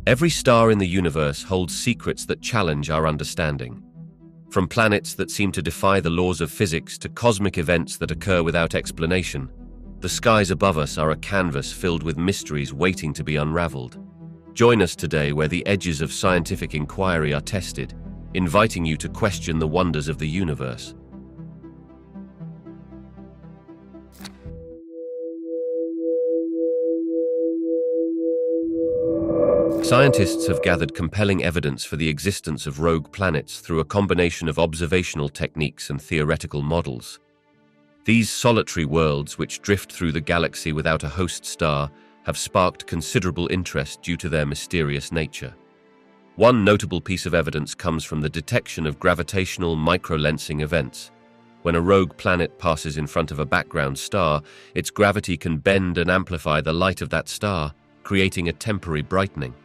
Every star in the universe holds secrets that challenge our understanding. From planets that seem to defy the laws of physics to cosmic events that occur without explanation, the skies above us are a canvas filled with mysteries waiting to be unraveled. Join us today where the edges of scientific inquiry are tested, inviting you to question the wonders of the universe. Scientists have gathered compelling evidence for the existence of rogue planets through a combination of observational techniques and theoretical models. These solitary worlds, which drift through the galaxy without a host star, have sparked considerable interest due to their mysterious nature. One notable piece of evidence comes from the detection of gravitational microlensing events. When a rogue planet passes in front of a background star, its gravity can bend and amplify the light of that star, creating a temporary brightening.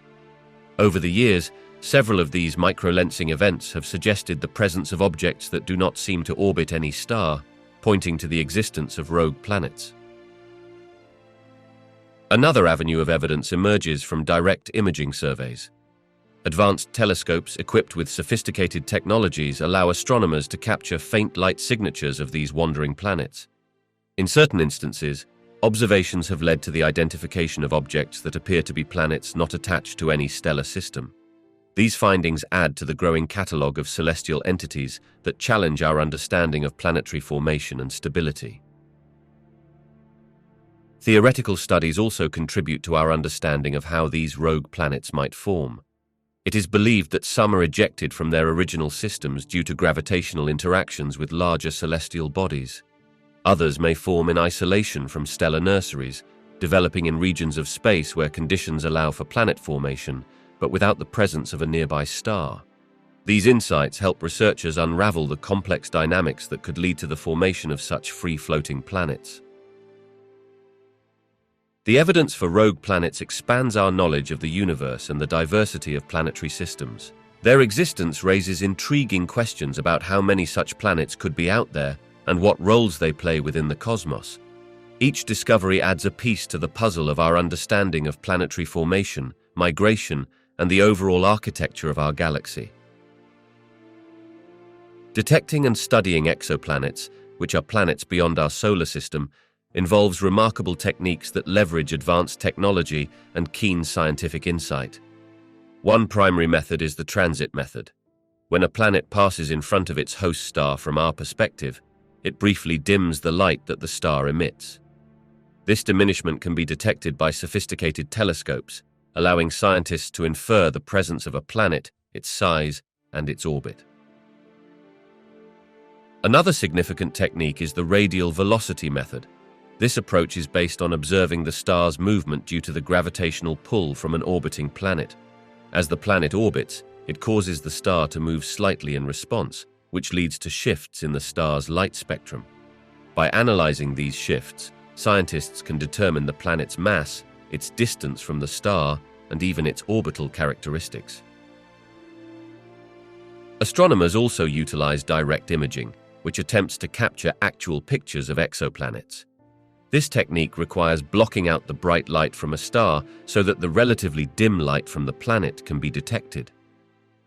Over the years, several of these microlensing events have suggested the presence of objects that do not seem to orbit any star, pointing to the existence of rogue planets. Another avenue of evidence emerges from direct imaging surveys. Advanced telescopes equipped with sophisticated technologies allow astronomers to capture faint light signatures of these wandering planets. In certain instances, observations have led to the identification of objects that appear to be planets not attached to any stellar system. These findings add to the growing catalogue of celestial entities that challenge our understanding of planetary formation and stability. Theoretical studies also contribute to our understanding of how these rogue planets might form. It is believed that some are ejected from their original systems due to gravitational interactions with larger celestial bodies. Others may form in isolation from stellar nurseries, developing in regions of space where conditions allow for planet formation, but without the presence of a nearby star. These insights help researchers unravel the complex dynamics that could lead to the formation of such free-floating planets. The evidence for rogue planets expands our knowledge of the universe and the diversity of planetary systems. Their existence raises intriguing questions about how many such planets could be out there and what roles they play within the cosmos. Each discovery adds a piece to the puzzle of our understanding of planetary formation, migration, and the overall architecture of our galaxy. Detecting and studying exoplanets, which are planets beyond our solar system, involves remarkable techniques that leverage advanced technology and keen scientific insight. One primary method is the transit method. When a planet passes in front of its host star from our perspective, it briefly dims the light that the star emits. This diminishment can be detected by sophisticated telescopes, allowing scientists to infer the presence of a planet, its size, and its orbit. Another significant technique is the radial velocity method. This approach is based on observing the star's movement due to the gravitational pull from an orbiting planet. As the planet orbits, it causes the star to move slightly in response, which leads to shifts in the star's light spectrum. By analyzing these shifts, scientists can determine the planet's mass, its distance from the star, and even its orbital characteristics. Astronomers also utilize direct imaging, which attempts to capture actual pictures of exoplanets. This technique requires blocking out the bright light from a star so that the relatively dim light from the planet can be detected.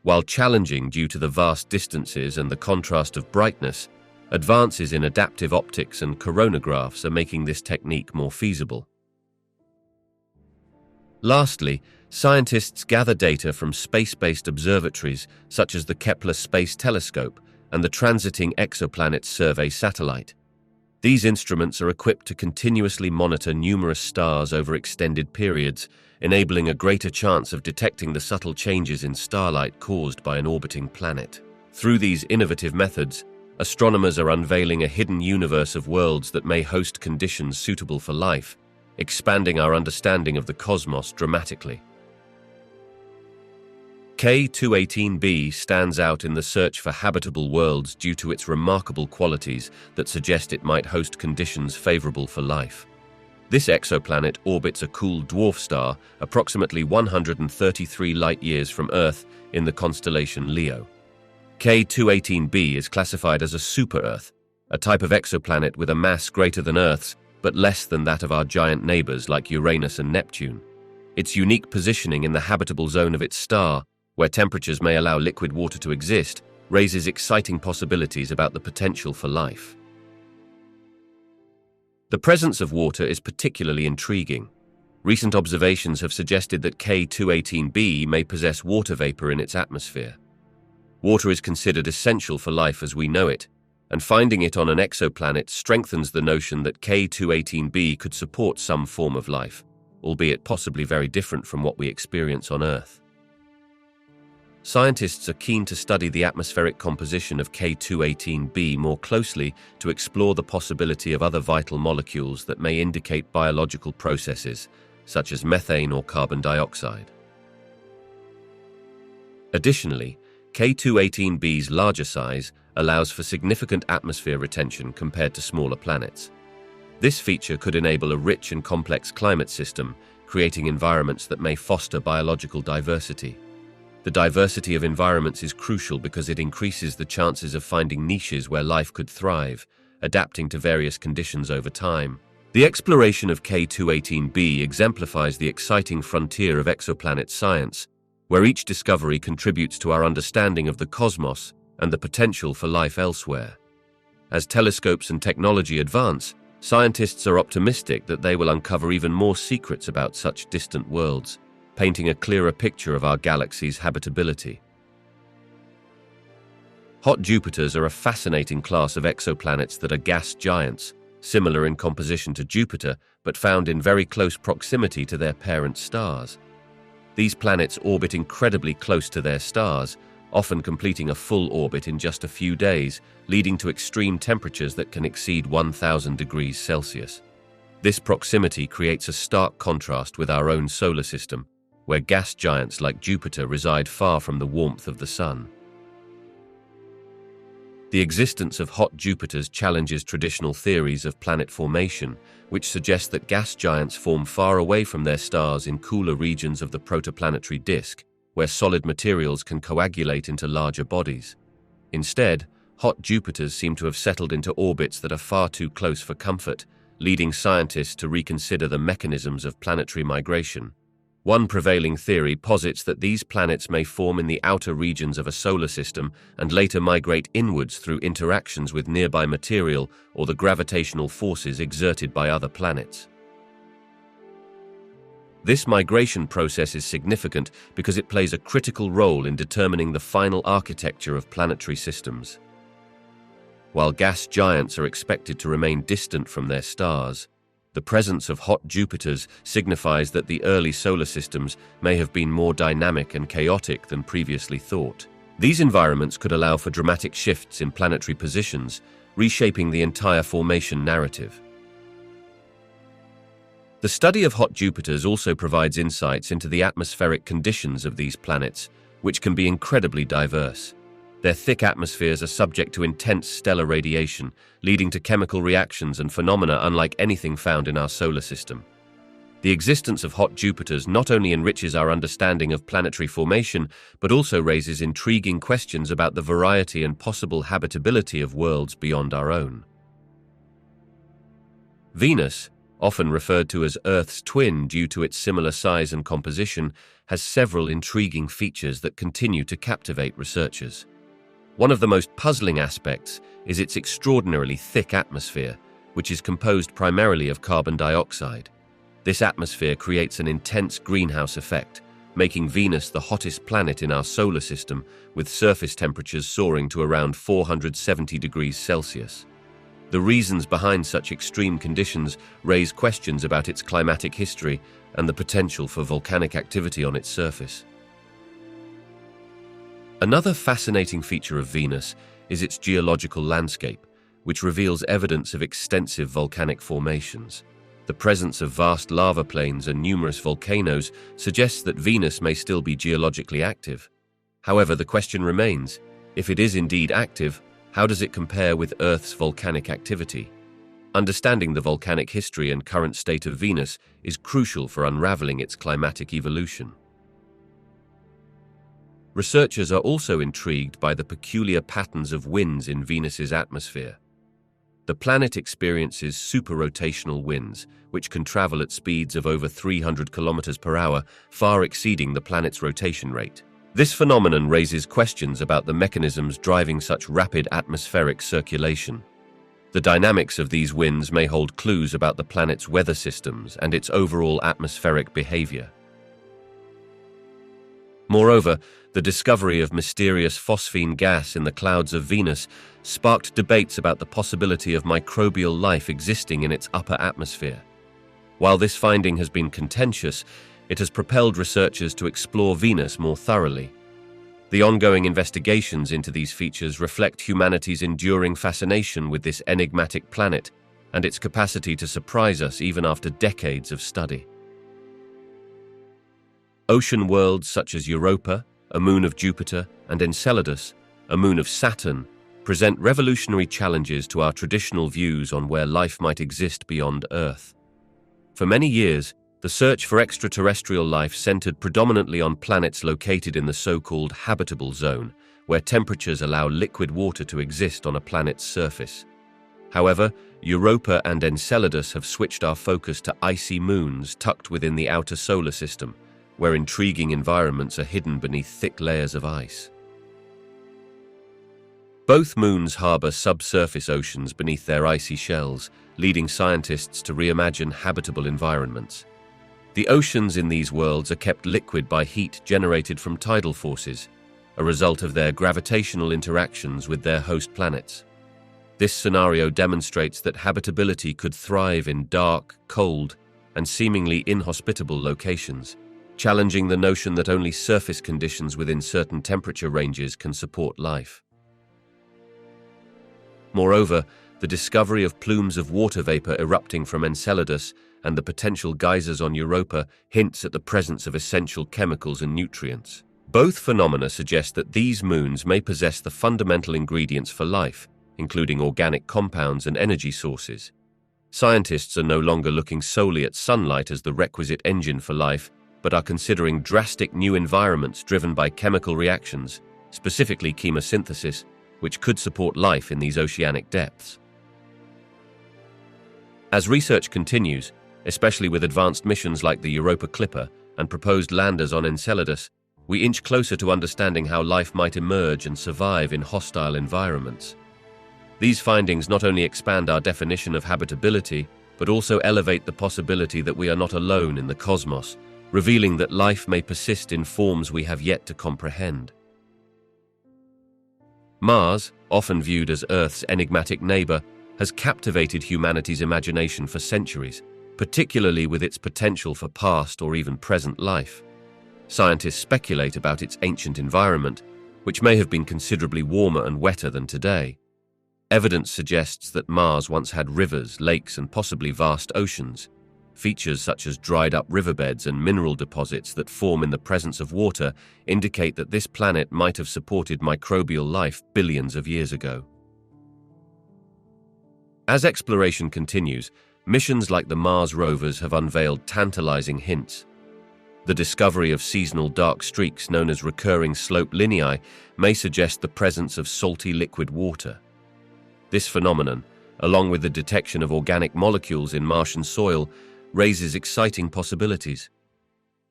While challenging due to the vast distances and the contrast of brightness, advances in adaptive optics and coronagraphs are making this technique more feasible. Lastly, scientists gather data from space-based observatories such as the Kepler Space Telescope and the Transiting Exoplanets Survey satellite. These instruments are equipped to continuously monitor numerous stars over extended periods, enabling a greater chance of detecting the subtle changes in starlight caused by an orbiting planet. Through these innovative methods, astronomers are unveiling a hidden universe of worlds that may host conditions suitable for life, expanding our understanding of the cosmos dramatically. K2-18b stands out in the search for habitable worlds due to its remarkable qualities that suggest it might host conditions favorable for life. This exoplanet orbits a cool dwarf star approximately 133 light-years from Earth in the constellation Leo. K2-18b is classified as a super-Earth, a type of exoplanet with a mass greater than Earth's but less than that of our giant neighbors like Uranus and Neptune. Its unique positioning in the habitable zone of its star, where temperatures may allow liquid water to exist, raises exciting possibilities about the potential for life. The presence of water is particularly intriguing. Recent observations have suggested that K2-18b may possess water vapor in its atmosphere. Water is considered essential for life as we know it, and finding it on an exoplanet strengthens the notion that K2-18b could support some form of life, albeit possibly very different from what we experience on Earth. Scientists are keen to study the atmospheric composition of K2-18b more closely to explore the possibility of other vital molecules that may indicate biological processes, such as methane or carbon dioxide. Additionally, K2-18b's larger size allows for significant atmosphere retention compared to smaller planets. This feature could enable a rich and complex climate system, creating environments that may foster biological diversity. The diversity of environments is crucial because it increases the chances of finding niches where life could thrive, adapting to various conditions over time. The exploration of K2-18b exemplifies the exciting frontier of exoplanet science, where each discovery contributes to our understanding of the cosmos and the potential for life elsewhere. As telescopes and technology advance, scientists are optimistic that they will uncover even more secrets about such distant worlds, painting a clearer picture of our galaxy's habitability. Hot Jupiters are a fascinating class of exoplanets that are gas giants, similar in composition to Jupiter, but found in very close proximity to their parent stars. These planets orbit incredibly close to their stars, often completing a full orbit in just a few days, leading to extreme temperatures that can exceed 1,000 degrees Celsius. This proximity creates a stark contrast with our own solar system, where gas giants like Jupiter reside far from the warmth of the Sun. The existence of hot Jupiters challenges traditional theories of planet formation, which suggest that gas giants form far away from their stars in cooler regions of the protoplanetary disk, where solid materials can coagulate into larger bodies. Instead, hot Jupiters seem to have settled into orbits that are far too close for comfort, leading scientists to reconsider the mechanisms of planetary migration. One prevailing theory posits that these planets may form in the outer regions of a solar system and later migrate inwards through interactions with nearby material or the gravitational forces exerted by other planets. This migration process is significant because it plays a critical role in determining the final architecture of planetary systems. While gas giants are expected to remain distant from their stars, the presence of hot Jupiters signifies that the early solar systems may have been more dynamic and chaotic than previously thought. These environments could allow for dramatic shifts in planetary positions, reshaping the entire formation narrative. The study of hot Jupiters also provides insights into the atmospheric conditions of these planets, which can be incredibly diverse. Their thick atmospheres are subject to intense stellar radiation, leading to chemical reactions and phenomena unlike anything found in our solar system. The existence of hot Jupiters not only enriches our understanding of planetary formation, but also raises intriguing questions about the variety and possible habitability of worlds beyond our own. Venus, often referred to as Earth's twin due to its similar size and composition, has several intriguing features that continue to captivate researchers. One of the most puzzling aspects is its extraordinarily thick atmosphere, which is composed primarily of carbon dioxide. This atmosphere creates an intense greenhouse effect, making Venus the hottest planet in our solar system, with surface temperatures soaring to around 470 degrees Celsius. The reasons behind such extreme conditions raise questions about its climatic history and the potential for volcanic activity on its surface. Another fascinating feature of Venus is its geological landscape, which reveals evidence of extensive volcanic formations. The presence of vast lava plains and numerous volcanoes suggests that Venus may still be geologically active. However, the question remains, if it is indeed active, how does it compare with Earth's volcanic activity? Understanding the volcanic history and current state of Venus is crucial for unraveling its climatic evolution. Researchers are also intrigued by the peculiar patterns of winds in Venus's atmosphere. The planet experiences superrotational winds, which can travel at speeds of over 300 kilometers per hour, far exceeding the planet's rotation rate. This phenomenon raises questions about the mechanisms driving such rapid atmospheric circulation. The dynamics of these winds may hold clues about the planet's weather systems and its overall atmospheric behavior. Moreover, the discovery of mysterious phosphine gas in the clouds of Venus sparked debates about the possibility of microbial life existing in its upper atmosphere. While this finding has been contentious, it has propelled researchers to explore Venus more thoroughly. The ongoing investigations into these features reflect humanity's enduring fascination with this enigmatic planet and its capacity to surprise us even after decades of study. Ocean worlds such as Europa, a moon of Jupiter, and Enceladus, a moon of Saturn, present revolutionary challenges to our traditional views on where life might exist beyond Earth. For many years, the search for extraterrestrial life centered predominantly on planets located in the so-called habitable zone, where temperatures allow liquid water to exist on a planet's surface. However, Europa and Enceladus have switched our focus to icy moons tucked within the outer solar system, where intriguing environments are hidden beneath thick layers of ice. Both moons harbor subsurface oceans beneath their icy shells, leading scientists to reimagine habitable environments. The oceans in these worlds are kept liquid by heat generated from tidal forces, a result of their gravitational interactions with their host planets. This scenario demonstrates that habitability could thrive in dark, cold, and seemingly inhospitable locations, challenging the notion that only surface conditions within certain temperature ranges can support life. Moreover, the discovery of plumes of water vapor erupting from Enceladus and the potential geysers on Europa hints at the presence of essential chemicals and nutrients. Both phenomena suggest that these moons may possess the fundamental ingredients for life, including organic compounds and energy sources. Scientists are no longer looking solely at sunlight as the requisite engine for life, but are considering drastic new environments driven by chemical reactions, specifically chemosynthesis, which could support life in these oceanic depths. As research continues, especially with advanced missions like the Europa Clipper and proposed landers on Enceladus, we inch closer to understanding how life might emerge and survive in hostile environments. These findings not only expand our definition of habitability, but also elevate the possibility that we are not alone in the cosmos, revealing that life may persist in forms we have yet to comprehend. Mars, often viewed as Earth's enigmatic neighbor, has captivated humanity's imagination for centuries, particularly with its potential for past or even present life. Scientists speculate about its ancient environment, which may have been considerably warmer and wetter than today. Evidence suggests that Mars once had rivers, lakes, and possibly vast oceans. Features such as dried-up riverbeds and mineral deposits that form in the presence of water indicate that this planet might have supported microbial life billions of years ago. As exploration continues, missions like the Mars rovers have unveiled tantalizing hints. The discovery of seasonal dark streaks known as recurring slope lineae may suggest the presence of salty liquid water. This phenomenon, along with the detection of organic molecules in Martian soil, raises exciting possibilities.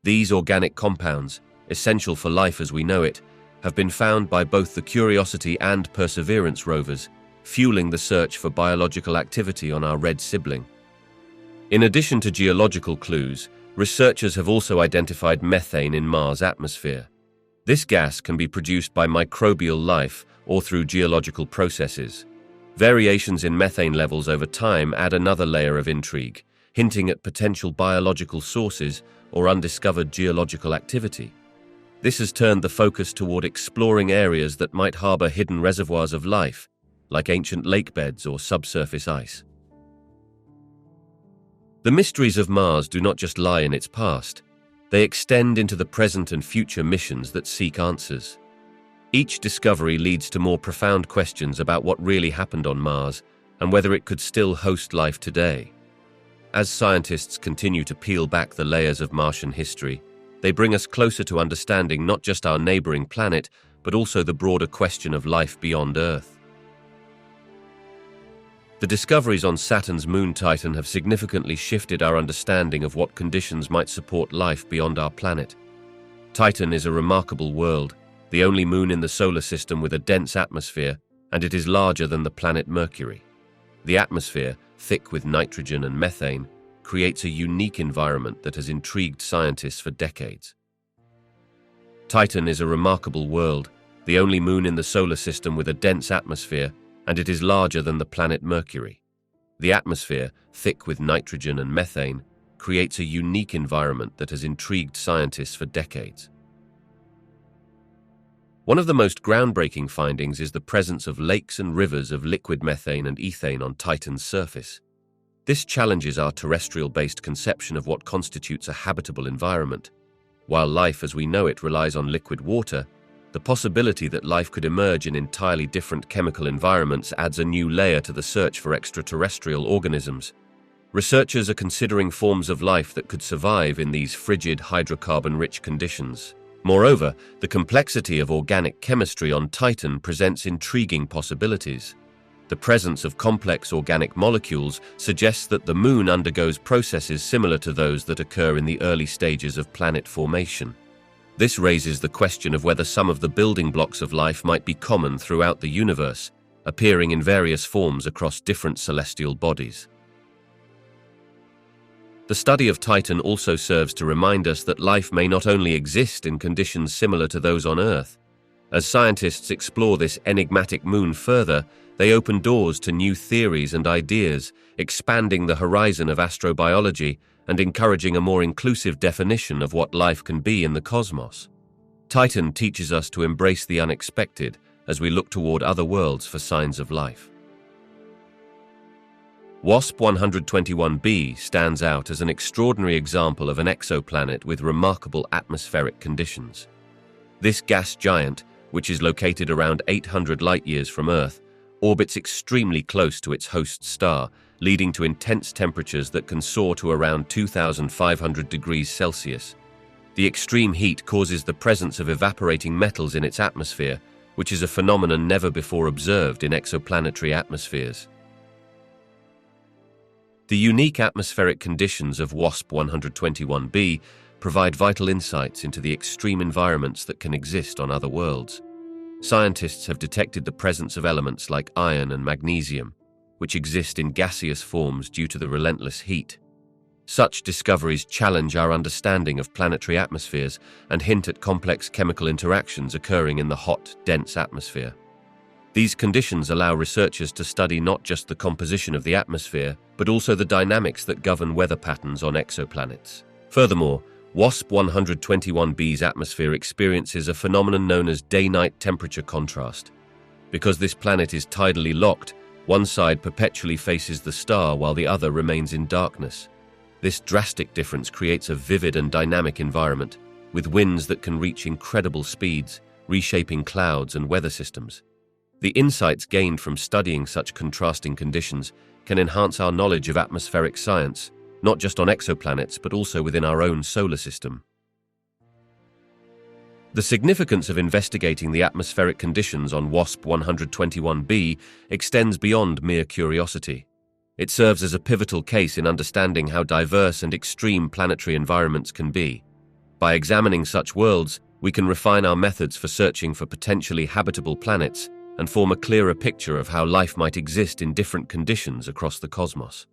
These organic compounds, essential for life as we know it, have been found by both the Curiosity and Perseverance rovers, fueling the search for biological activity on our red sibling. In addition to geological clues, researchers have also identified methane in Mars' atmosphere. This gas can be produced by microbial life or through geological processes. Variations in methane levels over time add another layer of intrigue, hinting at potential biological sources or undiscovered geological activity. This has turned the focus toward exploring areas that might harbor hidden reservoirs of life, like ancient lake beds or subsurface ice. The mysteries of Mars do not just lie in its past. They extend into the present and future missions that seek answers. Each discovery leads to more profound questions about what really happened on Mars and whether it could still host life today. As scientists continue to peel back the layers of Martian history, they bring us closer to understanding not just our neighboring planet, but also the broader question of life beyond Earth. The discoveries on Saturn's moon Titan have significantly shifted our understanding of what conditions might support life beyond our planet. Titan is a remarkable world, the only moon in the solar system with a dense atmosphere, and it is larger than the planet Mercury. The atmosphere, thick with nitrogen and methane, creates a unique environment that has intrigued scientists for decades. Titan is a remarkable world, the only moon in the solar system with a dense atmosphere, and it is larger than the planet Mercury. The atmosphere, thick with nitrogen and methane, creates a unique environment that has intrigued scientists for decades. One of the most groundbreaking findings is the presence of lakes and rivers of liquid methane and ethane on Titan's surface. This challenges our terrestrial-based conception of what constitutes a habitable environment. While life as we know it relies on liquid water, the possibility that life could emerge in entirely different chemical environments adds a new layer to the search for extraterrestrial organisms. Researchers are considering forms of life that could survive in these frigid, hydrocarbon-rich conditions. Moreover, the complexity of organic chemistry on Titan presents intriguing possibilities. The presence of complex organic molecules suggests that the moon undergoes processes similar to those that occur in the early stages of planet formation. This raises the question of whether some of the building blocks of life might be common throughout the universe, appearing in various forms across different celestial bodies. The study of Titan also serves to remind us that life may not only exist in conditions similar to those on Earth. As scientists explore this enigmatic moon further, they open doors to new theories and ideas, expanding the horizon of astrobiology and encouraging a more inclusive definition of what life can be in the cosmos. Titan teaches us to embrace the unexpected as we look toward other worlds for signs of life. WASP-121b stands out as an extraordinary example of an exoplanet with remarkable atmospheric conditions. This gas giant, which is located around 800 light-years from Earth, orbits extremely close to its host star, leading to intense temperatures that can soar to around 2,500 degrees Celsius. The extreme heat causes the presence of evaporating metals in its atmosphere, which is a phenomenon never before observed in exoplanetary atmospheres. The unique atmospheric conditions of WASP-121b provide vital insights into the extreme environments that can exist on other worlds. Scientists have detected the presence of elements like iron and magnesium, which exist in gaseous forms due to the relentless heat. Such discoveries challenge our understanding of planetary atmospheres and hint at complex chemical interactions occurring in the hot, dense atmosphere. These conditions allow researchers to study not just the composition of the atmosphere, but also the dynamics that govern weather patterns on exoplanets. Furthermore, WASP-121b's atmosphere experiences a phenomenon known as day-night temperature contrast. Because this planet is tidally locked, one side perpetually faces the star while the other remains in darkness. This drastic difference creates a vivid and dynamic environment, with winds that can reach incredible speeds, reshaping clouds and weather systems. The insights gained from studying such contrasting conditions can enhance our knowledge of atmospheric science, not just on exoplanets but also within our own solar system. The significance of investigating the atmospheric conditions on WASP-121b extends beyond mere curiosity. It serves as a pivotal case in understanding how diverse and extreme planetary environments can be. By examining such worlds, we can refine our methods for searching for potentially habitable planets and form a clearer picture of how life might exist in different conditions across the cosmos.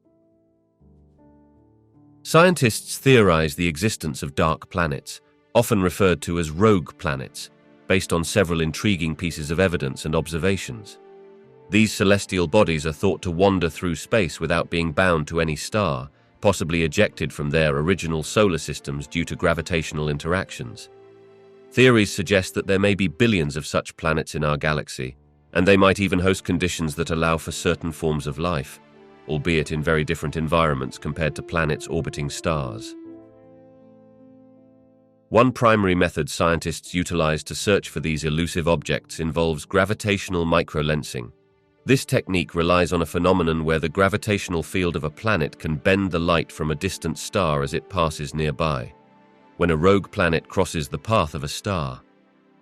Scientists theorize the existence of dark planets, often referred to as rogue planets, based on several intriguing pieces of evidence and observations. These celestial bodies are thought to wander through space without being bound to any star, possibly ejected from their original solar systems due to gravitational interactions. Theories suggest that there may be billions of such planets in our galaxy, and they might even host conditions that allow for certain forms of life, albeit in very different environments compared to planets orbiting stars. One primary method scientists utilize to search for these elusive objects involves gravitational microlensing. This technique relies on a phenomenon where the gravitational field of a planet can bend the light from a distant star as it passes nearby. When a rogue planet crosses the path of a star,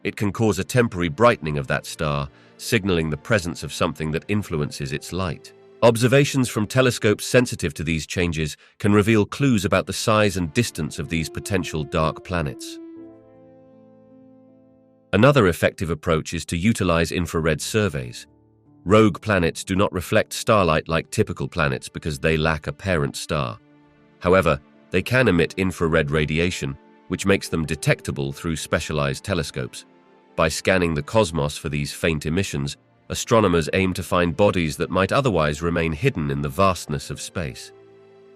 it can cause a temporary brightening of that star, signaling the presence of something that influences its light. Observations from telescopes sensitive to these changes can reveal clues about the size and distance of these potential dark planets. Another effective approach is to utilize infrared surveys. Rogue planets do not reflect starlight like typical planets because they lack a parent star. However, they can emit infrared radiation, which makes them detectable through specialized telescopes. By scanning the cosmos for these faint emissions, astronomers aim to find bodies that might otherwise remain hidden in the vastness of space.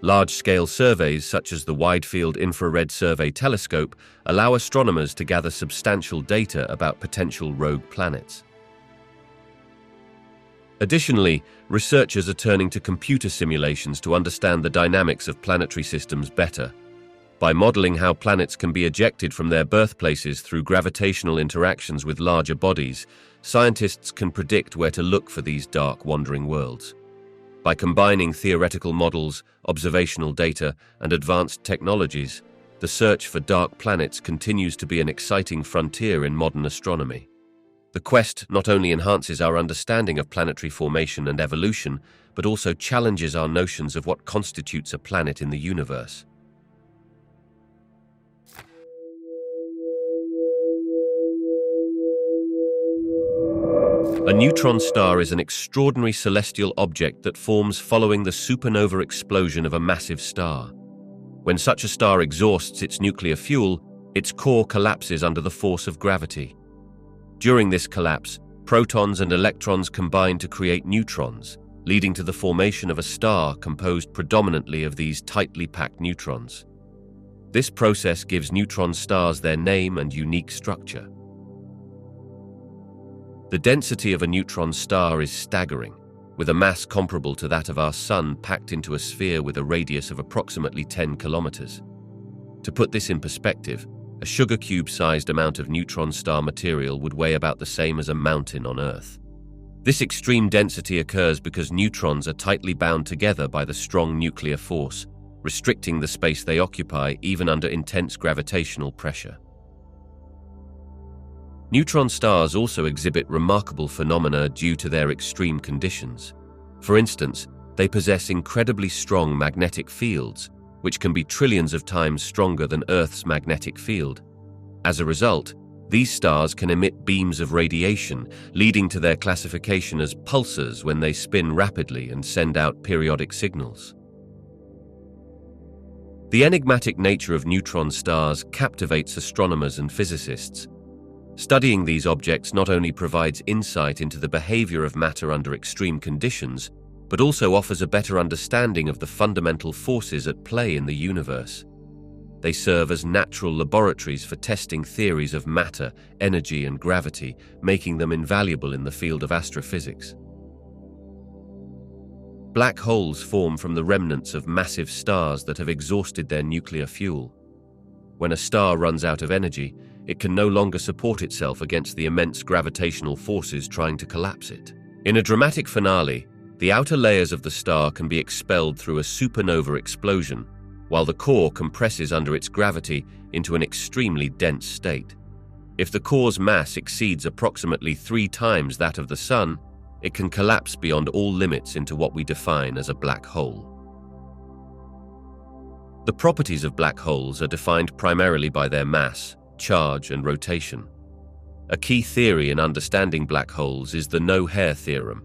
Large-scale surveys such as the Wide-Field Infrared Survey Telescope allow astronomers to gather substantial data about potential rogue planets. Additionally, researchers are turning to computer simulations to understand the dynamics of planetary systems better. By modeling how planets can be ejected from their birthplaces through gravitational interactions with larger bodies, scientists can predict where to look for these dark, wandering worlds. By combining theoretical models, observational data, and advanced technologies, the search for dark planets continues to be an exciting frontier in modern astronomy. The quest not only enhances our understanding of planetary formation and evolution, but also challenges our notions of what constitutes a planet in the universe. A neutron star is an extraordinary celestial object that forms following the supernova explosion of a massive star. When such a star exhausts its nuclear fuel, its core collapses under the force of gravity. During this collapse, protons and electrons combine to create neutrons, leading to the formation of a star composed predominantly of these tightly packed neutrons. This process gives neutron stars their name and unique structure. The density of a neutron star is staggering, with a mass comparable to that of our Sun packed into a sphere with a radius of approximately 10 kilometers. To put this in perspective, a sugar cube-sized amount of neutron star material would weigh about the same as a mountain on Earth. This extreme density occurs because neutrons are tightly bound together by the strong nuclear force, restricting the space they occupy even under intense gravitational pressure. Neutron stars also exhibit remarkable phenomena due to their extreme conditions. For instance, they possess incredibly strong magnetic fields, which can be trillions of times stronger than Earth's magnetic field. As a result, these stars can emit beams of radiation, leading to their classification as pulsars when they spin rapidly and send out periodic signals. The enigmatic nature of neutron stars captivates astronomers and physicists. Studying these objects not only provides insight into the behavior of matter under extreme conditions, but also offers a better understanding of the fundamental forces at play in the universe. They serve as natural laboratories for testing theories of matter, energy, and gravity, making them invaluable in the field of astrophysics. Black holes form from the remnants of massive stars that have exhausted their nuclear fuel. When a star runs out of energy, it can no longer support itself against the immense gravitational forces trying to collapse it. In a dramatic finale, the outer layers of the star can be expelled through a supernova explosion, while the core compresses under its gravity into an extremely dense state. If the core's mass exceeds approximately 3 times that of the Sun, it can collapse beyond all limits into what we define as a black hole. The properties of black holes are defined primarily by their mass, charge, and rotation. A key theory in understanding black holes is the no-hair theorem.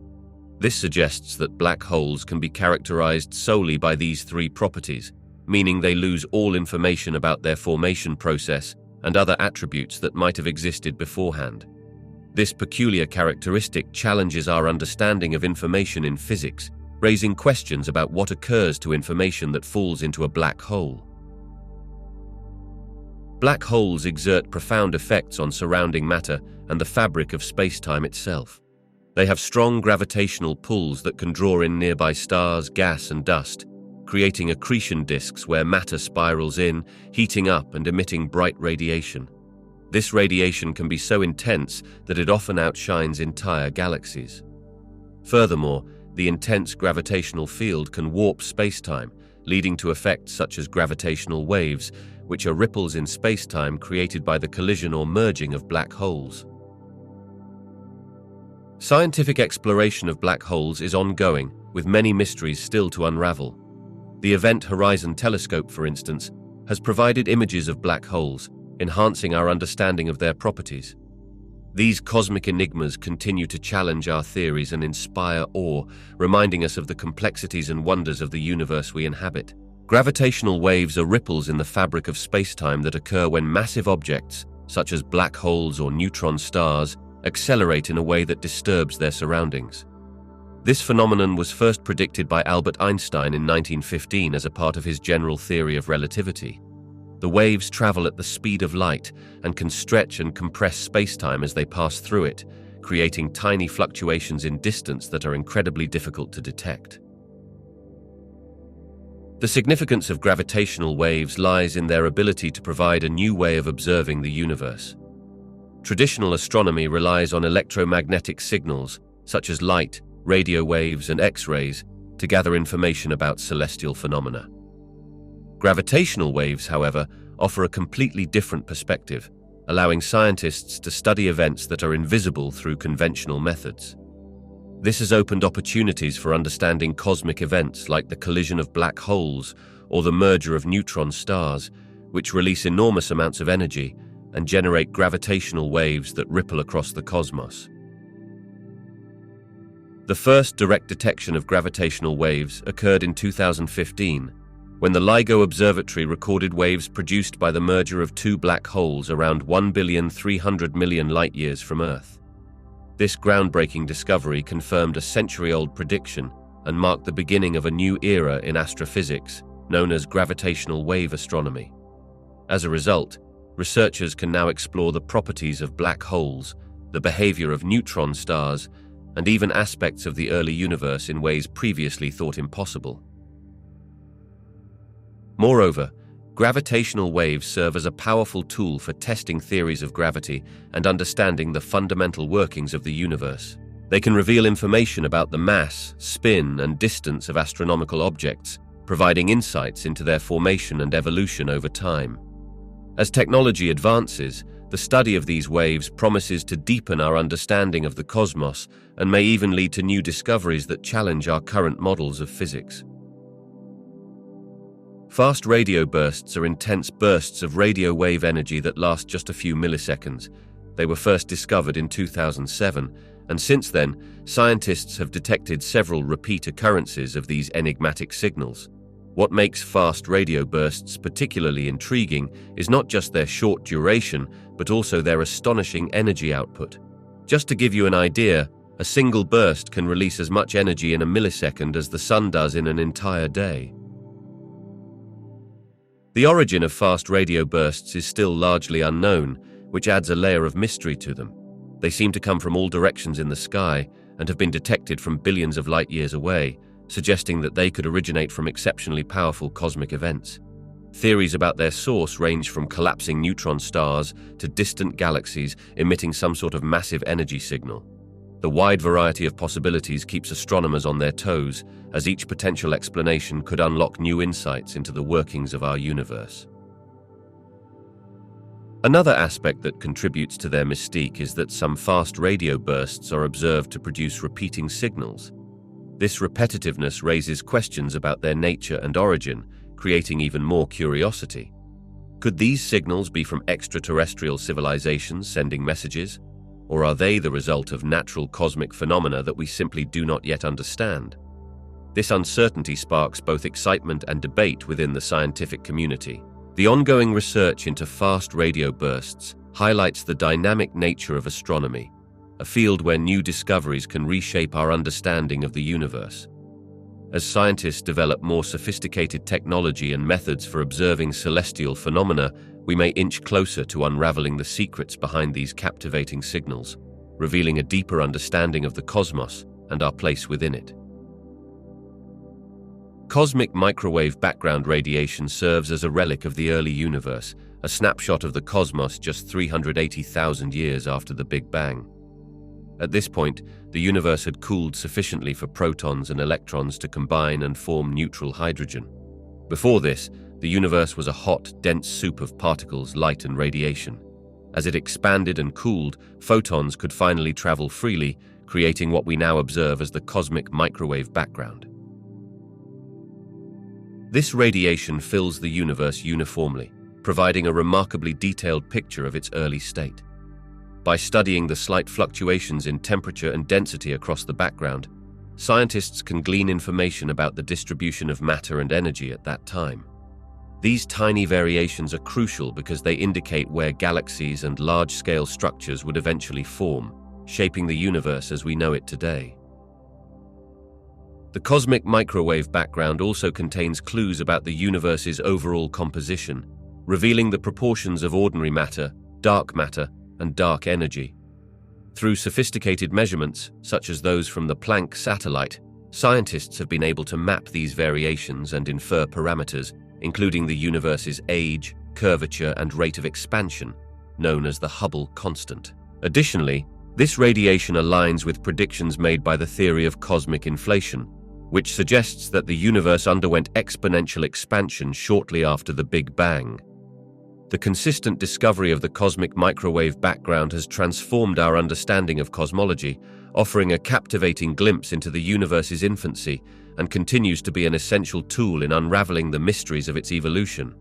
This suggests that black holes can be characterized solely by these 3 properties, meaning they lose all information about their formation process and other attributes that might have existed beforehand. This peculiar characteristic challenges our understanding of information in physics, raising questions about what occurs to information that falls into a black hole. Black holes exert profound effects on surrounding matter and the fabric of space-time itself. They have strong gravitational pulls that can draw in nearby stars, gas, and dust, creating accretion disks where matter spirals in, heating up and emitting bright radiation. This radiation can be so intense that it often outshines entire galaxies. Furthermore, the intense gravitational field can warp space-time, leading to effects such as gravitational waves, which are ripples in space-time created by the collision or merging of black holes. Scientific exploration of black holes is ongoing, with many mysteries still to unravel. The Event Horizon Telescope, for instance, has provided images of black holes, enhancing our understanding of their properties. These cosmic enigmas continue to challenge our theories and inspire awe, reminding us of the complexities and wonders of the universe we inhabit. Gravitational waves are ripples in the fabric of spacetime that occur when massive objects, such as black holes or neutron stars, accelerate in a way that disturbs their surroundings. This phenomenon was first predicted by Albert Einstein in 1915 as a part of his general theory of relativity. The waves travel at the speed of light and can stretch and compress spacetime as they pass through it, creating tiny fluctuations in distance that are incredibly difficult to detect. The significance of gravitational waves lies in their ability to provide a new way of observing the universe. Traditional astronomy relies on electromagnetic signals, such as light, radio waves, and X-rays, to gather information about celestial phenomena. Gravitational waves, however, offer a completely different perspective, allowing scientists to study events that are invisible through conventional methods. This has opened opportunities for understanding cosmic events like the collision of black holes or the merger of neutron stars, which release enormous amounts of energy and generate gravitational waves that ripple across the cosmos. The first direct detection of gravitational waves occurred in 2015, when the LIGO Observatory recorded waves produced by the merger of two black holes around 1,300,000,000 light-years from Earth. This groundbreaking discovery confirmed a century-old prediction and marked the beginning of a new era in astrophysics, known as gravitational wave astronomy. As a result, researchers can now explore the properties of black holes, the behavior of neutron stars, and even aspects of the early universe in ways previously thought impossible. Moreover, gravitational waves serve as a powerful tool for testing theories of gravity and understanding the fundamental workings of the universe. They can reveal information about the mass, spin, and distance of astronomical objects, providing insights into their formation and evolution over time. As technology advances, the study of these waves promises to deepen our understanding of the cosmos and may even lead to new discoveries that challenge our current models of physics. Fast radio bursts are intense bursts of radio wave energy that last just a few milliseconds. They were first discovered in 2007, and since then, scientists have detected several repeat occurrences of these enigmatic signals. What makes fast radio bursts particularly intriguing is not just their short duration, but also their astonishing energy output. Just to give you an idea, a single burst can release as much energy in a millisecond as the sun does in an entire day. The origin of fast radio bursts is still largely unknown, which adds a layer of mystery to them. They seem to come from all directions in the sky and have been detected from billions of light-years away, suggesting that they could originate from exceptionally powerful cosmic events. Theories about their source range from collapsing neutron stars to distant galaxies emitting some sort of massive energy signal. The wide variety of possibilities keeps astronomers on their toes, as each potential explanation could unlock new insights into the workings of our universe. Another aspect that contributes to their mystique is that some fast radio bursts are observed to produce repeating signals. This repetitiveness raises questions about their nature and origin, creating even more curiosity. Could these signals be from extraterrestrial civilizations sending messages? Or are they the result of natural cosmic phenomena that we simply do not yet understand? This uncertainty sparks both excitement and debate within the scientific community. The ongoing research into fast radio bursts highlights the dynamic nature of astronomy, a field where new discoveries can reshape our understanding of the universe. As scientists develop more sophisticated technology and methods for observing celestial phenomena, we may inch closer to unraveling the secrets behind these captivating signals, revealing a deeper understanding of the cosmos and our place within it. Cosmic microwave background radiation serves as a relic of the early universe, a snapshot of the cosmos just 380,000 years after the Big Bang. At this point, the universe had cooled sufficiently for protons and electrons to combine and form neutral hydrogen. Before this, the universe was a hot, dense soup of particles, light, and radiation. As it expanded and cooled, photons could finally travel freely, creating what we now observe as the cosmic microwave background. This radiation fills the universe uniformly, providing a remarkably detailed picture of its early state. By studying the slight fluctuations in temperature and density across the background, scientists can glean information about the distribution of matter and energy at that time. These tiny variations are crucial because they indicate where galaxies and large-scale structures would eventually form, shaping the universe as we know it today. The cosmic microwave background also contains clues about the universe's overall composition, revealing the proportions of ordinary matter, dark matter, and dark energy. Through sophisticated measurements, such as those from the Planck satellite, scientists have been able to map these variations and infer parameters, including the universe's age, curvature, and rate of expansion, known as the Hubble constant. Additionally, this radiation aligns with predictions made by the theory of cosmic inflation, which suggests that the universe underwent exponential expansion shortly after the Big Bang. The consistent discovery of the cosmic microwave background has transformed our understanding of cosmology, offering a captivating glimpse into the universe's infancy, and continues to be an essential tool in unraveling the mysteries of its evolution.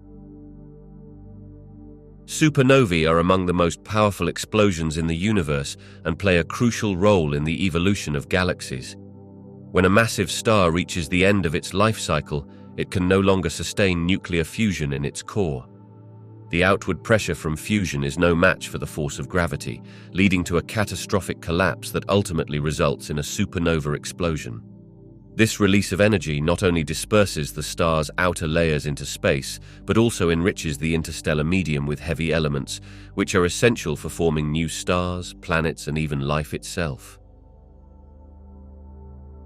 Supernovae are among the most powerful explosions in the universe and play a crucial role in the evolution of galaxies. When a massive star reaches the end of its life cycle, it can no longer sustain nuclear fusion in its core. The outward pressure from fusion is no match for the force of gravity, leading to a catastrophic collapse that ultimately results in a supernova explosion. This release of energy not only disperses the star's outer layers into space, but also enriches the interstellar medium with heavy elements, which are essential for forming new stars, planets, and even life itself.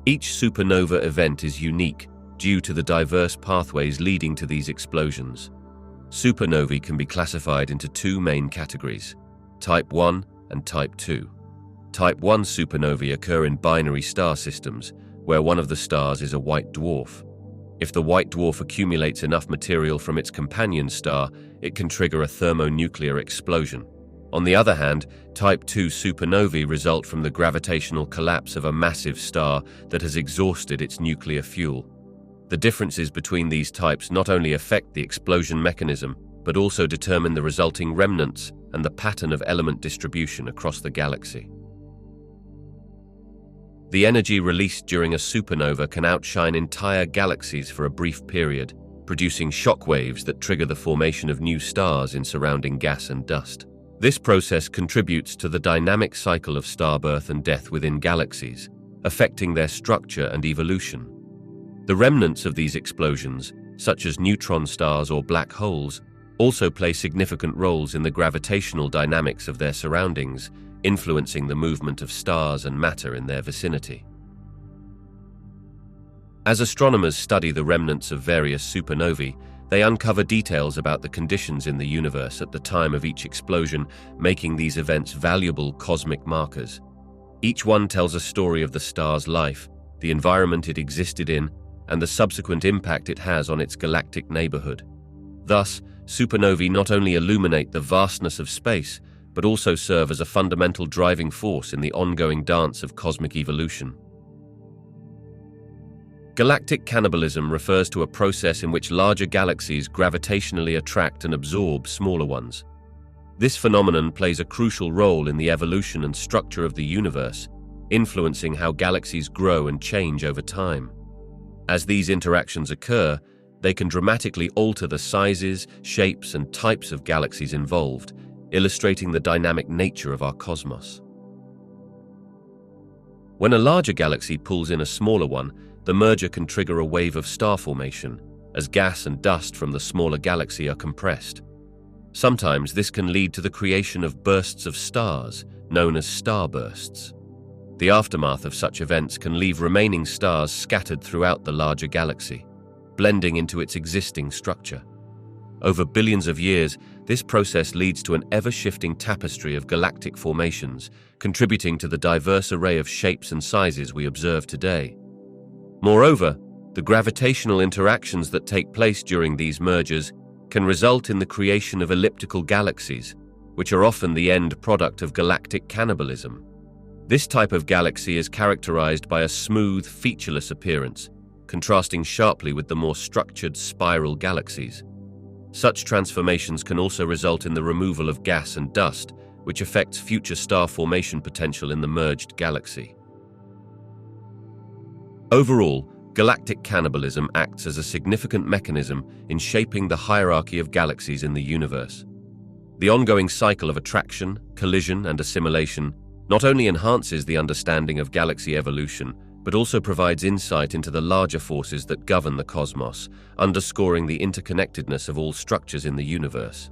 Each supernova event is unique due to the diverse pathways leading to these explosions. Supernovae can be classified into two main categories, Type 1 and Type 2. Type 1 supernovae occur in binary star systems, where one of the stars is a white dwarf. If the white dwarf accumulates enough material from its companion star, it can trigger a thermonuclear explosion. On the other hand, Type 2 supernovae result from the gravitational collapse of a massive star that has exhausted its nuclear fuel. The differences between these types not only affect the explosion mechanism, but also determine the resulting remnants and the pattern of element distribution across the galaxy. The energy released during a supernova can outshine entire galaxies for a brief period, producing shock waves that trigger the formation of new stars in surrounding gas and dust. This process contributes to the dynamic cycle of star birth and death within galaxies, affecting their structure and evolution. The remnants of these explosions, such as neutron stars or black holes, also play significant roles in the gravitational dynamics of their surroundings, influencing the movement of stars and matter in their vicinity. As astronomers study the remnants of various supernovae, they uncover details about the conditions in the universe at the time of each explosion, making these events valuable cosmic markers. Each one tells a story of the star's life, the environment it existed in, and the subsequent impact it has on its galactic neighborhood. Thus, supernovae not only illuminate the vastness of space, but also serve as a fundamental driving force in the ongoing dance of cosmic evolution. Galactic cannibalism refers to a process in which larger galaxies gravitationally attract and absorb smaller ones. This phenomenon plays a crucial role in the evolution and structure of the universe, influencing how galaxies grow and change over time. As these interactions occur, they can dramatically alter the sizes, shapes, and types of galaxies involved, illustrating the dynamic nature of our cosmos. When a larger galaxy pulls in a smaller one, the merger can trigger a wave of star formation, as gas and dust from the smaller galaxy are compressed. Sometimes this can lead to the creation of bursts of stars, known as starbursts. The aftermath of such events can leave remaining stars scattered throughout the larger galaxy, blending into its existing structure. Over billions of years, this process leads to an ever-shifting tapestry of galactic formations, contributing to the diverse array of shapes and sizes we observe today. Moreover, the gravitational interactions that take place during these mergers can result in the creation of elliptical galaxies, which are often the end product of galactic cannibalism. This type of galaxy is characterized by a smooth, featureless appearance, contrasting sharply with the more structured spiral galaxies. Such transformations can also result in the removal of gas and dust, which affects future star formation potential in the merged galaxy. Overall, galactic cannibalism acts as a significant mechanism in shaping the hierarchy of galaxies in the universe. The ongoing cycle of attraction, collision, and assimilation not only enhances the understanding of galaxy evolution, but also provides insight into the larger forces that govern the cosmos, underscoring the interconnectedness of all structures in the universe.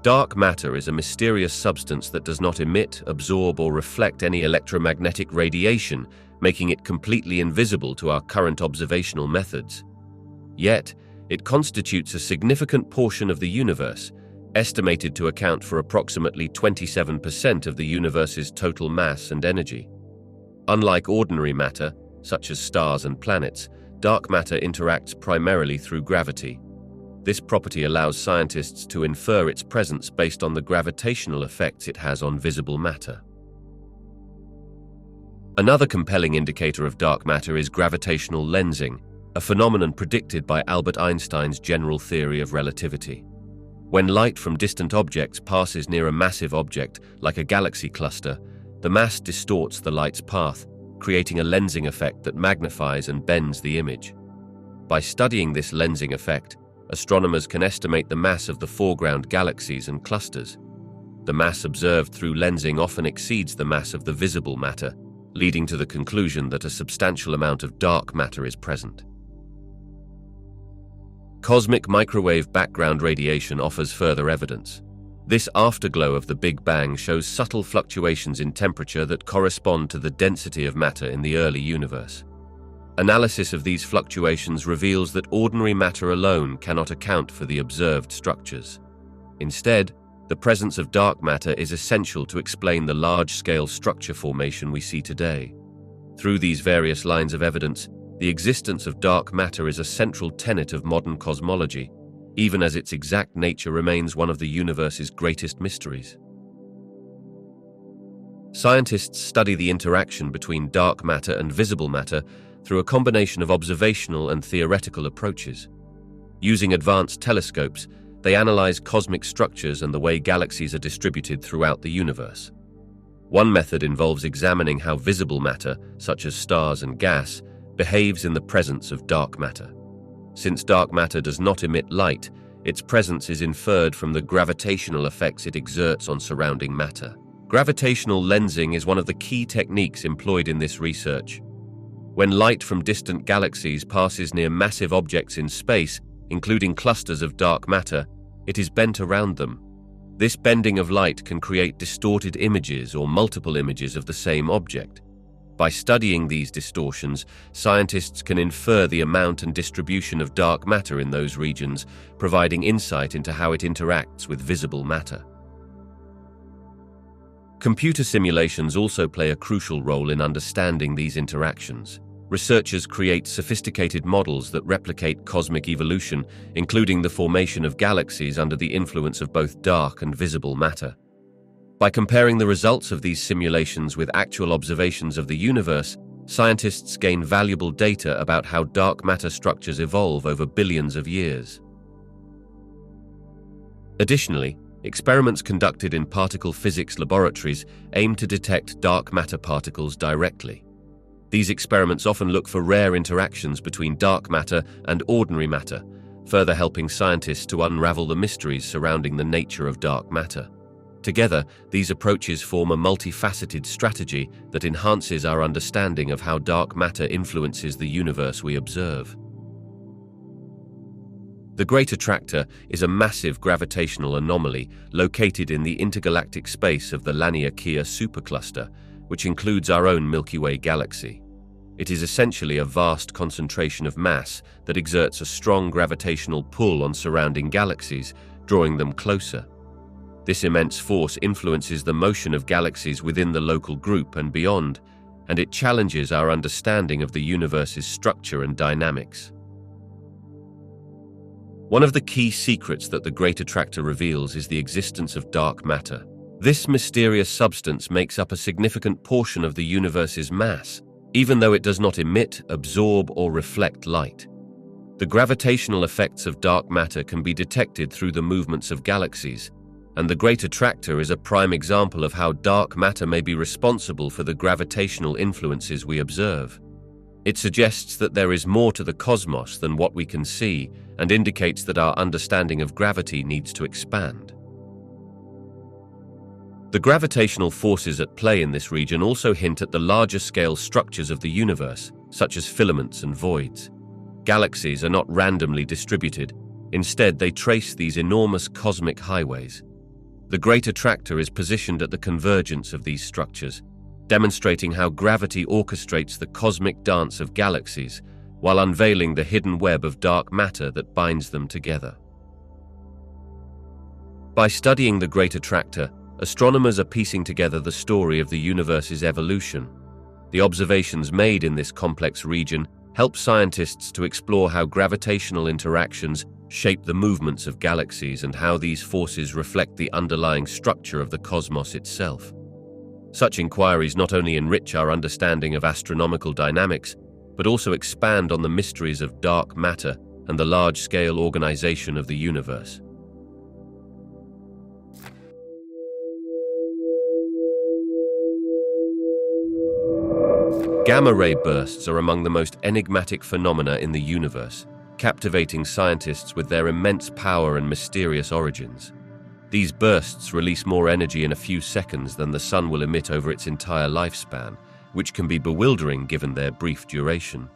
Dark matter is a mysterious substance that does not emit, absorb, or reflect any electromagnetic radiation, making it completely invisible to our current observational methods. Yet, it constitutes a significant portion of the universe, estimated to account for approximately 27% of the universe's total mass and energy. Unlike ordinary matter, such as stars and planets, dark matter interacts primarily through gravity. This property allows scientists to infer its presence based on the gravitational effects it has on visible matter. Another compelling indicator of dark matter is gravitational lensing, a phenomenon predicted by Albert Einstein's general theory of relativity. When light from distant objects passes near a massive object, like a galaxy cluster, the mass distorts the light's path, creating a lensing effect that magnifies and bends the image. By studying this lensing effect, astronomers can estimate the mass of the foreground galaxies and clusters. The mass observed through lensing often exceeds the mass of the visible matter, leading to the conclusion that a substantial amount of dark matter is present. Cosmic microwave background radiation offers further evidence. This afterglow of the Big Bang shows subtle fluctuations in temperature that correspond to the density of matter in the early universe. Analysis of these fluctuations reveals that ordinary matter alone cannot account for the observed structures. Instead, the presence of dark matter is essential to explain the large-scale structure formation we see today. Through these various lines of evidence, the existence of dark matter is a central tenet of modern cosmology, even as its exact nature remains one of the universe's greatest mysteries. Scientists study the interaction between dark matter and visible matter through a combination of observational and theoretical approaches. Using advanced telescopes, they analyze cosmic structures and the way galaxies are distributed throughout the universe. One method involves examining how visible matter, such as stars and gas, behaves in the presence of dark matter. Since dark matter does not emit light, its presence is inferred from the gravitational effects it exerts on surrounding matter. Gravitational lensing is one of the key techniques employed in this research. When light from distant galaxies passes near massive objects in space, including clusters of dark matter, it is bent around them. This bending of light can create distorted images or multiple images of the same object. By studying these distortions, scientists can infer the amount and distribution of dark matter in those regions, providing insight into how it interacts with visible matter. Computer simulations also play a crucial role in understanding these interactions. Researchers create sophisticated models that replicate cosmic evolution, including the formation of galaxies under the influence of both dark and visible matter. By comparing the results of these simulations with actual observations of the universe, scientists gain valuable data about how dark matter structures evolve over billions of years. Additionally, experiments conducted in particle physics laboratories aim to detect dark matter particles directly. These experiments often look for rare interactions between dark matter and ordinary matter, further helping scientists to unravel the mysteries surrounding the nature of dark matter. Together, these approaches form a multifaceted strategy that enhances our understanding of how dark matter influences the universe we observe. The Great Attractor is a massive gravitational anomaly located in the intergalactic space of the Laniakea supercluster, which includes our own Milky Way galaxy. It is essentially a vast concentration of mass that exerts a strong gravitational pull on surrounding galaxies, drawing them closer. This immense force influences the motion of galaxies within the local group and beyond, and it challenges our understanding of the universe's structure and dynamics. One of the key secrets that the Great Attractor reveals is the existence of dark matter. This mysterious substance makes up a significant portion of the universe's mass, even though it does not emit, absorb, or reflect light. The gravitational effects of dark matter can be detected through the movements of galaxies, and the Great Attractor is a prime example of how dark matter may be responsible for the gravitational influences we observe. It suggests that there is more to the cosmos than what we can see, and indicates that our understanding of gravity needs to expand. The gravitational forces at play in this region also hint at the larger-scale structures of the universe, such as filaments and voids. Galaxies are not randomly distributed. Instead, they trace these enormous cosmic highways. The Great Attractor is positioned at the convergence of these structures, demonstrating how gravity orchestrates the cosmic dance of galaxies while unveiling the hidden web of dark matter that binds them together. By studying the Great Attractor, astronomers are piecing together the story of the universe's evolution. The observations made in this complex region help scientists to explore how gravitational interactions shape the movements of galaxies and how these forces reflect the underlying structure of the cosmos itself. Such inquiries not only enrich our understanding of astronomical dynamics, but also expand on the mysteries of dark matter and the large-scale organization of the universe. Gamma-ray bursts are among the most enigmatic phenomena in the universe, captivating scientists with their immense power and mysterious origins. These bursts release more energy in a few seconds than the sun will emit over its entire lifespan, which can be bewildering given their brief duration.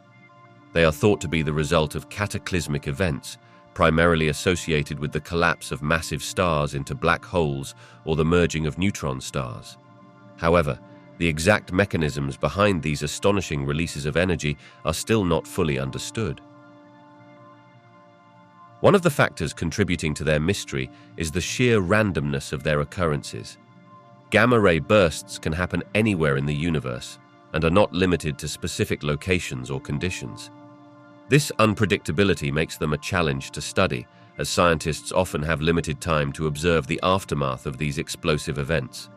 They are thought to be the result of cataclysmic events, primarily associated with the collapse of massive stars into black holes or the merging of neutron stars. However, the exact mechanisms behind these astonishing releases of energy are still not fully understood. One of the factors contributing to their mystery is the sheer randomness of their occurrences. Gamma-ray bursts can happen anywhere in the universe and are not limited to specific locations or conditions. This unpredictability makes them a challenge to study, as scientists often have limited time to observe the aftermath of these explosive events.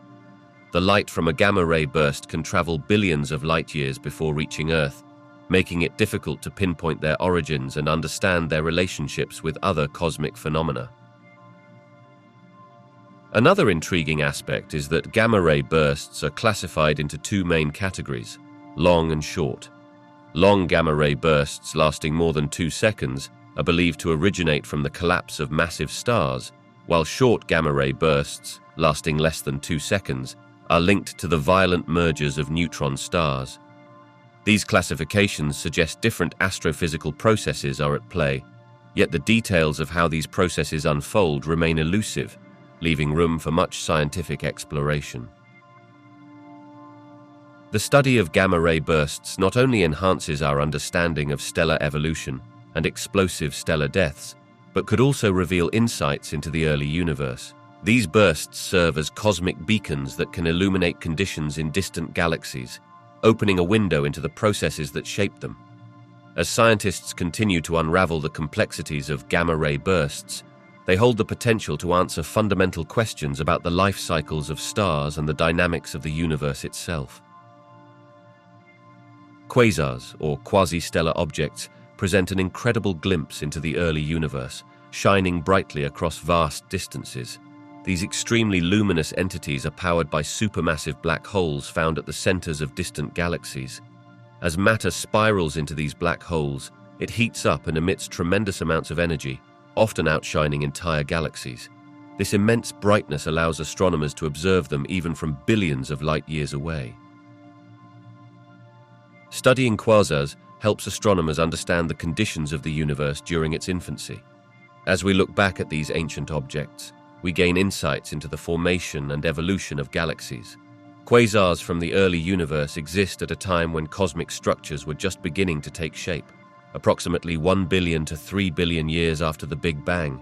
The light from a gamma-ray burst can travel billions of light-years before reaching Earth, making it difficult to pinpoint their origins and understand their relationships with other cosmic phenomena. Another intriguing aspect is that gamma-ray bursts are classified into two main categories, long and short. Long gamma-ray bursts lasting more than 2 seconds are believed to originate from the collapse of massive stars, while short gamma-ray bursts, lasting less than 2 seconds, are linked to the violent mergers of neutron stars. These classifications suggest different astrophysical processes are at play, yet the details of how these processes unfold remain elusive, leaving room for much scientific exploration. The study of gamma-ray bursts not only enhances our understanding of stellar evolution and explosive stellar deaths, but could also reveal insights into the early universe. These bursts serve as cosmic beacons that can illuminate conditions in distant galaxies, opening a window into the processes that shape them. As scientists continue to unravel the complexities of gamma-ray bursts, they hold the potential to answer fundamental questions about the life cycles of stars and the dynamics of the universe itself. Quasars, or quasi-stellar objects, present an incredible glimpse into the early universe, shining brightly across vast distances. These extremely luminous entities are powered by supermassive black holes found at the centers of distant galaxies. As matter spirals into these black holes, it heats up and emits tremendous amounts of energy, often outshining entire galaxies. This immense brightness allows astronomers to observe them even from billions of light-years away. Studying quasars helps astronomers understand the conditions of the universe during its infancy. As we look back at these ancient objects, we gain insights into the formation and evolution of galaxies. Quasars from the early universe exist at a time when cosmic structures were just beginning to take shape, approximately 1 billion to 3 billion years after the Big Bang.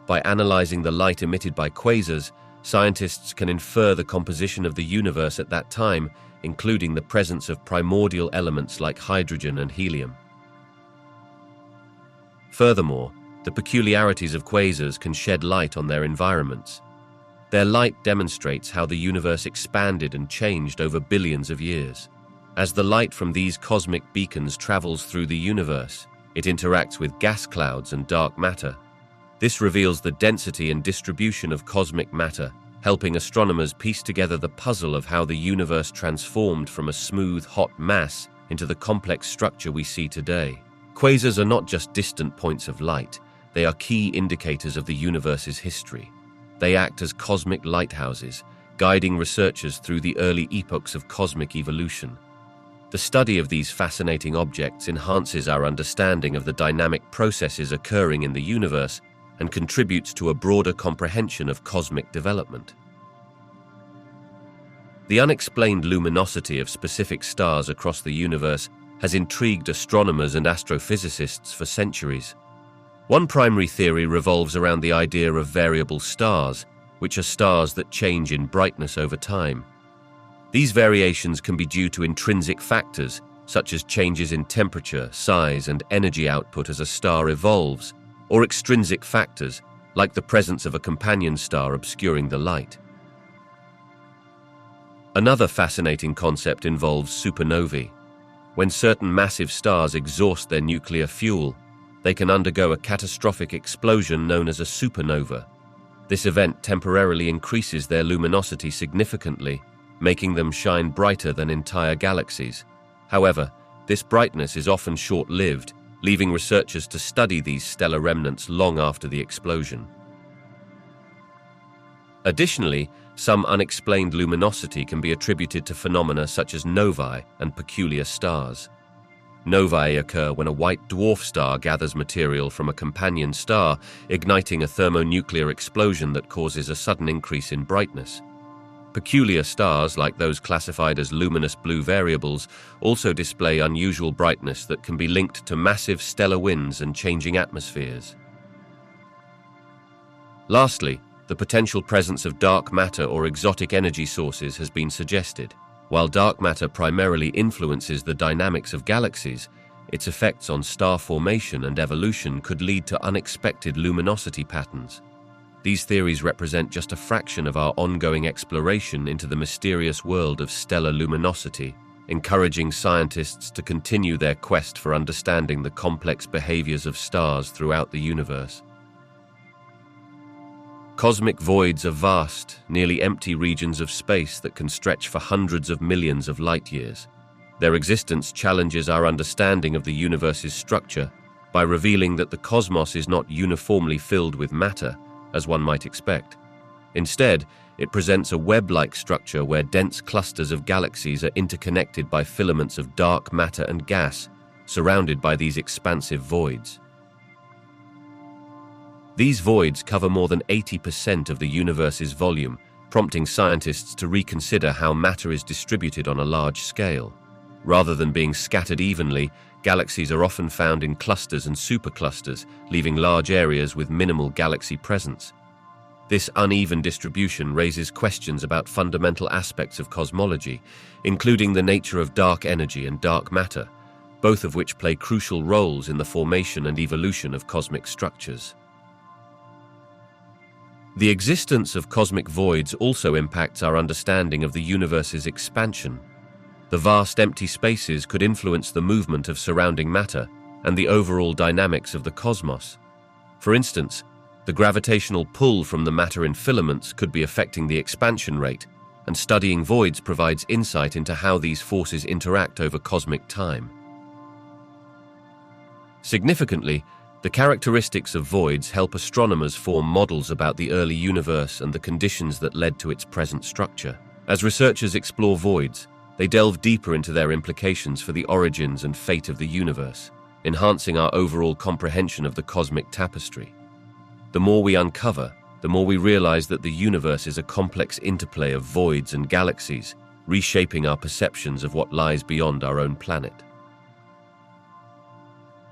By analyzing the light emitted by quasars, scientists can infer the composition of the universe at that time, including the presence of primordial elements like hydrogen and helium. Furthermore, the peculiarities of quasars can shed light on their environments. Their light demonstrates how the universe expanded and changed over billions of years. As the light from these cosmic beacons travels through the universe, it interacts with gas clouds and dark matter. This reveals the density and distribution of cosmic matter, helping astronomers piece together the puzzle of how the universe transformed from a smooth, hot mass into the complex structure we see today. Quasars are not just distant points of light, they are key indicators of the universe's history. They act as cosmic lighthouses, guiding researchers through the early epochs of cosmic evolution. The study of these fascinating objects enhances our understanding of the dynamic processes occurring in the universe and contributes to a broader comprehension of cosmic development. The unexplained luminosity of specific stars across the universe has intrigued astronomers and astrophysicists for centuries. One primary theory revolves around the idea of variable stars, which are stars that change in brightness over time. These variations can be due to intrinsic factors, such as changes in temperature, size, and energy output as a star evolves, or extrinsic factors, like the presence of a companion star obscuring the light. Another fascinating concept involves supernovae. When certain massive stars exhaust their nuclear fuel, they can undergo a catastrophic explosion known as a supernova. This event temporarily increases their luminosity significantly, making them shine brighter than entire galaxies. However, this brightness is often short-lived, leaving researchers to study these stellar remnants long after the explosion. Additionally, some unexplained luminosity can be attributed to phenomena such as novae and peculiar stars. Novae occur when a white dwarf star gathers material from a companion star, igniting a thermonuclear explosion that causes a sudden increase in brightness. Peculiar stars, like those classified as luminous blue variables, also display unusual brightness that can be linked to massive stellar winds and changing atmospheres. Lastly, the potential presence of dark matter or exotic energy sources has been suggested. While dark matter primarily influences the dynamics of galaxies, its effects on star formation and evolution could lead to unexpected luminosity patterns. These theories represent just a fraction of our ongoing exploration into the mysterious world of stellar luminosity, encouraging scientists to continue their quest for understanding the complex behaviors of stars throughout the universe. Cosmic voids are vast, nearly empty regions of space that can stretch for hundreds of millions of light-years. Their existence challenges our understanding of the universe's structure by revealing that the cosmos is not uniformly filled with matter, as one might expect. Instead, it presents a web-like structure where dense clusters of galaxies are interconnected by filaments of dark matter and gas, surrounded by these expansive voids. These voids cover more than 80% of the universe's volume, prompting scientists to reconsider how matter is distributed on a large scale. Rather than being scattered evenly, galaxies are often found in clusters and superclusters, leaving large areas with minimal galaxy presence. This uneven distribution raises questions about fundamental aspects of cosmology, including the nature of dark energy and dark matter, both of which play crucial roles in the formation and evolution of cosmic structures. The existence of cosmic voids also impacts our understanding of the universe's expansion. The vast empty spaces could influence the movement of surrounding matter and the overall dynamics of the cosmos. For instance, the gravitational pull from the matter in filaments could be affecting the expansion rate, and studying voids provides insight into how these forces interact over cosmic time. Significantly, the characteristics of voids help astronomers form models about the early universe and the conditions that led to its present structure. As researchers explore voids, they delve deeper into their implications for the origins and fate of the universe, enhancing our overall comprehension of the cosmic tapestry. The more we uncover, the more we realize that the universe is a complex interplay of voids and galaxies, reshaping our perceptions of what lies beyond our own planet.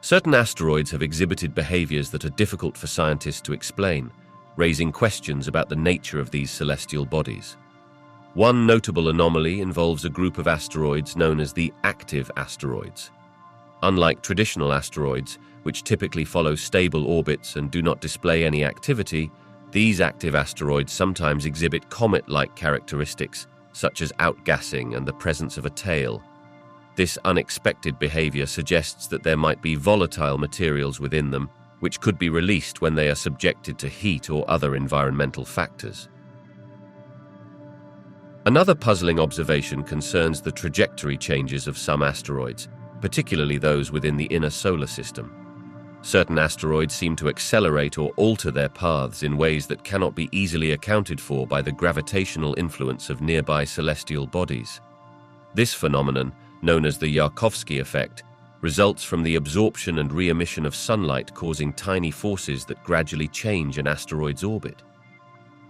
Certain asteroids have exhibited behaviors that are difficult for scientists to explain, raising questions about the nature of these celestial bodies. One notable anomaly involves a group of asteroids known as the active asteroids. Unlike traditional asteroids, which typically follow stable orbits and do not display any activity, These active asteroids sometimes exhibit comet-like characteristics, such as outgassing and the presence of a tail. This unexpected behavior suggests that there might be volatile materials within them, which could be released when they are subjected to heat or other environmental factors. Another puzzling observation concerns the trajectory changes of some asteroids, particularly those within the inner solar system. Certain asteroids seem to accelerate or alter their paths in ways that cannot be easily accounted for by the gravitational influence of nearby celestial bodies. This phenomenon, known as the Yarkovsky effect, results from the absorption and re-emission of sunlight causing tiny forces that gradually change an asteroid's orbit.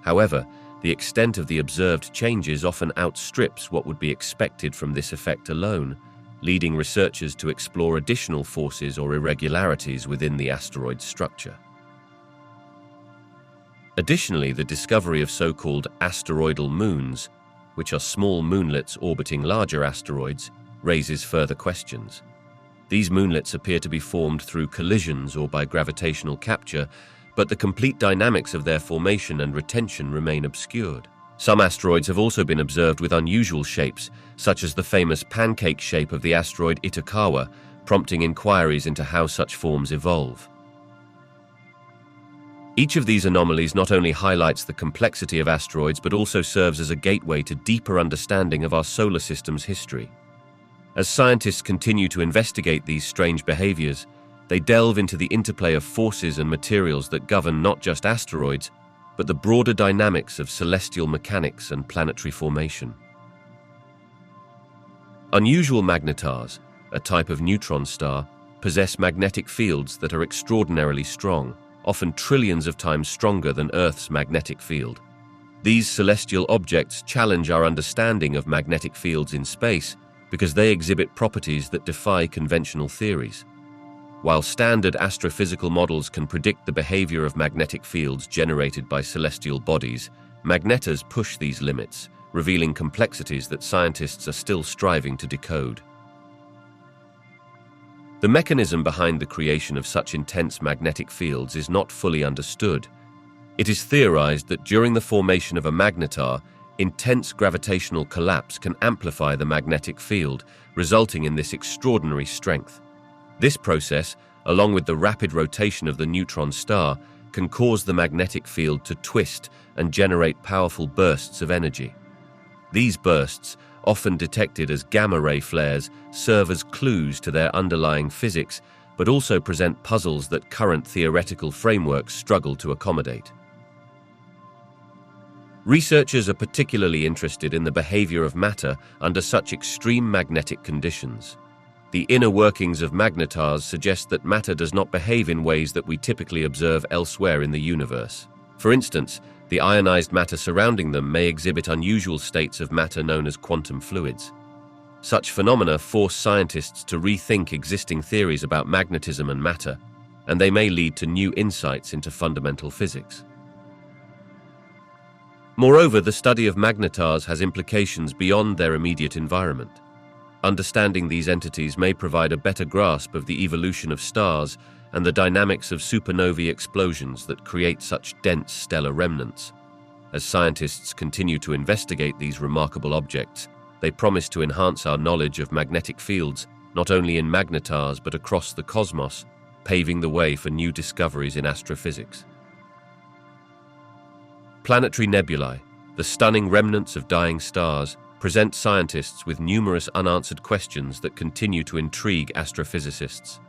However, the extent of the observed changes often outstrips what would be expected from this effect alone, leading researchers to explore additional forces or irregularities within the asteroid's structure. Additionally, the discovery of so-called asteroidal moons, which are small moonlets orbiting larger asteroids, raises further questions. These moonlets appear to be formed through collisions or by gravitational capture, but the complete dynamics of their formation and retention remain obscured. Some asteroids have also been observed with unusual shapes, such as the famous pancake shape of the asteroid Itokawa, prompting inquiries into how such forms evolve. Each of these anomalies not only highlights the complexity of asteroids, but also serves as a gateway to deeper understanding of our solar system's history. As scientists continue to investigate these strange behaviors, they delve into the interplay of forces and materials that govern not just asteroids, but the broader dynamics of celestial mechanics and planetary formation. Unusual magnetars, a type of neutron star, possess magnetic fields that are extraordinarily strong, often trillions of times stronger than Earth's magnetic field. These celestial objects challenge our understanding of magnetic fields in space because they exhibit properties that defy conventional theories. While standard astrophysical models can predict the behavior of magnetic fields generated by celestial bodies, magnetars push these limits, revealing complexities that scientists are still striving to decode. The mechanism behind the creation of such intense magnetic fields is not fully understood. It is theorized that during the formation of a magnetar, intense gravitational collapse can amplify the magnetic field, resulting in this extraordinary strength. This process, along with the rapid rotation of the neutron star, can cause the magnetic field to twist and generate powerful bursts of energy. These bursts, often detected as gamma-ray flares, serve as clues to their underlying physics, but also present puzzles that current theoretical frameworks struggle to accommodate. Researchers are particularly interested in the behavior of matter under such extreme magnetic conditions. The inner workings of magnetars suggest that matter does not behave in ways that we typically observe elsewhere in the universe. For instance, the ionized matter surrounding them may exhibit unusual states of matter known as quantum fluids. Such phenomena force scientists to rethink existing theories about magnetism and matter, and they may lead to new insights into fundamental physics. Moreover, the study of magnetars has implications beyond their immediate environment. Understanding these entities may provide a better grasp of the evolution of stars and the dynamics of supernovae explosions that create such dense stellar remnants. As scientists continue to investigate these remarkable objects, they promise to enhance our knowledge of magnetic fields, not only in magnetars but across the cosmos, paving the way for new discoveries in astrophysics. Planetary nebulae, the stunning remnants of dying stars, present scientists with numerous unanswered questions that continue to intrigue astrophysicists.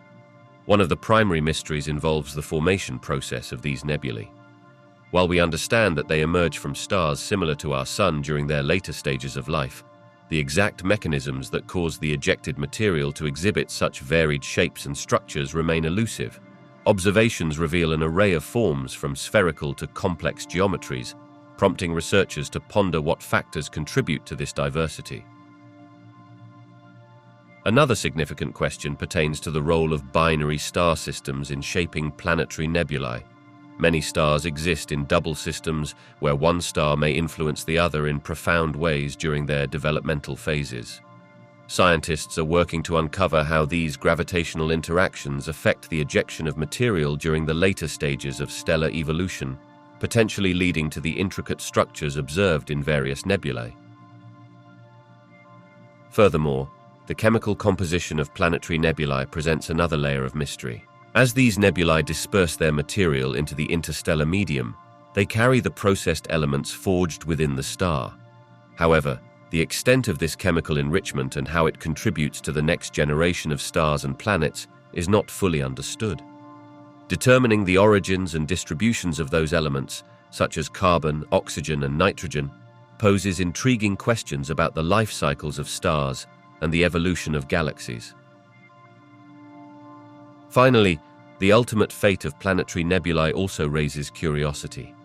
One of the primary mysteries involves the formation process of these nebulae. While we understand that they emerge from stars similar to our Sun during their later stages of life, the exact mechanisms that cause the ejected material to exhibit such varied shapes and structures remain elusive. Observations reveal an array of forms from spherical to complex geometries, prompting researchers to ponder what factors contribute to this diversity. Another significant question pertains to the role of binary star systems in shaping planetary nebulae. Many stars exist in double systems where one star may influence the other in profound ways during their developmental phases. Scientists are working to uncover how these gravitational interactions affect the ejection of material during the later stages of stellar evolution, potentially leading to the intricate structures observed in various nebulae. Furthermore, the chemical composition of planetary nebulae presents another layer of mystery. As these nebulae disperse their material into the interstellar medium, they carry the processed elements forged within the star. However, the extent of this chemical enrichment and how it contributes to the next generation of stars and planets is not fully understood. Determining the origins and distributions of those elements, such as carbon, oxygen, and nitrogen, poses intriguing questions about the life cycles of stars and the evolution of galaxies. Finally, the ultimate fate of planetary nebulae also raises curiosity.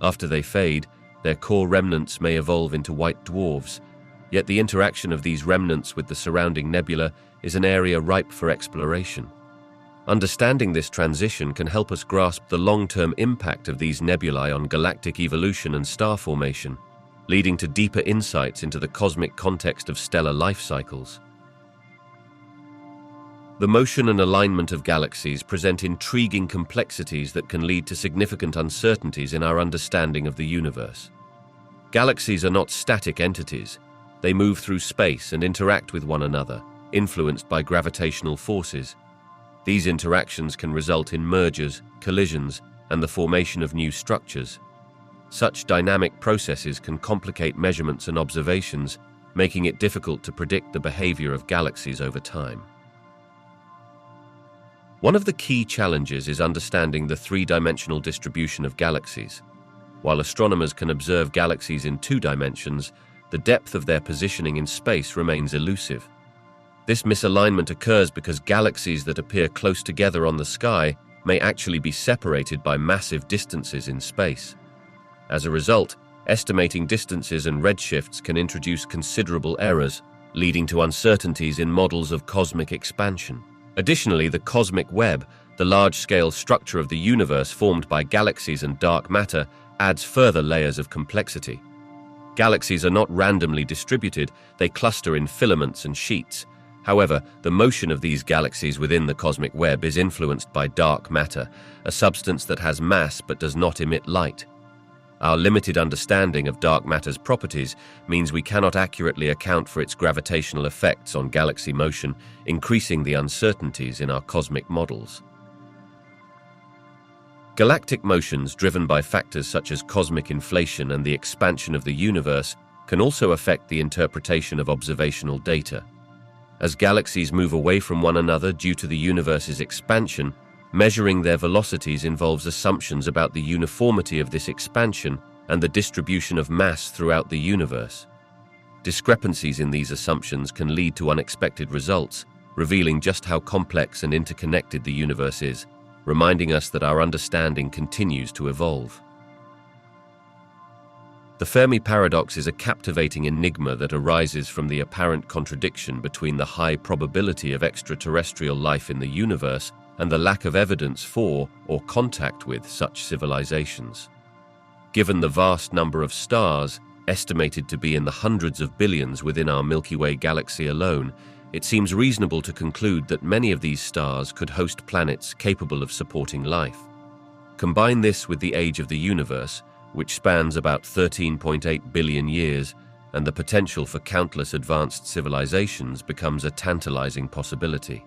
After they fade, their core remnants may evolve into white dwarfs, yet the interaction of these remnants with the surrounding nebula is an area ripe for exploration. Understanding this transition can help us grasp the long-term impact of these nebulae on galactic evolution and star formation, leading to deeper insights into the cosmic context of stellar life cycles. The motion and alignment of galaxies present intriguing complexities that can lead to significant uncertainties in our understanding of the universe. Galaxies are not static entities. They move through space and interact with one another, influenced by gravitational forces. These interactions can result in mergers, collisions, and the formation of new structures. Such dynamic processes can complicate measurements and observations, making it difficult to predict the behavior of galaxies over time. One of the key challenges is understanding the three-dimensional distribution of galaxies. While astronomers can observe galaxies in 2 dimensions, the depth of their positioning in space remains elusive. This misalignment occurs because galaxies that appear close together on the sky may actually be separated by massive distances in space. As a result, estimating distances and redshifts can introduce considerable errors, leading to uncertainties in models of cosmic expansion. Additionally, the cosmic web, the large-scale structure of the universe formed by galaxies and dark matter, adds further layers of complexity. Galaxies are not randomly distributed, they cluster in filaments and sheets. However, the motion of these galaxies within the cosmic web is influenced by dark matter, a substance that has mass but does not emit light. Our limited understanding of dark matter's properties means we cannot accurately account for its gravitational effects on galaxy motion, increasing the uncertainties in our cosmic models. Galactic motions driven by factors such as cosmic inflation and the expansion of the universe can also affect the interpretation of observational data. As galaxies move away from one another due to the universe's expansion, measuring their velocities involves assumptions about the uniformity of this expansion and the distribution of mass throughout the universe. Discrepancies in these assumptions can lead to unexpected results, revealing just how complex and interconnected the universe is, reminding us that our understanding continues to evolve. The Fermi Paradox is a captivating enigma that arises from the apparent contradiction between the high probability of extraterrestrial life in the universe and the lack of evidence for or contact with such civilizations. Given the vast number of stars, estimated to be in the hundreds of billions within our Milky Way galaxy alone, it seems reasonable to conclude that many of these stars could host planets capable of supporting life. Combine this with the age of the universe, which spans about 13.8 billion years, and the potential for countless advanced civilizations becomes a tantalizing possibility.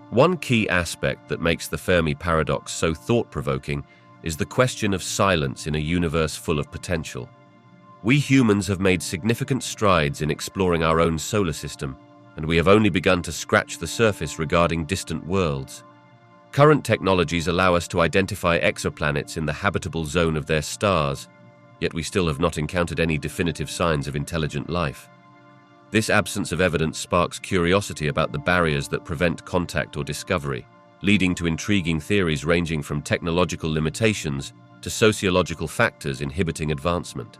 One key aspect that makes the Fermi Paradox so thought-provoking is the question of silence in a universe full of potential. We humans have made significant strides in exploring our own solar system, and we have only begun to scratch the surface regarding distant worlds. Current technologies allow us to identify exoplanets in the habitable zone of their stars, yet we still have not encountered any definitive signs of intelligent life. This absence of evidence sparks curiosity about the barriers that prevent contact or discovery, leading to intriguing theories ranging from technological limitations to sociological factors inhibiting advancement.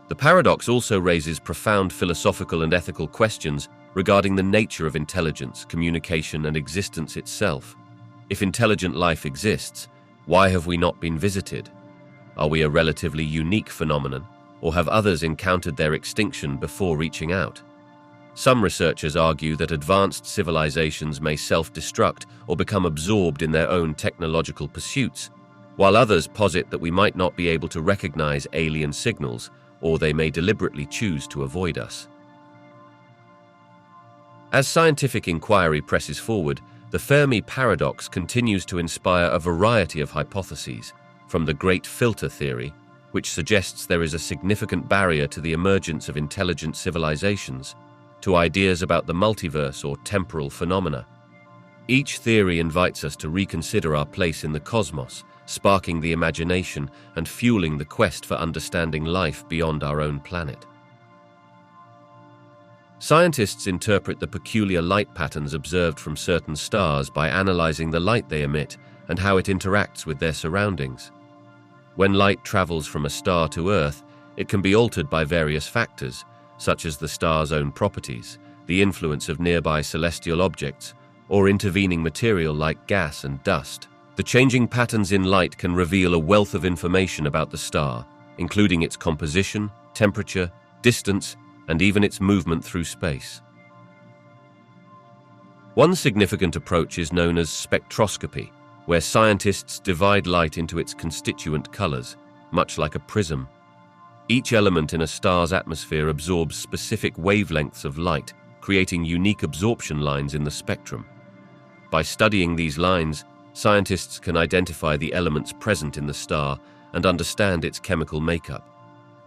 The paradox also raises profound philosophical and ethical questions regarding the nature of intelligence, communication, and existence itself. If intelligent life exists, why have we not been visited? Are we a relatively unique phenomenon, or have others encountered their extinction before reaching out? Some researchers argue that advanced civilizations may self-destruct or become absorbed in their own technological pursuits, while others posit that we might not be able to recognize alien signals, or they may deliberately choose to avoid us. As scientific inquiry presses forward, the Fermi Paradox continues to inspire a variety of hypotheses, from the Great Filter theory, which suggests there is a significant barrier to the emergence of intelligent civilizations, to ideas about the multiverse or temporal phenomena. Each theory invites us to reconsider our place in the cosmos, sparking the imagination and fueling the quest for understanding life beyond our own planet. Scientists interpret the peculiar light patterns observed from certain stars by analyzing the light they emit and how it interacts with their surroundings. When light travels from a star to Earth, it can be altered by various factors, such as the star's own properties, the influence of nearby celestial objects, or intervening material like gas and dust. The changing patterns in light can reveal a wealth of information about the star, including its composition, temperature, distance, and even its movement through space. One significant approach is known as spectroscopy, where scientists divide light into its constituent colors, much like a prism. Each element in a star's atmosphere absorbs specific wavelengths of light, creating unique absorption lines in the spectrum. By studying these lines, scientists can identify the elements present in the star and understand its chemical makeup.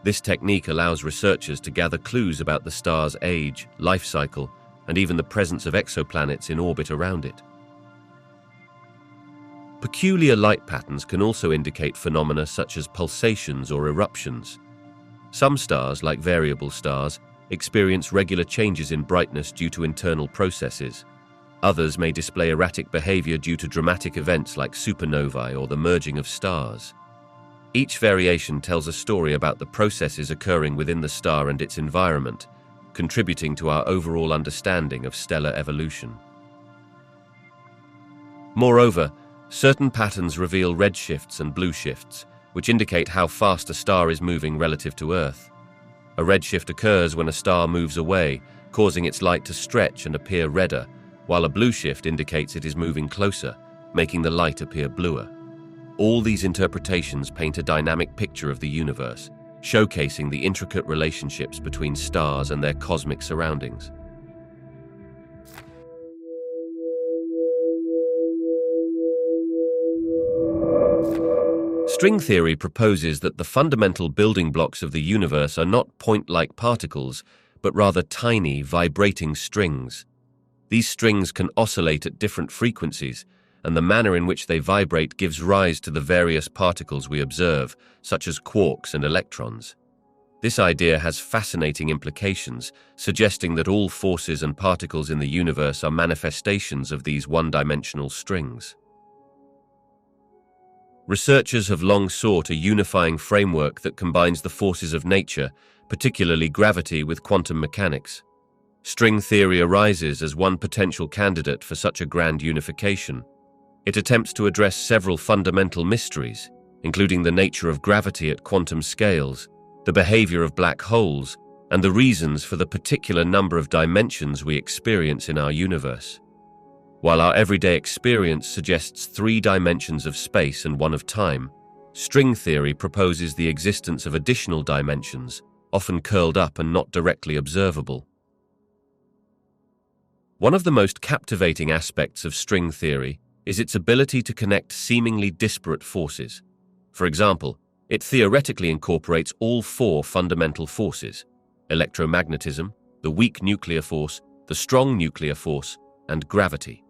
This technique allows researchers to gather clues about the star's age, life cycle, and even the presence of exoplanets in orbit around it. Peculiar light patterns can also indicate phenomena such as pulsations or eruptions. Some stars, like variable stars, experience regular changes in brightness due to internal processes. Others may display erratic behavior due to dramatic events like supernovae or the merging of stars. Each variation tells a story about the processes occurring within the star and its environment, contributing to our overall understanding of stellar evolution. Moreover, certain patterns reveal redshifts and blueshifts, which indicate how fast a star is moving relative to Earth. A redshift occurs when a star moves away, causing its light to stretch and appear redder, while a blueshift indicates it is moving closer, making the light appear bluer. All these interpretations paint a dynamic picture of the universe, showcasing the intricate relationships between stars and their cosmic surroundings. String theory proposes that the fundamental building blocks of the universe are not point-like particles, but rather tiny, vibrating strings. These strings can oscillate at different frequencies, and the manner in which they vibrate gives rise to the various particles we observe, such as quarks and electrons. This idea has fascinating implications, suggesting that all forces and particles in the universe are manifestations of these one-dimensional strings. Researchers have long sought a unifying framework that combines the forces of nature, particularly gravity, with quantum mechanics. String theory arises as one potential candidate for such a grand unification. It attempts to address several fundamental mysteries, including the nature of gravity at quantum scales, the behavior of black holes, and the reasons for the particular number of dimensions we experience in our universe. While our everyday experience suggests 3 dimensions of space and 1 of time, string theory proposes the existence of additional dimensions, often curled up and not directly observable. One of the most captivating aspects of string theory is its ability to connect seemingly disparate forces. For example, it theoretically incorporates all 4 fundamental forces: electromagnetism, the weak nuclear force, the strong nuclear force, and gravity.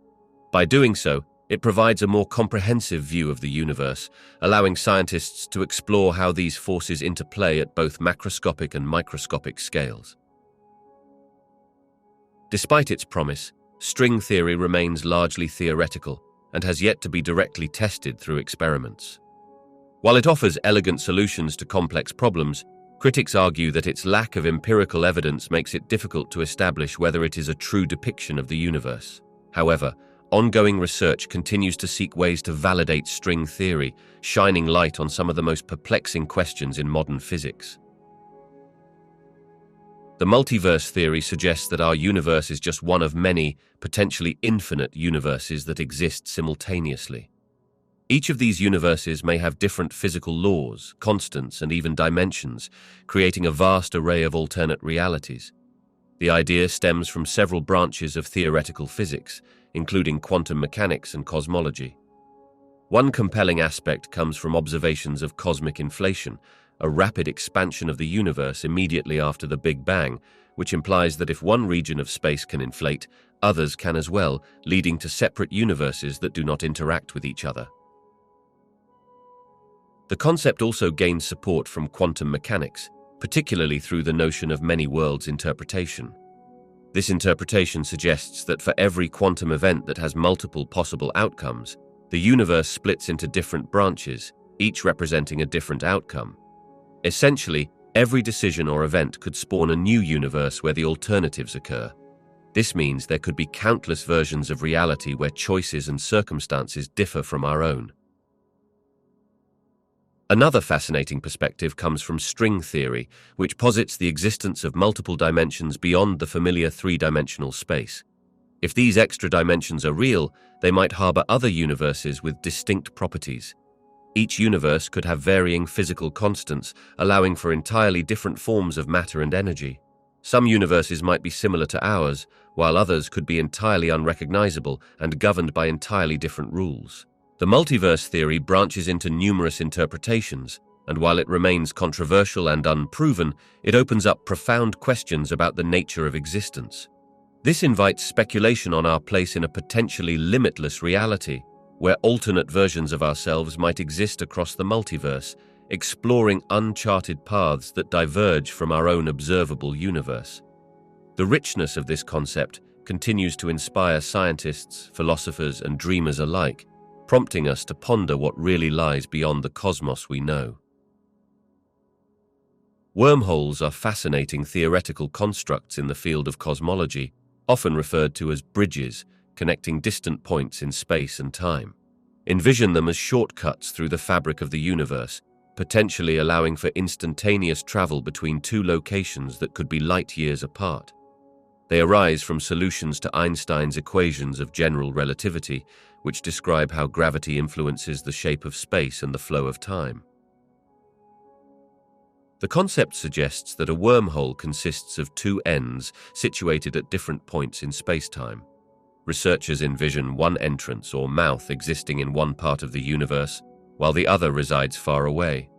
By doing so, it provides a more comprehensive view of the universe, allowing scientists to explore how these forces interplay at both macroscopic and microscopic scales. Despite its promise, string theory remains largely theoretical and has yet to be directly tested through experiments. While it offers elegant solutions to complex problems, critics argue that its lack of empirical evidence makes it difficult to establish whether it is a true depiction of the universe. However, ongoing research continues to seek ways to validate string theory, shining light on some of the most perplexing questions in modern physics. The multiverse theory suggests that our universe is just one of many, potentially infinite universes that exist simultaneously. Each of these universes may have different physical laws, constants, and even dimensions, creating a vast array of alternate realities. The idea stems from several branches of theoretical physics, including quantum mechanics and cosmology. One compelling aspect comes from observations of cosmic inflation, a rapid expansion of the universe immediately after the Big Bang, which implies that if one region of space can inflate, others can as well, leading to separate universes that do not interact with each other. The concept also gains support from quantum mechanics, particularly through the notion of many worlds interpretation. This interpretation suggests that for every quantum event that has multiple possible outcomes, the universe splits into different branches, each representing a different outcome. Essentially, every decision or event could spawn a new universe where the alternatives occur. This means there could be countless versions of reality where choices and circumstances differ from our own. Another fascinating perspective comes from string theory, which posits the existence of multiple dimensions beyond the familiar three-dimensional space. If these extra dimensions are real, they might harbor other universes with distinct properties. Each universe could have varying physical constants, allowing for entirely different forms of matter and energy. Some universes might be similar to ours, while others could be entirely unrecognizable and governed by entirely different rules. The multiverse theory branches into numerous interpretations, and while it remains controversial and unproven, it opens up profound questions about the nature of existence. This invites speculation on our place in a potentially limitless reality, where alternate versions of ourselves might exist across the multiverse, exploring uncharted paths that diverge from our own observable universe. The richness of this concept continues to inspire scientists, philosophers, and dreamers alike, prompting us to ponder what really lies beyond the cosmos we know. Wormholes are fascinating theoretical constructs in the field of cosmology, often referred to as bridges, connecting distant points in space and time. Envision them as shortcuts through the fabric of the universe, potentially allowing for instantaneous travel between two locations that could be light years apart. They arise from solutions to Einstein's equations of general relativity, which describe how gravity influences the shape of space and the flow of time. The concept suggests that a wormhole consists of two ends situated at different points in spacetime. Researchers envision one entrance or mouth existing in one part of the universe, while the other resides far away.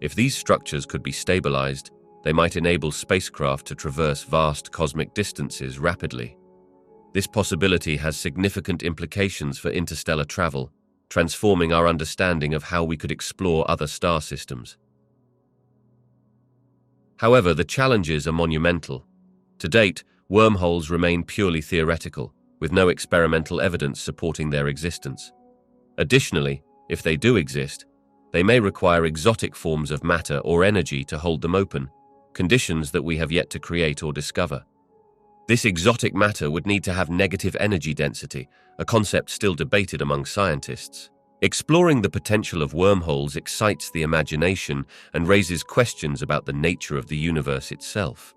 If these structures could be stabilized, they might enable spacecraft to traverse vast cosmic distances rapidly. This possibility has significant implications for interstellar travel, transforming our understanding of how we could explore other star systems. However, the challenges are monumental. To date, wormholes remain purely theoretical, with no experimental evidence supporting their existence. Additionally, if they do exist, they may require exotic forms of matter or energy to hold them open, conditions that we have yet to create or discover. This exotic matter would need to have negative energy density, a concept still debated among scientists. Exploring the potential of wormholes excites the imagination and raises questions about the nature of the universe itself.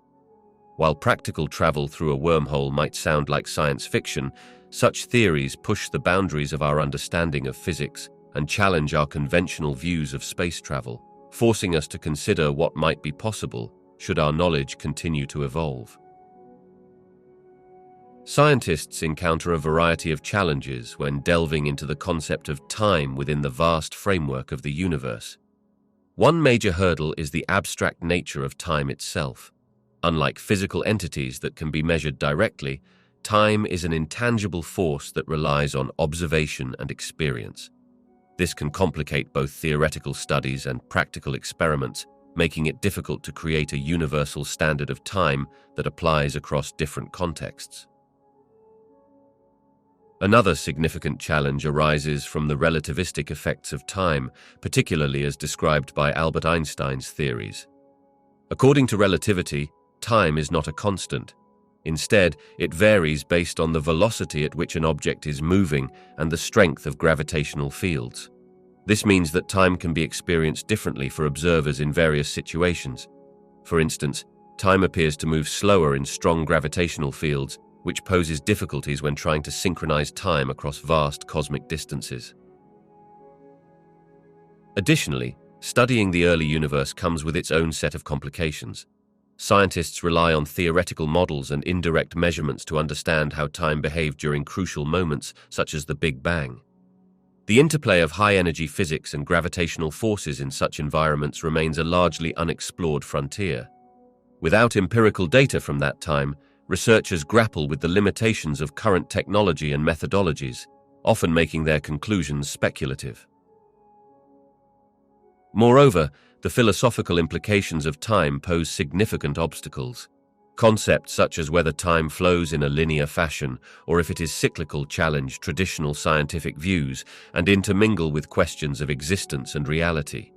While practical travel through a wormhole might sound like science fiction, such theories push the boundaries of our understanding of physics and challenge our conventional views of space travel, forcing us to consider what might be possible should our knowledge continue to evolve. Scientists encounter a variety of challenges when delving into the concept of time within the vast framework of the universe. One major hurdle is the abstract nature of time itself. Unlike physical entities that can be measured directly, time is an intangible force that relies on observation and experience. This can complicate both theoretical studies and practical experiments, making it difficult to create a universal standard of time that applies across different contexts. Another significant challenge arises from the relativistic effects of time, particularly as described by Albert Einstein's theories. According to relativity, time is not a constant. Instead, it varies based on the velocity at which an object is moving and the strength of gravitational fields. This means that time can be experienced differently for observers in various situations. For instance, time appears to move slower in strong gravitational fields, which poses difficulties when trying to synchronize time across vast cosmic distances. Additionally, studying the early universe comes with its own set of complications. Scientists rely on theoretical models and indirect measurements to understand how time behaved during crucial moments, such as the Big Bang. The interplay of high-energy physics and gravitational forces in such environments remains a largely unexplored frontier. Without empirical data from that time, researchers grapple with the limitations of current technology and methodologies, often making their conclusions speculative. Moreover, the philosophical implications of time pose significant obstacles. Concepts such as whether time flows in a linear fashion or if it is cyclical challenge traditional scientific views and intermingle with questions of existence and reality.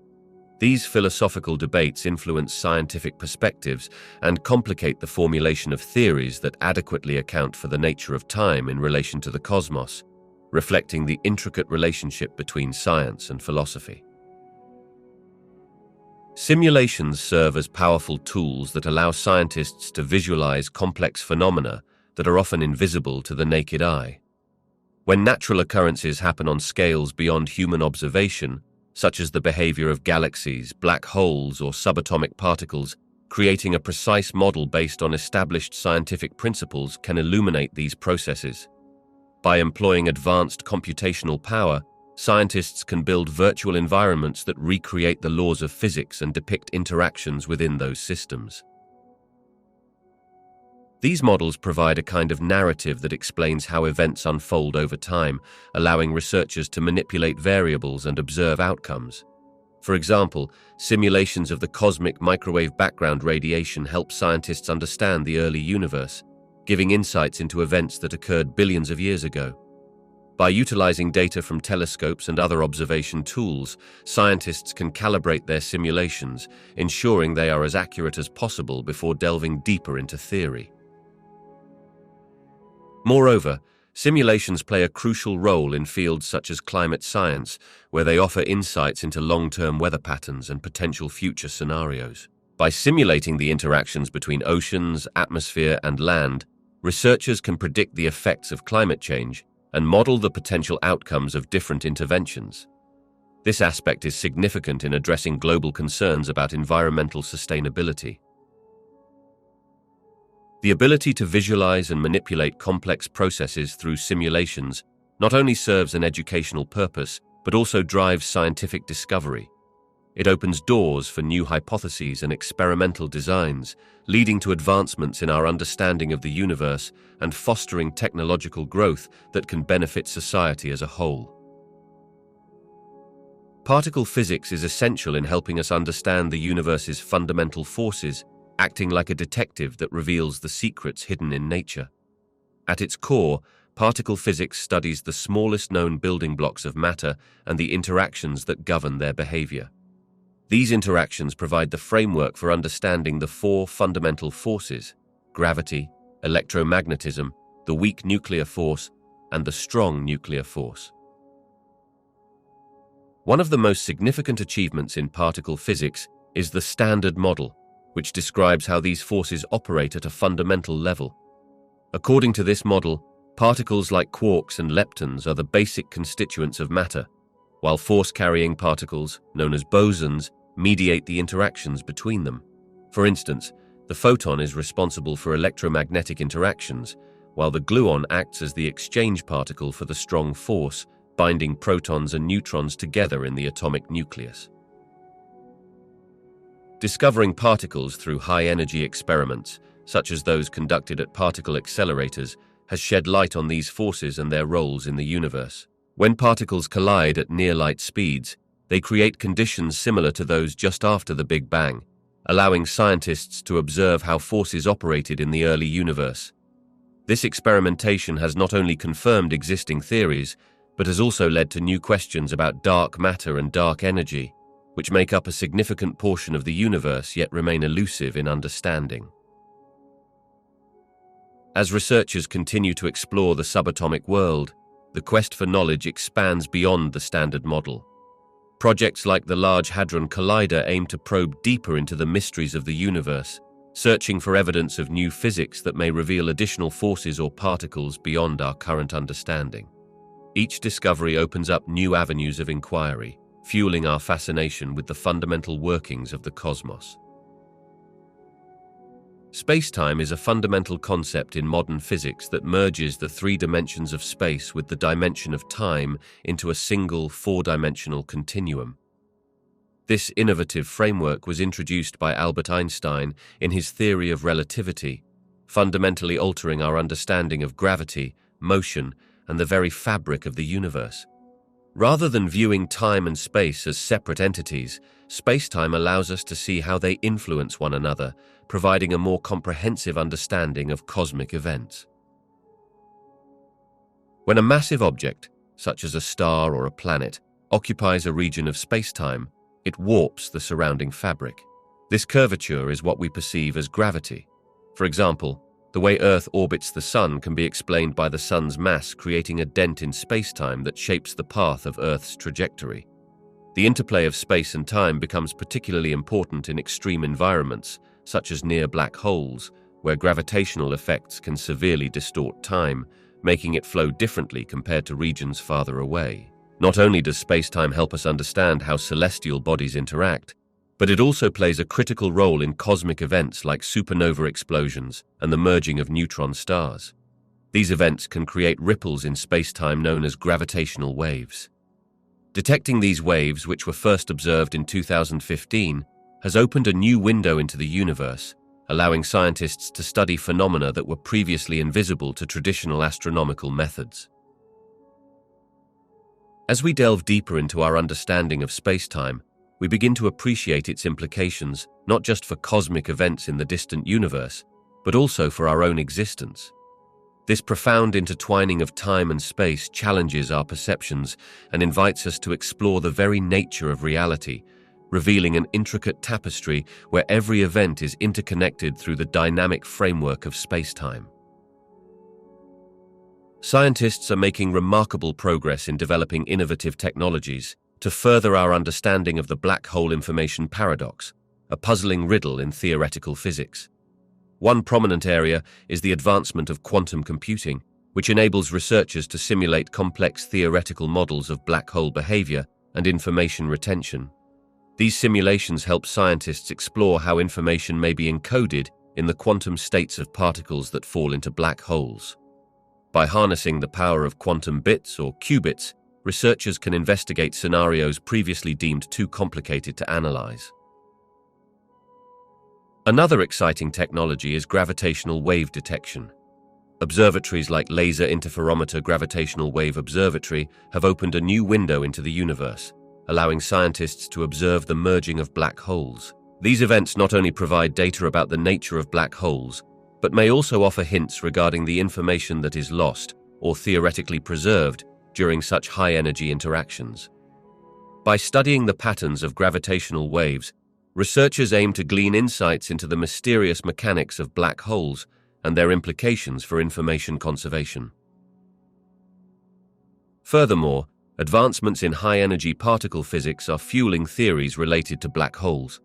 These philosophical debates influence scientific perspectives and complicate the formulation of theories that adequately account for the nature of time in relation to the cosmos, reflecting the intricate relationship between science and philosophy. Simulations serve as powerful tools that allow scientists to visualize complex phenomena that are often invisible to the naked eye. When natural occurrences happen on scales beyond human observation, such as the behavior of galaxies, black holes, or subatomic particles, creating a precise model based on established scientific principles can illuminate these processes. By employing advanced computational power, scientists can build virtual environments that recreate the laws of physics and depict interactions within those systems. These models provide a kind of narrative that explains how events unfold over time, allowing researchers to manipulate variables and observe outcomes. For example, simulations of the cosmic microwave background radiation help scientists understand the early universe, giving insights into events that occurred billions of years ago. By utilizing data from telescopes and other observation tools, scientists can calibrate their simulations, ensuring they are as accurate as possible before delving deeper into theory. Moreover, simulations play a crucial role in fields such as climate science, where they offer insights into long-term weather patterns and potential future scenarios. By simulating the interactions between oceans, atmosphere, and land, researchers can predict the effects of climate change and model the potential outcomes of different interventions. This aspect is significant in addressing global concerns about environmental sustainability. The ability to visualize and manipulate complex processes through simulations not only serves an educational purpose, but also drives scientific discovery. It opens doors for new hypotheses and experimental designs, leading to advancements in our understanding of the universe and fostering technological growth that can benefit society as a whole. Particle physics is essential in helping us understand the universe's fundamental forces, acting like a detective that reveals the secrets hidden in nature. At its core, particle physics studies the smallest known building blocks of matter and the interactions that govern their behavior. These interactions provide the framework for understanding the four fundamental forces: gravity, electromagnetism, the weak nuclear force, and the strong nuclear force. One of the most significant achievements in particle physics is the Standard Model, which describes how these forces operate at a fundamental level. According to this model, particles like quarks and leptons are the basic constituents of matter, while force-carrying particles, known as bosons, mediate the interactions between them. For instance, the photon is responsible for electromagnetic interactions, while the gluon acts as the exchange particle for the strong force, binding protons and neutrons together in the atomic nucleus. Discovering particles through high-energy experiments, such as those conducted at particle accelerators, has shed light on these forces and their roles in the universe. When particles collide at near-light speeds, they create conditions similar to those just after the Big Bang, allowing scientists to observe how forces operated in the early universe. This experimentation has not only confirmed existing theories, but has also led to new questions about dark matter and dark energy, which make up a significant portion of the universe yet remain elusive in understanding. As researchers continue to explore the subatomic world, the quest for knowledge expands beyond the Standard Model. Projects like the Large Hadron Collider aim to probe deeper into the mysteries of the universe, searching for evidence of new physics that may reveal additional forces or particles beyond our current understanding. Each discovery opens up new avenues of inquiry, fueling our fascination with the fundamental workings of the cosmos. Spacetime is a fundamental concept in modern physics that merges the three dimensions of space with the dimension of time into a single four-dimensional continuum. This innovative framework was introduced by Albert Einstein in his theory of relativity, fundamentally altering our understanding of gravity, motion, and the very fabric of the universe. Rather than viewing time and space as separate entities, spacetime allows us to see how they influence one another, providing a more comprehensive understanding of cosmic events. When a massive object, such as a star or a planet, occupies a region of spacetime, it warps the surrounding fabric. This curvature is what we perceive as gravity. For example, the way Earth orbits the Sun can be explained by the Sun's mass creating a dent in spacetime that shapes the path of Earth's trajectory. The interplay of space and time becomes particularly important in extreme environments, such as near black holes, where gravitational effects can severely distort time, making it flow differently compared to regions farther away. Not only does spacetime help us understand how celestial bodies interact, but it also plays a critical role in cosmic events like supernova explosions and the merging of neutron stars. These events can create ripples in spacetime known as gravitational waves. Detecting these waves, which were first observed in 2015, has opened a new window into the universe, allowing scientists to study phenomena that were previously invisible to traditional astronomical methods. As we delve deeper into our understanding of spacetime, we begin to appreciate its implications not just for cosmic events in the distant universe, but also for our own existence. This profound intertwining of time and space challenges our perceptions and invites us to explore the very nature of reality, revealing an intricate tapestry where every event is interconnected through the dynamic framework of spacetime. Scientists are making remarkable progress in developing innovative technologies to further our understanding of the black hole information paradox, a puzzling riddle in theoretical physics. One prominent area is the advancement of quantum computing, which enables researchers to simulate complex theoretical models of black hole behavior and information retention. These simulations help scientists explore how information may be encoded in the quantum states of particles that fall into black holes. By harnessing the power of quantum bits or qubits, researchers can investigate scenarios previously deemed too complicated to analyze. Another exciting technology is gravitational wave detection. Observatories like Laser Interferometer Gravitational Wave Observatory have opened a new window into the universe, allowing scientists to observe the merging of black holes. These events not only provide data about the nature of black holes, but may also offer hints regarding the information that is lost or theoretically preserved during such high-energy interactions. By studying the patterns of gravitational waves, researchers aim to glean insights into the mysterious mechanics of black holes and their implications for information conservation. Furthermore, advancements in high-energy particle physics are fueling theories related to black holes.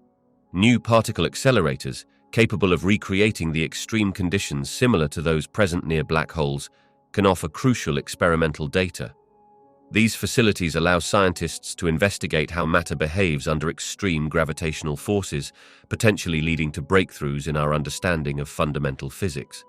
New particle accelerators, capable of recreating the extreme conditions similar to those present near black holes, can offer crucial experimental data. These facilities allow scientists to investigate how matter behaves under extreme gravitational forces, potentially leading to breakthroughs in our understanding of fundamental physics.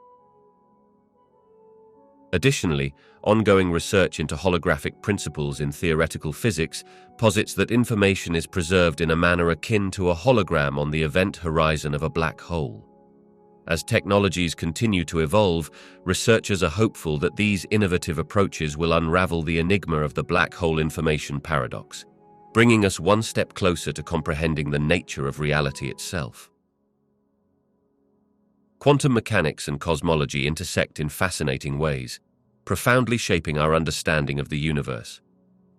Additionally, ongoing research into holographic principles in theoretical physics posits that information is preserved in a manner akin to a hologram on the event horizon of a black hole. As technologies continue to evolve, researchers are hopeful that these innovative approaches will unravel the enigma of the black hole information paradox, bringing us one step closer to comprehending the nature of reality itself. Quantum mechanics and cosmology intersect in fascinating ways, profoundly shaping our understanding of the universe.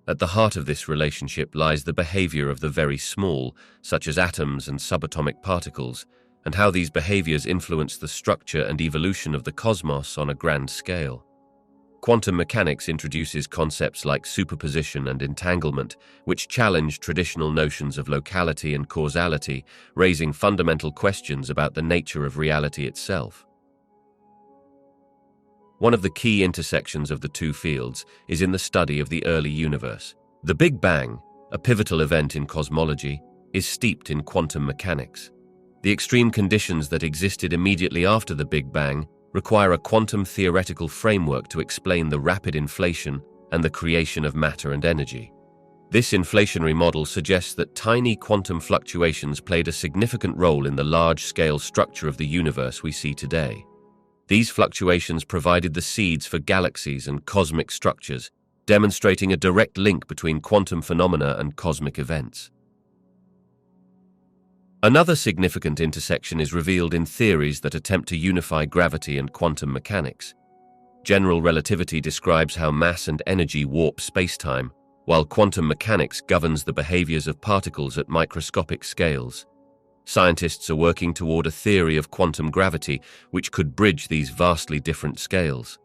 At the heart of this relationship lies the behavior of the very small, such as atoms and subatomic particles, and how these behaviors influence the structure and evolution of the cosmos on a grand scale. Quantum mechanics introduces concepts like superposition and entanglement, which challenge traditional notions of locality and causality, raising fundamental questions about the nature of reality itself. One of the key intersections of the two fields is in the study of the early universe. The Big Bang, a pivotal event in cosmology, is steeped in quantum mechanics. The extreme conditions that existed immediately after the Big Bang require a quantum theoretical framework to explain the rapid inflation and the creation of matter and energy. This inflationary model suggests that tiny quantum fluctuations played a significant role in the large-scale structure of the universe we see today. These fluctuations provided the seeds for galaxies and cosmic structures, demonstrating a direct link between quantum phenomena and cosmic events. Another significant intersection is revealed in theories that attempt to unify gravity and quantum mechanics. General relativity describes how mass and energy warp spacetime, while quantum mechanics governs the behaviors of particles at microscopic scales. Scientists are working toward a theory of quantum gravity which could bridge these vastly different scales.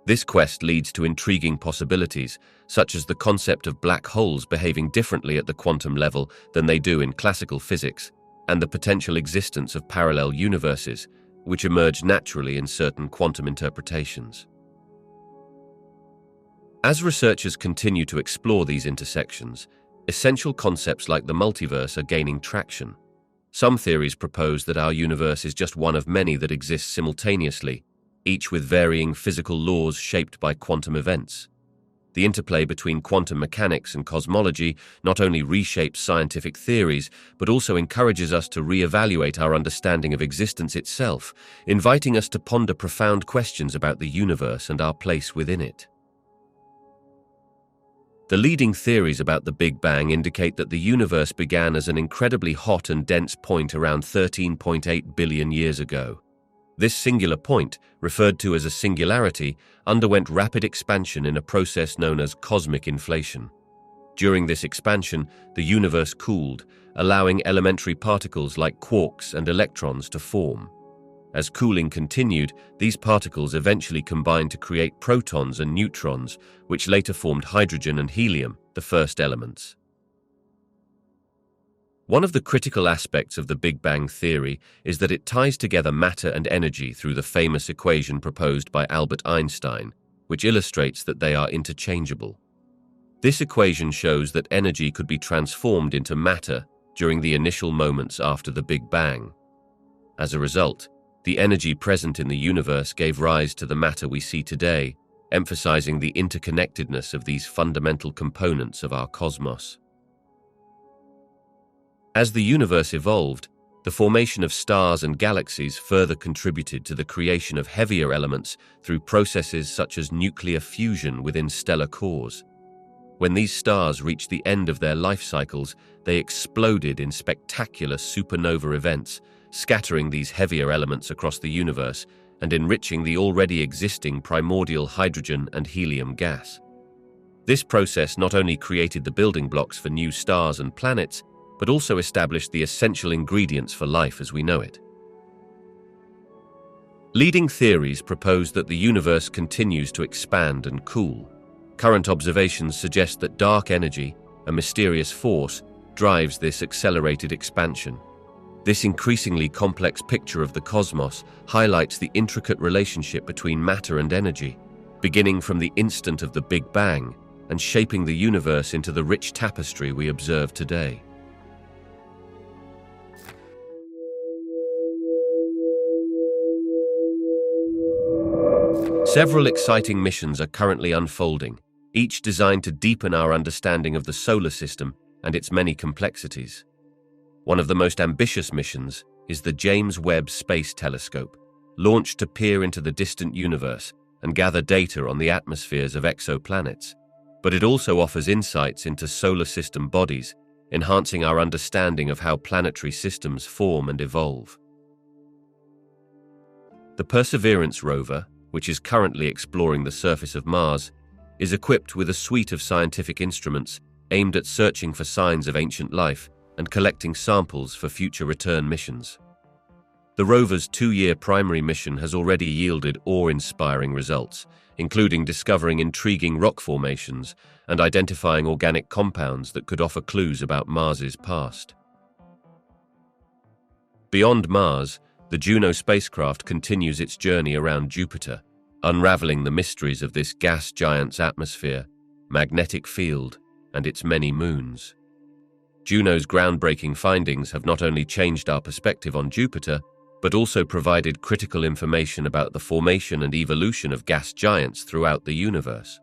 This quest leads to intriguing possibilities, such as the concept of black holes behaving differently at the quantum level than they do in classical physics, and the potential existence of parallel universes, which emerge naturally in certain quantum interpretations. As researchers continue to explore these intersections, essential concepts like the multiverse are gaining traction. Some theories propose that our universe is just one of many that exist simultaneously, each with varying physical laws shaped by quantum events. The interplay between quantum mechanics and cosmology not only reshapes scientific theories, but also encourages us to reevaluate our understanding of existence itself, inviting us to ponder profound questions about the universe and our place within it. The leading theories about the Big Bang indicate that the universe began as an incredibly hot and dense point around 13.8 billion years ago. This singular point, referred to as a singularity, underwent rapid expansion in a process known as cosmic inflation. During this expansion, the universe cooled, allowing elementary particles like quarks and electrons to form. As cooling continued, these particles eventually combined to create protons and neutrons, which later formed hydrogen and helium, the first elements. One of the critical aspects of the Big Bang theory is that it ties together matter and energy through the famous equation proposed by Albert Einstein, which illustrates that they are interchangeable. This equation shows that energy could be transformed into matter during the initial moments after the Big Bang. As a result, the energy present in the universe gave rise to the matter we see today, emphasizing the interconnectedness of these fundamental components of our cosmos. As the universe evolved, the formation of stars and galaxies further contributed to the creation of heavier elements through processes such as nuclear fusion within stellar cores. When these stars reached the end of their life cycles, they exploded in spectacular supernova events, scattering these heavier elements across the universe and enriching the already existing primordial hydrogen and helium gas. This process not only created the building blocks for new stars and planets, but also established the essential ingredients for life as we know it. Leading theories propose that the universe continues to expand and cool. Current observations suggest that dark energy, a mysterious force, drives this accelerated expansion. This increasingly complex picture of the cosmos highlights the intricate relationship between matter and energy, beginning from the instant of the Big Bang and shaping the universe into the rich tapestry we observe today. Several exciting missions are currently unfolding, each designed to deepen our understanding of the solar system and its many complexities. One of the most ambitious missions is the James Webb Space Telescope, launched to peer into the distant universe and gather data on the atmospheres of exoplanets. But it also offers insights into solar system bodies, enhancing our understanding of how planetary systems form and evolve. The Perseverance rover, which is currently exploring the surface of Mars, is equipped with a suite of scientific instruments aimed at searching for signs of ancient life and collecting samples for future return missions. The rover's 2-year primary mission has already yielded awe-inspiring results, including discovering intriguing rock formations and identifying organic compounds that could offer clues about Mars's past. Beyond Mars, the Juno spacecraft continues its journey around Jupiter, unraveling the mysteries of this gas giant's atmosphere, magnetic field, and its many moons. Juno's groundbreaking findings have not only changed our perspective on Jupiter, but also provided critical information about the formation and evolution of gas giants throughout the universe.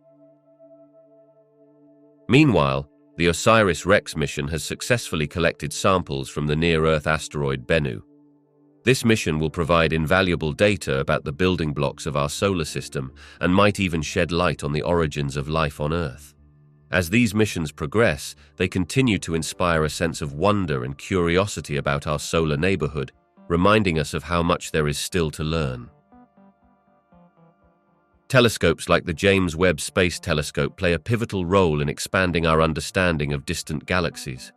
Meanwhile, the OSIRIS-REx mission has successfully collected samples from the near-Earth asteroid Bennu. This mission will provide invaluable data about the building blocks of our solar system and might even shed light on the origins of life on Earth. As these missions progress, they continue to inspire a sense of wonder and curiosity about our solar neighborhood, reminding us of how much there is still to learn. Telescopes like the James Webb Space Telescope play a pivotal role in expanding our understanding of distant galaxies.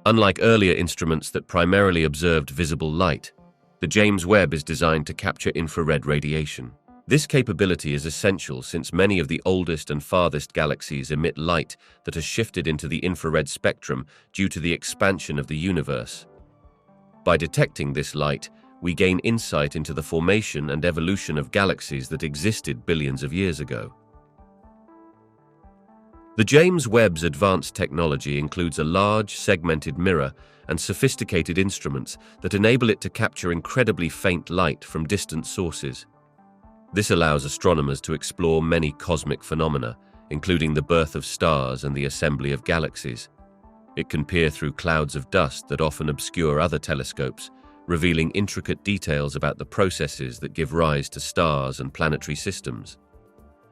Unlike earlier instruments that primarily observed visible light, the James Webb is designed to capture infrared radiation. This capability is essential since many of the oldest and farthest galaxies emit light that has shifted into the infrared spectrum due to the expansion of the universe. By detecting this light, we gain insight into the formation and evolution of galaxies that existed billions of years ago. The James Webb's advanced technology includes a large, segmented mirror and sophisticated instruments that enable it to capture incredibly faint light from distant sources. This allows astronomers to explore many cosmic phenomena, including the birth of stars and the assembly of galaxies. It can peer through clouds of dust that often obscure other telescopes, revealing intricate details about the processes that give rise to stars and planetary systems.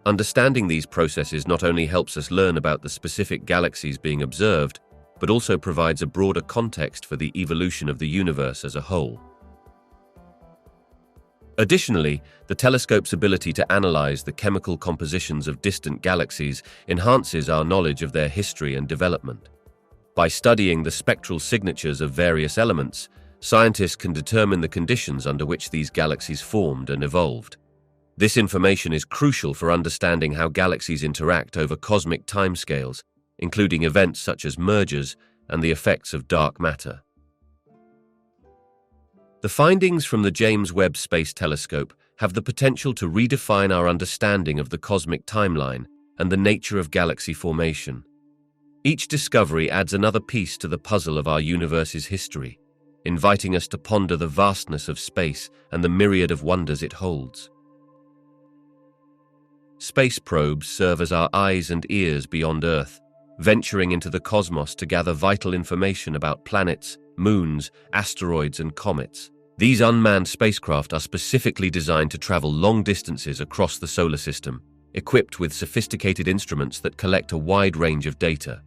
Understanding these processes not only helps us learn about the specific galaxies being observed, but also provides a broader context for the evolution of the universe as a whole. Additionally, the telescope's ability to analyze the chemical compositions of distant galaxies enhances our knowledge of their history and development. By studying the spectral signatures of various elements, scientists can determine the conditions under which these galaxies formed and evolved. This information is crucial for understanding how galaxies interact over cosmic timescales, including events such as mergers and the effects of dark matter. The findings from the James Webb Space Telescope have the potential to redefine our understanding of the cosmic timeline and the nature of galaxy formation. Each discovery adds another piece to the puzzle of our universe's history, inviting us to ponder the vastness of space and the myriad of wonders it holds. Space probes serve as our eyes and ears beyond Earth, venturing into the cosmos to gather vital information about planets, moons, asteroids, and comets. These unmanned spacecraft are specifically designed to travel long distances across the solar system, equipped with sophisticated instruments that collect a wide range of data.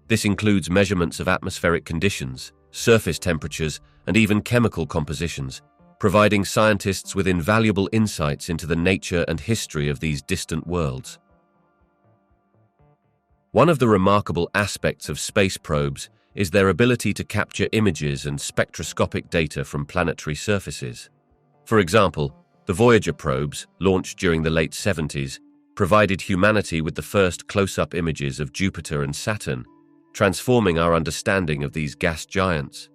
This includes measurements of atmospheric conditions, surface temperatures, and even chemical compositions, providing scientists with invaluable insights into the nature and history of these distant worlds. One of the remarkable aspects of space probes is their ability to capture images and spectroscopic data from planetary surfaces. For example, the Voyager probes, launched during the late 70s, provided humanity with the first close-up images of Jupiter and Saturn, transforming our understanding of these gas giants.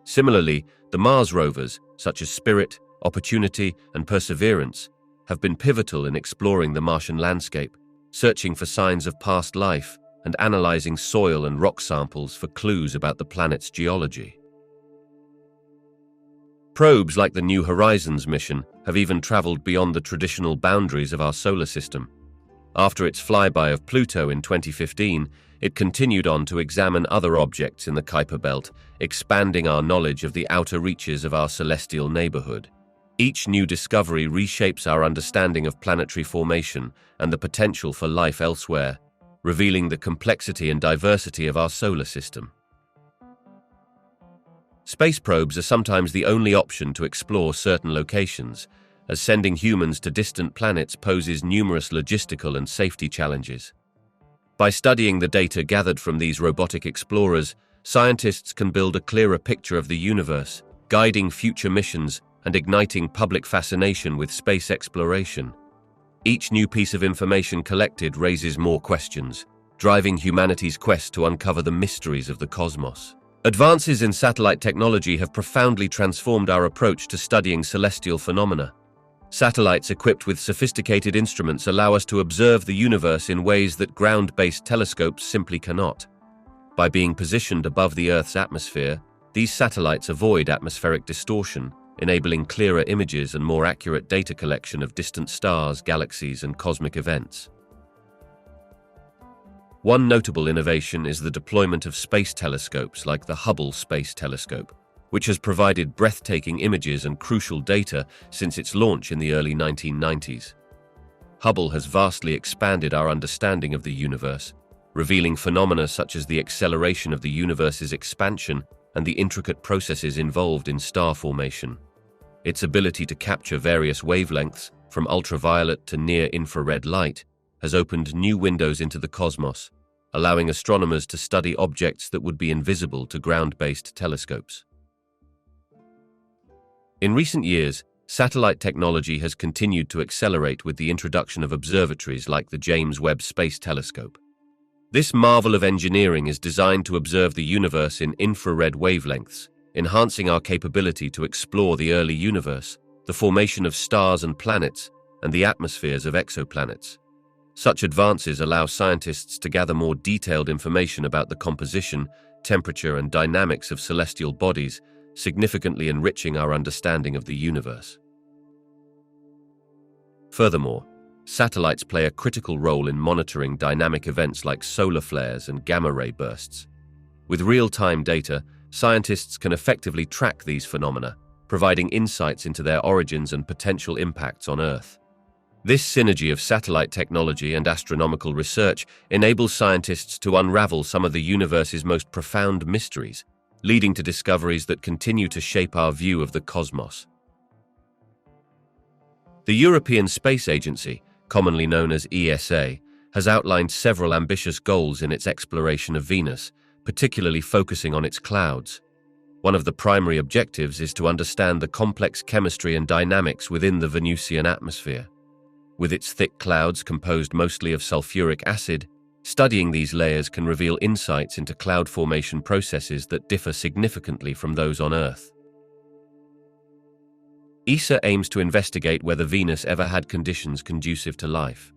Similarly, the Mars rovers, such as Spirit, Opportunity, and Perseverance, have been pivotal in exploring the Martian landscape, searching for signs of past life and analyzing soil and rock samples for clues about the planet's geology. Probes like the New Horizons mission have even traveled beyond the traditional boundaries of our solar system. After its flyby of Pluto in 2015, it continued on to examine other objects in the Kuiper Belt, expanding our knowledge of the outer reaches of our celestial neighborhood. Each new discovery reshapes our understanding of planetary formation and the potential for life elsewhere, revealing the complexity and diversity of our solar system. Space probes are sometimes the only option to explore certain locations, as sending humans to distant planets poses numerous logistical and safety challenges. By studying the data gathered from these robotic explorers, scientists can build a clearer picture of the universe, guiding future missions and igniting public fascination with space exploration. Each new piece of information collected raises more questions, driving humanity's quest to uncover the mysteries of the cosmos. Advances in satellite technology have profoundly transformed our approach to studying celestial phenomena. Satellites equipped with sophisticated instruments allow us to observe the universe in ways that ground-based telescopes simply cannot. By being positioned above the Earth's atmosphere, these satellites avoid atmospheric distortion, enabling clearer images and more accurate data collection of distant stars, galaxies, and cosmic events. One notable innovation is the deployment of space telescopes like the Hubble Space Telescope, which has provided breathtaking images and crucial data since its launch in the early 1990s. Hubble has vastly expanded our understanding of the universe, revealing phenomena such as the acceleration of the universe's expansion and the intricate processes involved in star formation. Its ability to capture various wavelengths, from ultraviolet to near-infrared light, has opened new windows into the cosmos, allowing astronomers to study objects that would be invisible to ground-based telescopes. In recent years, satellite technology has continued to accelerate with the introduction of observatories like the James Webb Space Telescope. This marvel of engineering is designed to observe the universe in infrared wavelengths, enhancing our capability to explore the early universe, the formation of stars and planets, and the atmospheres of exoplanets. Such advances allow scientists to gather more detailed information about the composition, temperature, and dynamics of celestial bodies, significantly enriching our understanding of the universe. Furthermore, satellites play a critical role in monitoring dynamic events like solar flares and gamma-ray bursts. With real-time data, scientists can effectively track these phenomena, providing insights into their origins and potential impacts on Earth. This synergy of satellite technology and astronomical research enables scientists to unravel some of the universe's most profound mysteries, leading to discoveries that continue to shape our view of the cosmos. The European Space Agency, commonly known as ESA, has outlined several ambitious goals in its exploration of Venus, particularly focusing on its clouds. One of the primary objectives is to understand the complex chemistry and dynamics within the Venusian atmosphere. With its thick clouds composed mostly of sulfuric acid, studying these layers can reveal insights into cloud formation processes that differ significantly from those on Earth. ESA aims to investigate whether Venus ever had conditions conducive to life.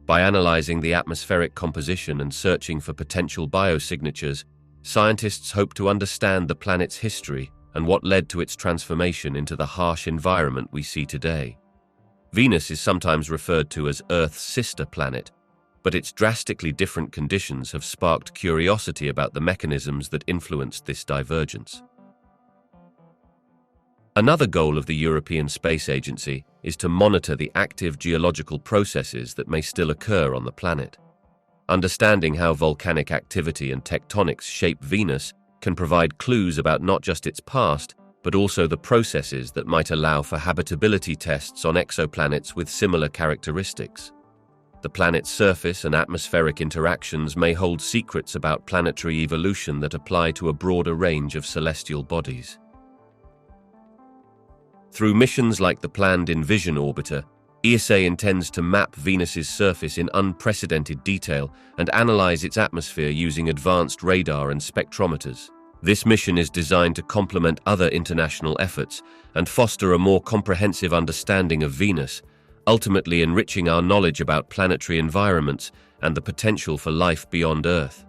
By analyzing the atmospheric composition and searching for potential biosignatures, scientists hope to understand the planet's history and what led to its transformation into the harsh environment we see today. Venus is sometimes referred to as Earth's sister planet, but its drastically different conditions have sparked curiosity about the mechanisms that influenced this divergence. Another goal of the European Space Agency is to monitor the active geological processes that may still occur on the planet. Understanding how volcanic activity and tectonics shape Venus can provide clues about not just its past, but also the processes that might allow for habitability tests on exoplanets with similar characteristics. The planet's surface and atmospheric interactions may hold secrets about planetary evolution that apply to a broader range of celestial bodies. Through missions like the planned Envision orbiter, ESA intends to map Venus's surface in unprecedented detail and analyze its atmosphere using advanced radar and spectrometers. This mission is designed to complement other international efforts and foster a more comprehensive understanding of Venus, ultimately enriching our knowledge about planetary environments and the potential for life beyond Earth.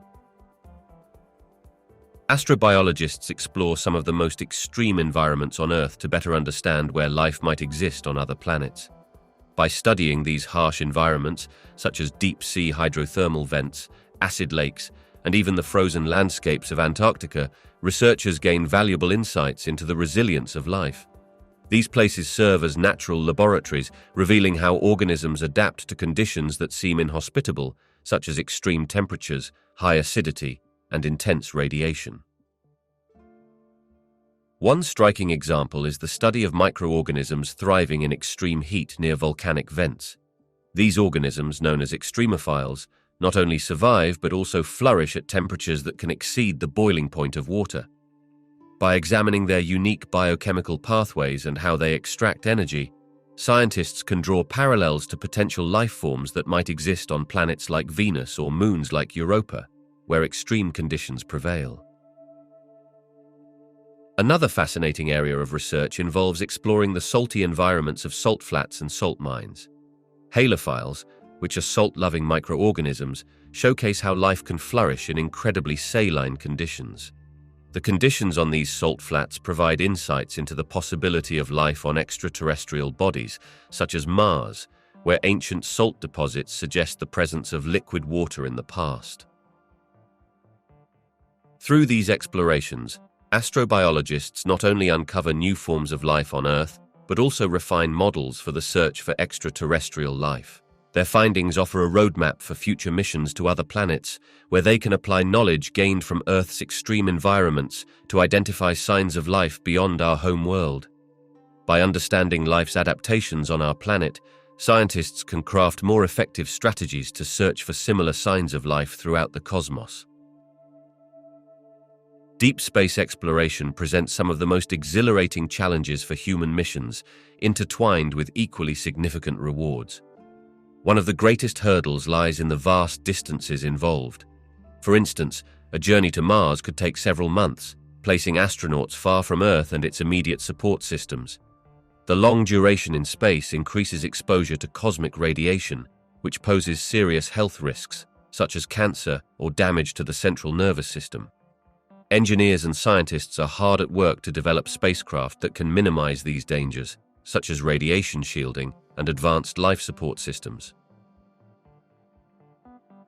Astrobiologists explore some of the most extreme environments on Earth to better understand where life might exist on other planets. By studying these harsh environments, such as deep-sea hydrothermal vents, acid lakes, and even the frozen landscapes of Antarctica, researchers gain valuable insights into the resilience of life. These places serve as natural laboratories, revealing how organisms adapt to conditions that seem inhospitable, such as extreme temperatures, high acidity, and intense radiation. One striking example is the study of microorganisms thriving in extreme heat near volcanic vents. These organisms, known as extremophiles, not only survive but also flourish at temperatures that can exceed the boiling point of water. By examining their unique biochemical pathways and how they extract energy, Scientists can draw parallels to potential life forms that might exist on planets like Venus or moons like Europa, where extreme conditions prevail. Another fascinating area of research involves exploring the salty environments of salt flats and salt mines. Halophiles, which are salt-loving microorganisms, showcase how life can flourish in incredibly saline conditions. The conditions on these salt flats provide insights into the possibility of life on extraterrestrial bodies, such as Mars, where ancient salt deposits suggest the presence of liquid water in the past. Through these explorations, astrobiologists not only uncover new forms of life on Earth, but also refine models for the search for extraterrestrial life. Their findings offer a roadmap for future missions to other planets, where they can apply knowledge gained from Earth's extreme environments to identify signs of life beyond our home world. By understanding life's adaptations on our planet, scientists can craft more effective strategies to search for similar signs of life throughout the cosmos. Deep space exploration presents some of the most exhilarating challenges for human missions, intertwined with equally significant rewards. One of the greatest hurdles lies in the vast distances involved. For instance, a journey to Mars could take several months, placing astronauts far from Earth and its immediate support systems. The long duration in space increases exposure to cosmic radiation, which poses serious health risks, such as cancer or damage to the central nervous system. Engineers and scientists are hard at work to develop spacecraft that can minimize these dangers, such as radiation shielding and advanced life support systems.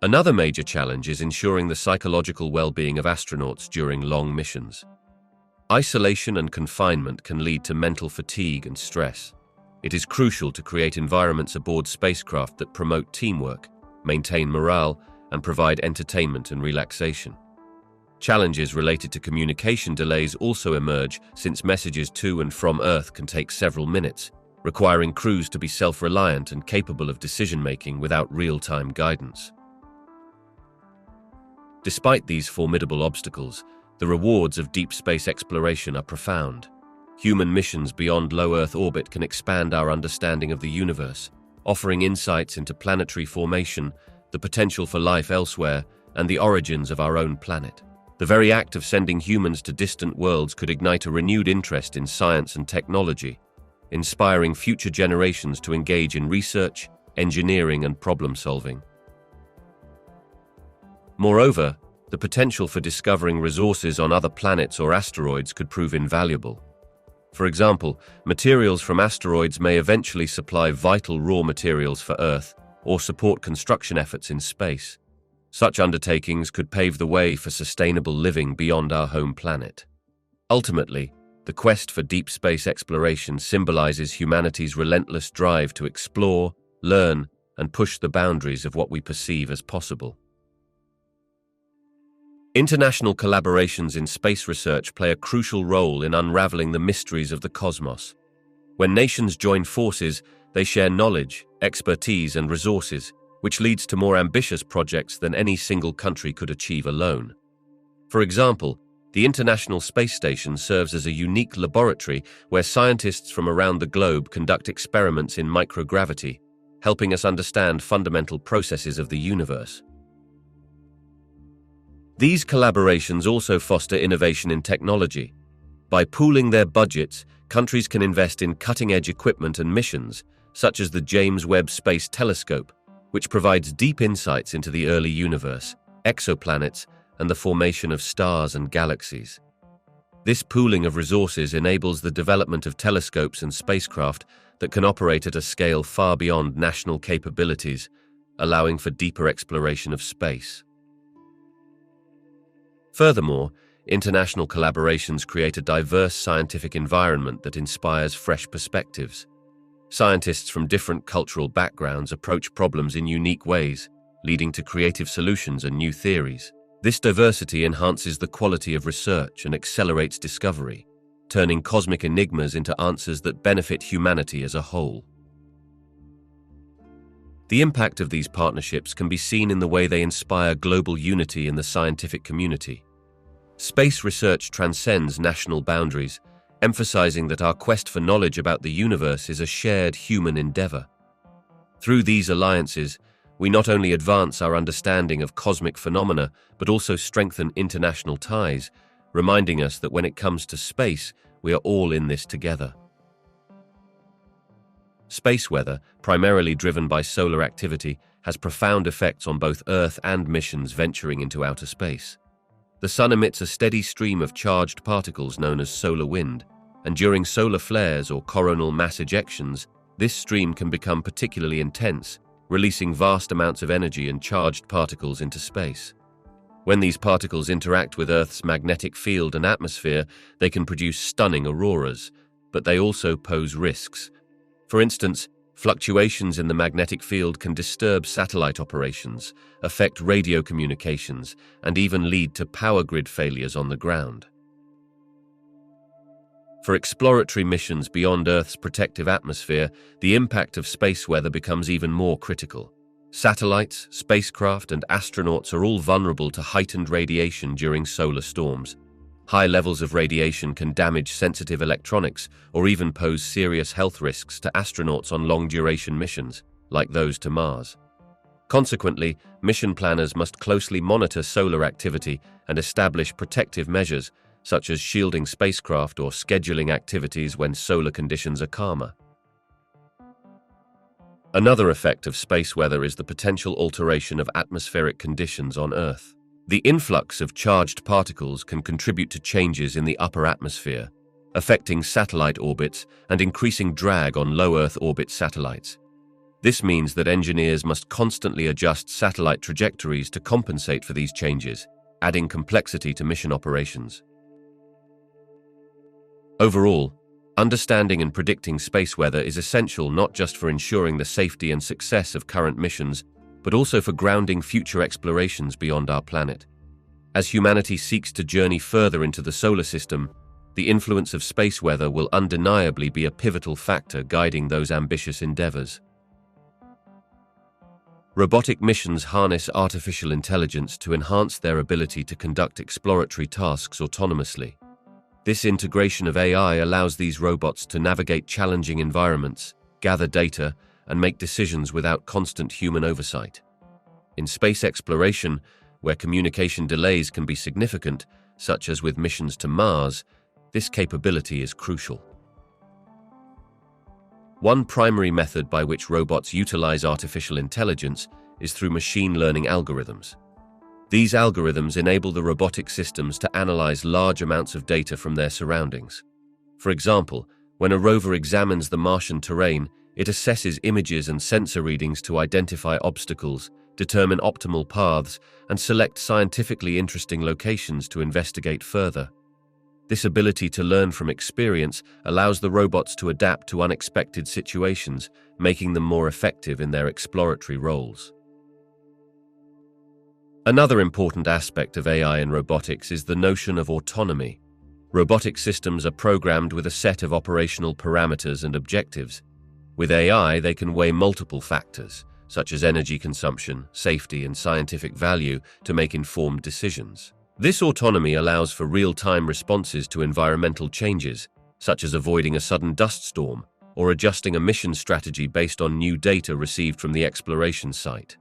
Another major challenge is ensuring the psychological well-being of astronauts during long missions. Isolation and confinement can lead to mental fatigue and stress. It is crucial to create environments aboard spacecraft that promote teamwork, maintain morale, and provide entertainment and relaxation. Challenges related to communication delays also emerge, since messages to and from Earth can take several minutes, requiring crews to be self-reliant and capable of decision-making without real-time guidance. Despite these formidable obstacles, the rewards of deep space exploration are profound. Human missions beyond low Earth orbit can expand our understanding of the universe, offering insights into planetary formation, the potential for life elsewhere, and the origins of our own planet. The very act of sending humans to distant worlds could ignite a renewed interest in science and technology, inspiring future generations to engage in research, engineering, and problem-solving. Moreover, the potential for discovering resources on other planets or asteroids could prove invaluable. For example, materials from asteroids may eventually supply vital raw materials for Earth or support construction efforts in space. Such undertakings could pave the way for sustainable living beyond our home planet. Ultimately, the quest for deep space exploration symbolizes humanity's relentless drive to explore, learn, and push the boundaries of what we perceive as possible. International collaborations in space research play a crucial role in unraveling the mysteries of the cosmos. When nations join forces, they share knowledge, expertise, and resources, which leads to more ambitious projects than any single country could achieve alone. For example, the International Space Station serves as a unique laboratory where scientists from around the globe conduct experiments in microgravity, helping us understand fundamental processes of the universe. These collaborations also foster innovation in technology. By pooling their budgets, countries can invest in cutting-edge equipment and missions, such as the James Webb Space Telescope, which provides deep insights into the early universe, exoplanets, and the formation of stars and galaxies. This pooling of resources enables the development of telescopes and spacecraft that can operate at a scale far beyond national capabilities, allowing for deeper exploration of space. Furthermore, international collaborations create a diverse scientific environment that inspires fresh perspectives. Scientists from different cultural backgrounds approach problems in unique ways, leading to creative solutions and new theories. This diversity enhances the quality of research and accelerates discovery, turning cosmic enigmas into answers that benefit humanity as a whole. The impact of these partnerships can be seen in the way they inspire global unity in the scientific community. Space research transcends national boundaries, emphasizing that our quest for knowledge about the universe is a shared human endeavor. Through these alliances, we not only advance our understanding of cosmic phenomena, but also strengthen international ties, reminding us that when it comes to space, we are all in this together. Space weather, primarily driven by solar activity, has profound effects on both Earth and missions venturing into outer space. The Sun emits a steady stream of charged particles known as solar wind, and during solar flares or coronal mass ejections, this stream can become particularly intense, releasing vast amounts of energy and charged particles into space. When these particles interact with Earth's magnetic field and atmosphere, they can produce stunning auroras, but they also pose risks. For instance, fluctuations in the magnetic field can disturb satellite operations, affect radio communications, and even lead to power grid failures on the ground. For exploratory missions beyond Earth's protective atmosphere, the impact of space weather becomes even more critical. Satellites, spacecraft, and astronauts are all vulnerable to heightened radiation during solar storms. High levels of radiation can damage sensitive electronics or even pose serious health risks to astronauts on long-duration missions, like those to Mars. Consequently, mission planners must closely monitor solar activity and establish protective measures, such as shielding spacecraft or scheduling activities when solar conditions are calmer. Another effect of space weather is the potential alteration of atmospheric conditions on Earth. The influx of charged particles can contribute to changes in the upper atmosphere, affecting satellite orbits and increasing drag on low Earth orbit satellites. This means that engineers must constantly adjust satellite trajectories to compensate for these changes, adding complexity to mission operations. Overall, understanding and predicting space weather is essential not just for ensuring the safety and success of current missions, but also for grounding future explorations beyond our planet. As humanity seeks to journey further into the solar system, the influence of space weather will undeniably be a pivotal factor guiding those ambitious endeavors. Robotic missions harness artificial intelligence to enhance their ability to conduct exploratory tasks autonomously. This integration of AI allows these robots to navigate challenging environments, gather data, and make decisions without constant human oversight. In space exploration, where communication delays can be significant, such as with missions to Mars, this capability is crucial. One primary method by which robots utilize artificial intelligence is through machine learning algorithms. These algorithms enable the robotic systems to analyze large amounts of data from their surroundings. For example, when a rover examines the Martian terrain, it assesses images and sensor readings to identify obstacles, determine optimal paths, and select scientifically interesting locations to investigate further. This ability to learn from experience allows the robots to adapt to unexpected situations, making them more effective in their exploratory roles. Another important aspect of AI in robotics is the notion of autonomy. Robotic systems are programmed with a set of operational parameters and objectives. With AI, they can weigh multiple factors, such as energy consumption, safety, and scientific value, to make informed decisions. This autonomy allows for real-time responses to environmental changes, such as avoiding a sudden dust storm or adjusting a mission strategy based on new data received from the exploration site.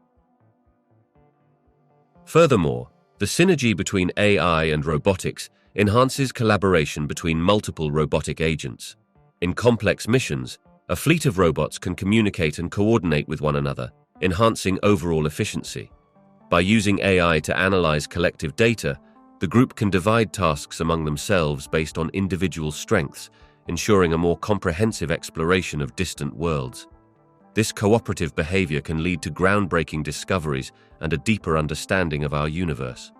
Furthermore, the synergy between AI and robotics enhances collaboration between multiple robotic agents. In complex missions, a fleet of robots can communicate and coordinate with one another, enhancing overall efficiency. By using AI to analyze collective data, the group can divide tasks among themselves based on individual strengths, ensuring a more comprehensive exploration of distant worlds. This cooperative behavior can lead to groundbreaking discoveries and a deeper understanding of our universe.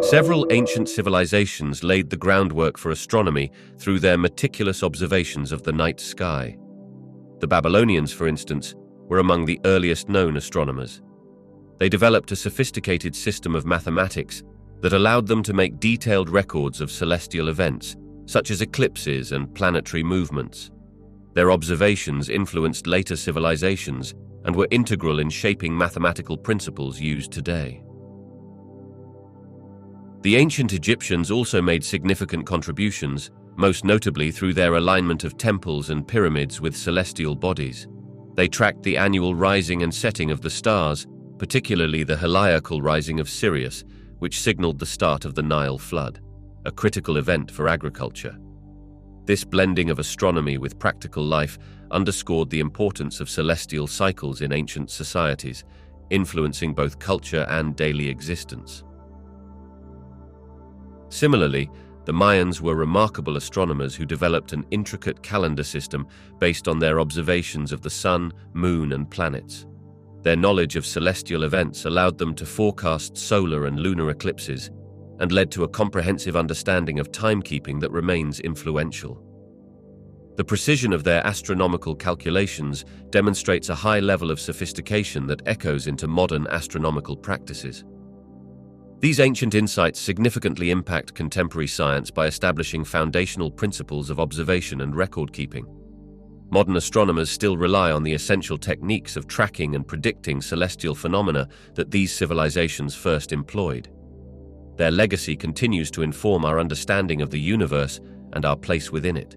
Several ancient civilizations laid the groundwork for astronomy through their meticulous observations of the night sky. The Babylonians, for instance, were among the earliest known astronomers. They developed a sophisticated system of mathematics that allowed them to make detailed records of celestial events, such as eclipses and planetary movements. Their observations influenced later civilizations, and were integral in shaping mathematical principles used today. The ancient Egyptians also made significant contributions, most notably through their alignment of temples and pyramids with celestial bodies. They tracked the annual rising and setting of the stars, particularly the heliacal rising of Sirius, which signaled the start of the Nile flood, a critical event for agriculture. This blending of astronomy with practical life underscored the importance of celestial cycles in ancient societies, influencing both culture and daily existence. Similarly, the Mayans were remarkable astronomers who developed an intricate calendar system based on their observations of the sun, moon, and planets. Their knowledge of celestial events allowed them to forecast solar and lunar eclipses and led to a comprehensive understanding of timekeeping that remains influential. The precision of their astronomical calculations demonstrates a high level of sophistication that echoes into modern astronomical practices. These ancient insights significantly impact contemporary science by establishing foundational principles of observation and record-keeping. Modern astronomers still rely on the essential techniques of tracking and predicting celestial phenomena that these civilizations first employed. Their legacy continues to inform our understanding of the universe and our place within it.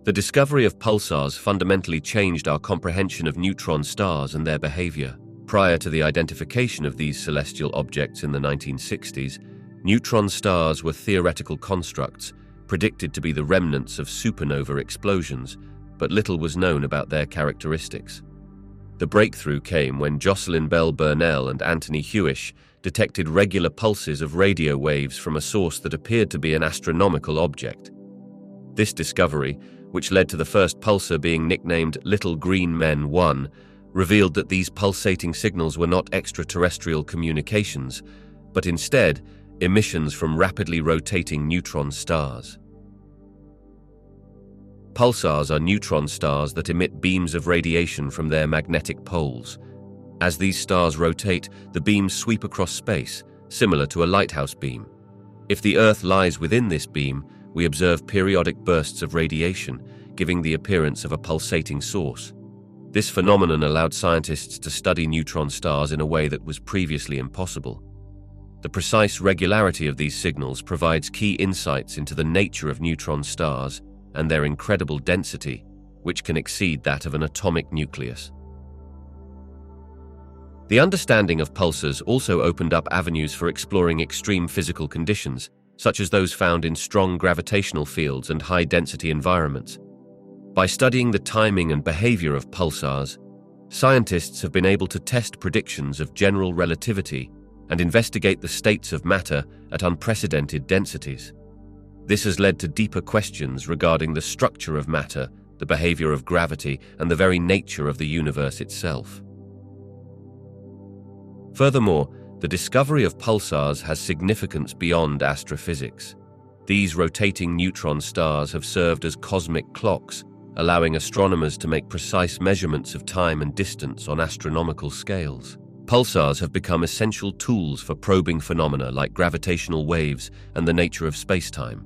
The discovery of pulsars fundamentally changed our comprehension of neutron stars and their behavior. Prior to the identification of these celestial objects in the 1960s, neutron stars were theoretical constructs, predicted to be the remnants of supernova explosions, but little was known about their characteristics. The breakthrough came when Jocelyn Bell Burnell and Anthony Hewish detected regular pulses of radio waves from a source that appeared to be an astronomical object. This discovery, which led to the first pulsar being nicknamed Little Green Men 1, revealed that these pulsating signals were not extraterrestrial communications, but instead emissions from rapidly rotating neutron stars. Pulsars are neutron stars that emit beams of radiation from their magnetic poles. As these stars rotate, the beams sweep across space, similar to a lighthouse beam. If the Earth lies within this beam, we observe periodic bursts of radiation, giving the appearance of a pulsating source. This phenomenon allowed scientists to study neutron stars in a way that was previously impossible. The precise regularity of these signals provides key insights into the nature of neutron stars and their incredible density, which can exceed that of an atomic nucleus. The understanding of pulsars also opened up avenues for exploring extreme physical conditions, such as those found in strong gravitational fields and high-density environments. By studying the timing and behavior of pulsars, scientists have been able to test predictions of general relativity and investigate the states of matter at unprecedented densities. This has led to deeper questions regarding the structure of matter, the behavior of gravity, and the very nature of the universe itself. Furthermore, the discovery of pulsars has significance beyond astrophysics. These rotating neutron stars have served as cosmic clocks, allowing astronomers to make precise measurements of time and distance on astronomical scales. Pulsars have become essential tools for probing phenomena like gravitational waves and the nature of spacetime.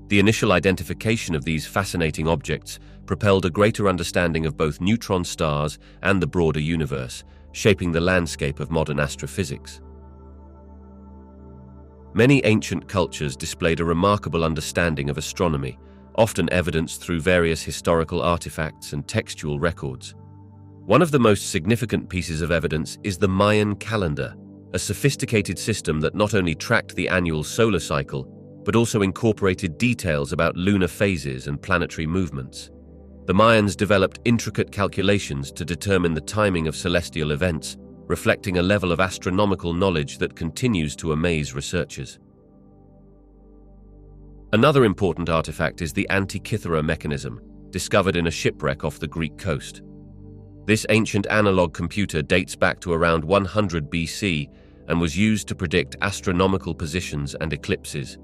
The initial identification of these fascinating objects propelled a greater understanding of both neutron stars and the broader universe, shaping the landscape of modern astrophysics. Many ancient cultures displayed a remarkable understanding of astronomy, often evidenced through various historical artifacts and textual records. One of the most significant pieces of evidence is the Mayan calendar, a sophisticated system that not only tracked the annual solar cycle, but also incorporated details about lunar phases and planetary movements. The Mayans developed intricate calculations to determine the timing of celestial events, reflecting a level of astronomical knowledge that continues to amaze researchers. Another important artifact is the Antikythera mechanism, discovered in a shipwreck off the Greek coast. This ancient analog computer dates back to around 100 BC and was used to predict astronomical positions and eclipses.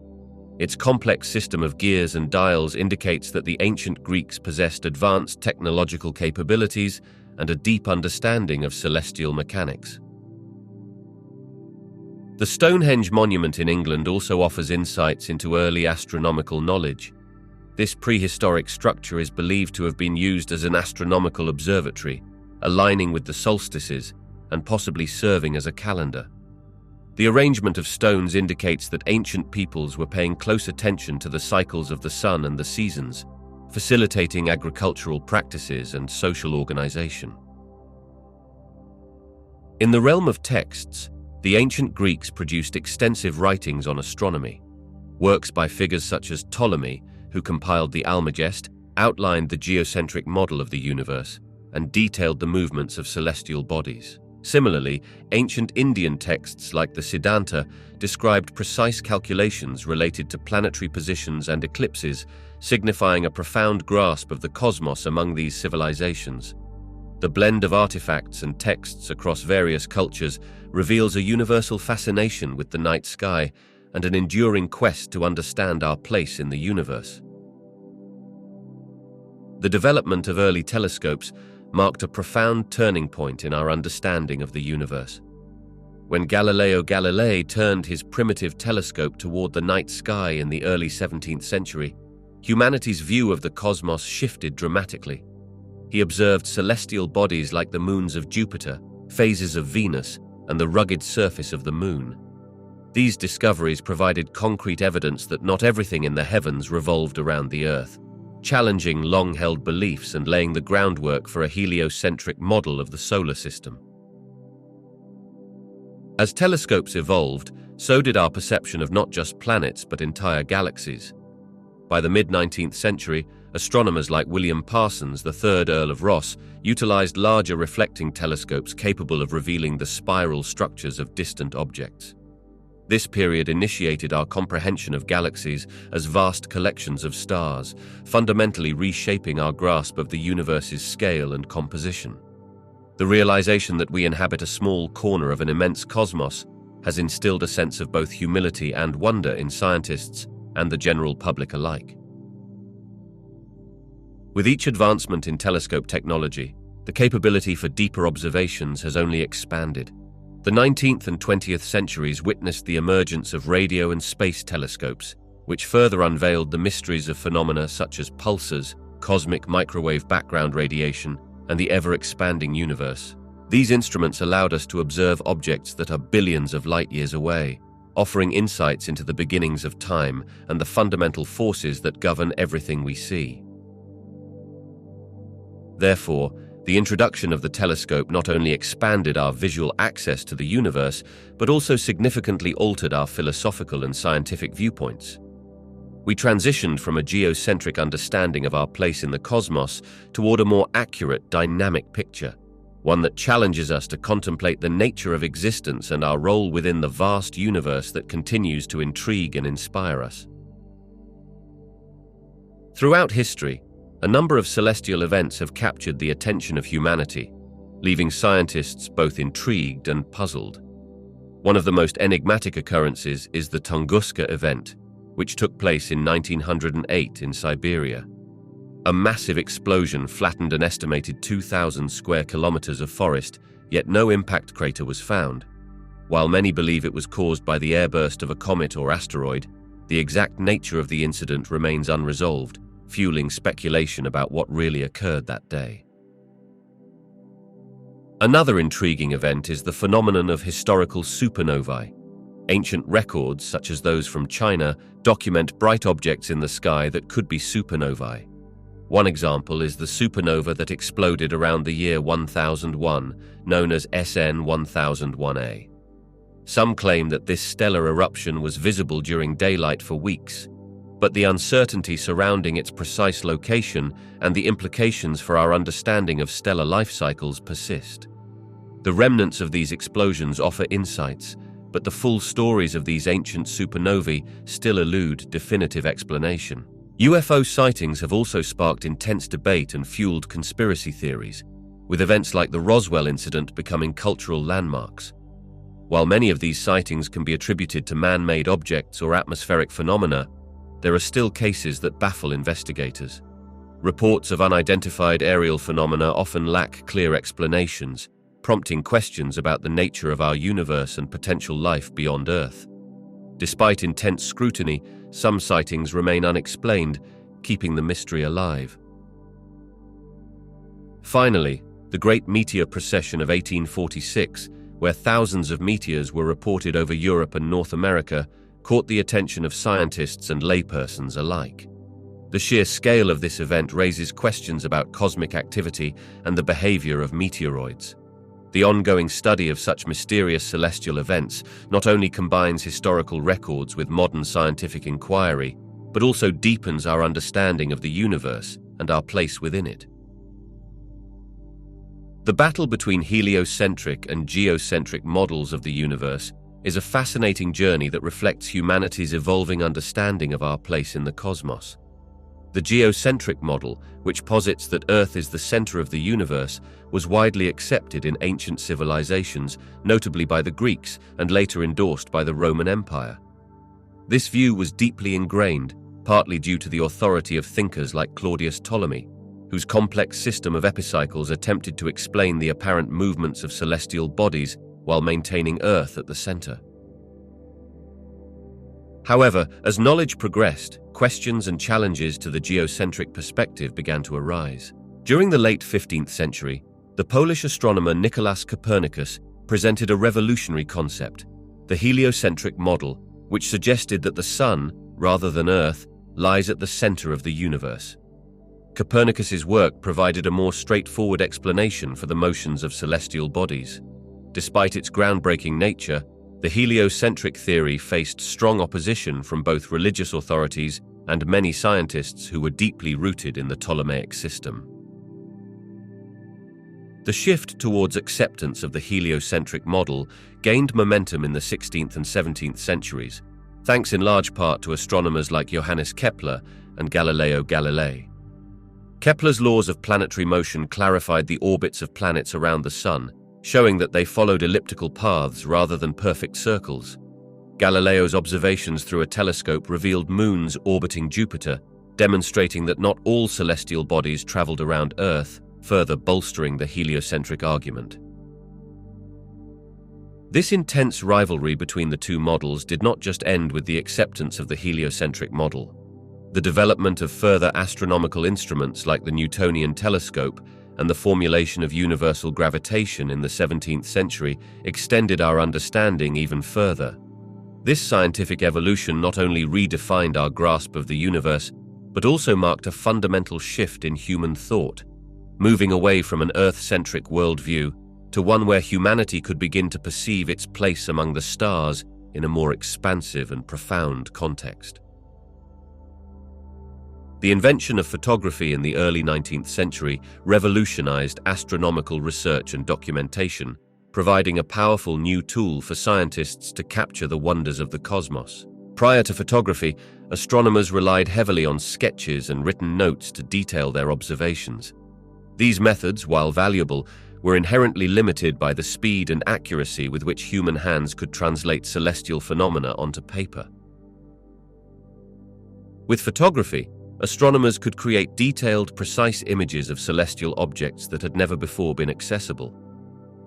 Its complex system of gears and dials indicates that the ancient Greeks possessed advanced technological capabilities and a deep understanding of celestial mechanics. The Stonehenge monument in England also offers insights into early astronomical knowledge. This prehistoric structure is believed to have been used as an astronomical observatory, aligning with the solstices and possibly serving as a calendar. The arrangement of stones indicates that ancient peoples were paying close attention to the cycles of the sun and the seasons, facilitating agricultural practices and social organization. In the realm of texts, the ancient Greeks produced extensive writings on astronomy. Works by figures such as Ptolemy, who compiled the Almagest, outlined the geocentric model of the universe and detailed the movements of celestial bodies. Similarly, ancient Indian texts like the Siddhanta described precise calculations related to planetary positions and eclipses, signifying a profound grasp of the cosmos among these civilizations. The blend of artifacts and texts across various cultures reveals a universal fascination with the night sky and an enduring quest to understand our place in the universe. The development of early telescopes marked a profound turning point in our understanding of the universe. When Galileo Galilei turned his primitive telescope toward the night sky in the early 17th century, humanity's view of the cosmos shifted dramatically. He observed celestial bodies like the moons of Jupiter, phases of Venus, and the rugged surface of the moon. These discoveries provided concrete evidence that not everything in the heavens revolved around the Earth, challenging long-held beliefs and laying the groundwork for a heliocentric model of the solar system. As telescopes evolved, so did our perception of not just planets but entire galaxies. By the mid-19th century, astronomers like William Parsons, the third Earl of Rosse, utilized larger reflecting telescopes capable of revealing the spiral structures of distant objects. This period initiated our comprehension of galaxies as vast collections of stars, fundamentally reshaping our grasp of the universe's scale and composition. The realization that we inhabit a small corner of an immense cosmos has instilled a sense of both humility and wonder in scientists and the general public alike. With each advancement in telescope technology, the capability for deeper observations has only expanded. The 19th and 20th centuries witnessed the emergence of radio and space telescopes, which further unveiled the mysteries of phenomena such as pulsars, cosmic microwave background radiation, and the ever-expanding universe. These instruments allowed us to observe objects that are billions of light-years away, offering insights into the beginnings of time and the fundamental forces that govern everything we see. Therefore, the introduction of the telescope not only expanded our visual access to the universe, but also significantly altered our philosophical and scientific viewpoints. We transitioned from a geocentric understanding of our place in the cosmos toward a more accurate, dynamic picture, one that challenges us to contemplate the nature of existence and our role within the vast universe that continues to intrigue and inspire us. Throughout history, a number of celestial events have captured the attention of humanity, leaving scientists both intrigued and puzzled. One of the most enigmatic occurrences is the Tunguska event, which took place in 1908 in Siberia. A massive explosion flattened an estimated 2,000 square kilometers of forest, yet no impact crater was found. While many believe it was caused by the airburst of a comet or asteroid, the exact nature of the incident remains unresolved, fueling speculation about what really occurred that day. Another intriguing event is the phenomenon of historical supernovae. Ancient records, such as those from China, document bright objects in the sky that could be supernovae. One example is the supernova that exploded around the year 1001, known as SN 1001A. Some claim that this stellar eruption was visible during daylight for weeks, but the uncertainty surrounding its precise location and the implications for our understanding of stellar life cycles persist. The remnants of these explosions offer insights, but the full stories of these ancient supernovae still elude definitive explanation. UFO sightings have also sparked intense debate and fueled conspiracy theories, with events like the Roswell incident becoming cultural landmarks. While many of these sightings can be attributed to man-made objects or atmospheric phenomena, there are still cases that baffle investigators. Reports of unidentified aerial phenomena often lack clear explanations, prompting questions about the nature of our universe and potential life beyond Earth. Despite intense scrutiny, some sightings remain unexplained, keeping the mystery alive. Finally, the Great Meteor Procession of 1846, where thousands of meteors were reported over Europe and North America, caught the attention of scientists and laypersons alike. The sheer scale of this event raises questions about cosmic activity and the behavior of meteoroids. The ongoing study of such mysterious celestial events not only combines historical records with modern scientific inquiry, but also deepens our understanding of the universe and our place within it. The battle between heliocentric and geocentric models of the universe is a fascinating journey that reflects humanity's evolving understanding of our place in the cosmos. The geocentric model, which posits that Earth is the center of the universe, was widely accepted in ancient civilizations, notably by the Greeks and later endorsed by the Roman Empire. This view was deeply ingrained, partly due to the authority of thinkers like Claudius Ptolemy, whose complex system of epicycles attempted to explain the apparent movements of celestial bodies while maintaining Earth at the center. However, as knowledge progressed, questions and challenges to the geocentric perspective began to arise. During the late 15th century, the Polish astronomer Nicolaus Copernicus presented a revolutionary concept, the heliocentric model, which suggested that the Sun, rather than Earth, lies at the center of the universe. Copernicus's work provided a more straightforward explanation for the motions of celestial bodies. Despite its groundbreaking nature, the heliocentric theory faced strong opposition from both religious authorities and many scientists who were deeply rooted in the Ptolemaic system. The shift towards acceptance of the heliocentric model gained momentum in the 16th and 17th centuries, thanks in large part to astronomers like Johannes Kepler and Galileo Galilei. Kepler's laws of planetary motion clarified the orbits of planets around the Sun, showing that they followed elliptical paths rather than perfect circles. Galileo's observations through a telescope revealed moons orbiting Jupiter, demonstrating that not all celestial bodies traveled around Earth, further bolstering the heliocentric argument. This intense rivalry between the two models did not just end with the acceptance of the heliocentric model. The development of further astronomical instruments like the Newtonian telescope and the formulation of universal gravitation in the 17th century extended our understanding even further. This scientific evolution not only redefined our grasp of the universe, but also marked a fundamental shift in human thought, moving away from an Earth-centric worldview to one where humanity could begin to perceive its place among the stars in a more expansive and profound context. The invention of photography in the early 19th century revolutionized astronomical research and documentation, providing a powerful new tool for scientists to capture the wonders of the cosmos. Prior to photography, astronomers relied heavily on sketches and written notes to detail their observations. These methods, while valuable, were inherently limited by the speed and accuracy with which human hands could translate celestial phenomena onto paper. With photography, astronomers could create detailed, precise images of celestial objects that had never before been accessible.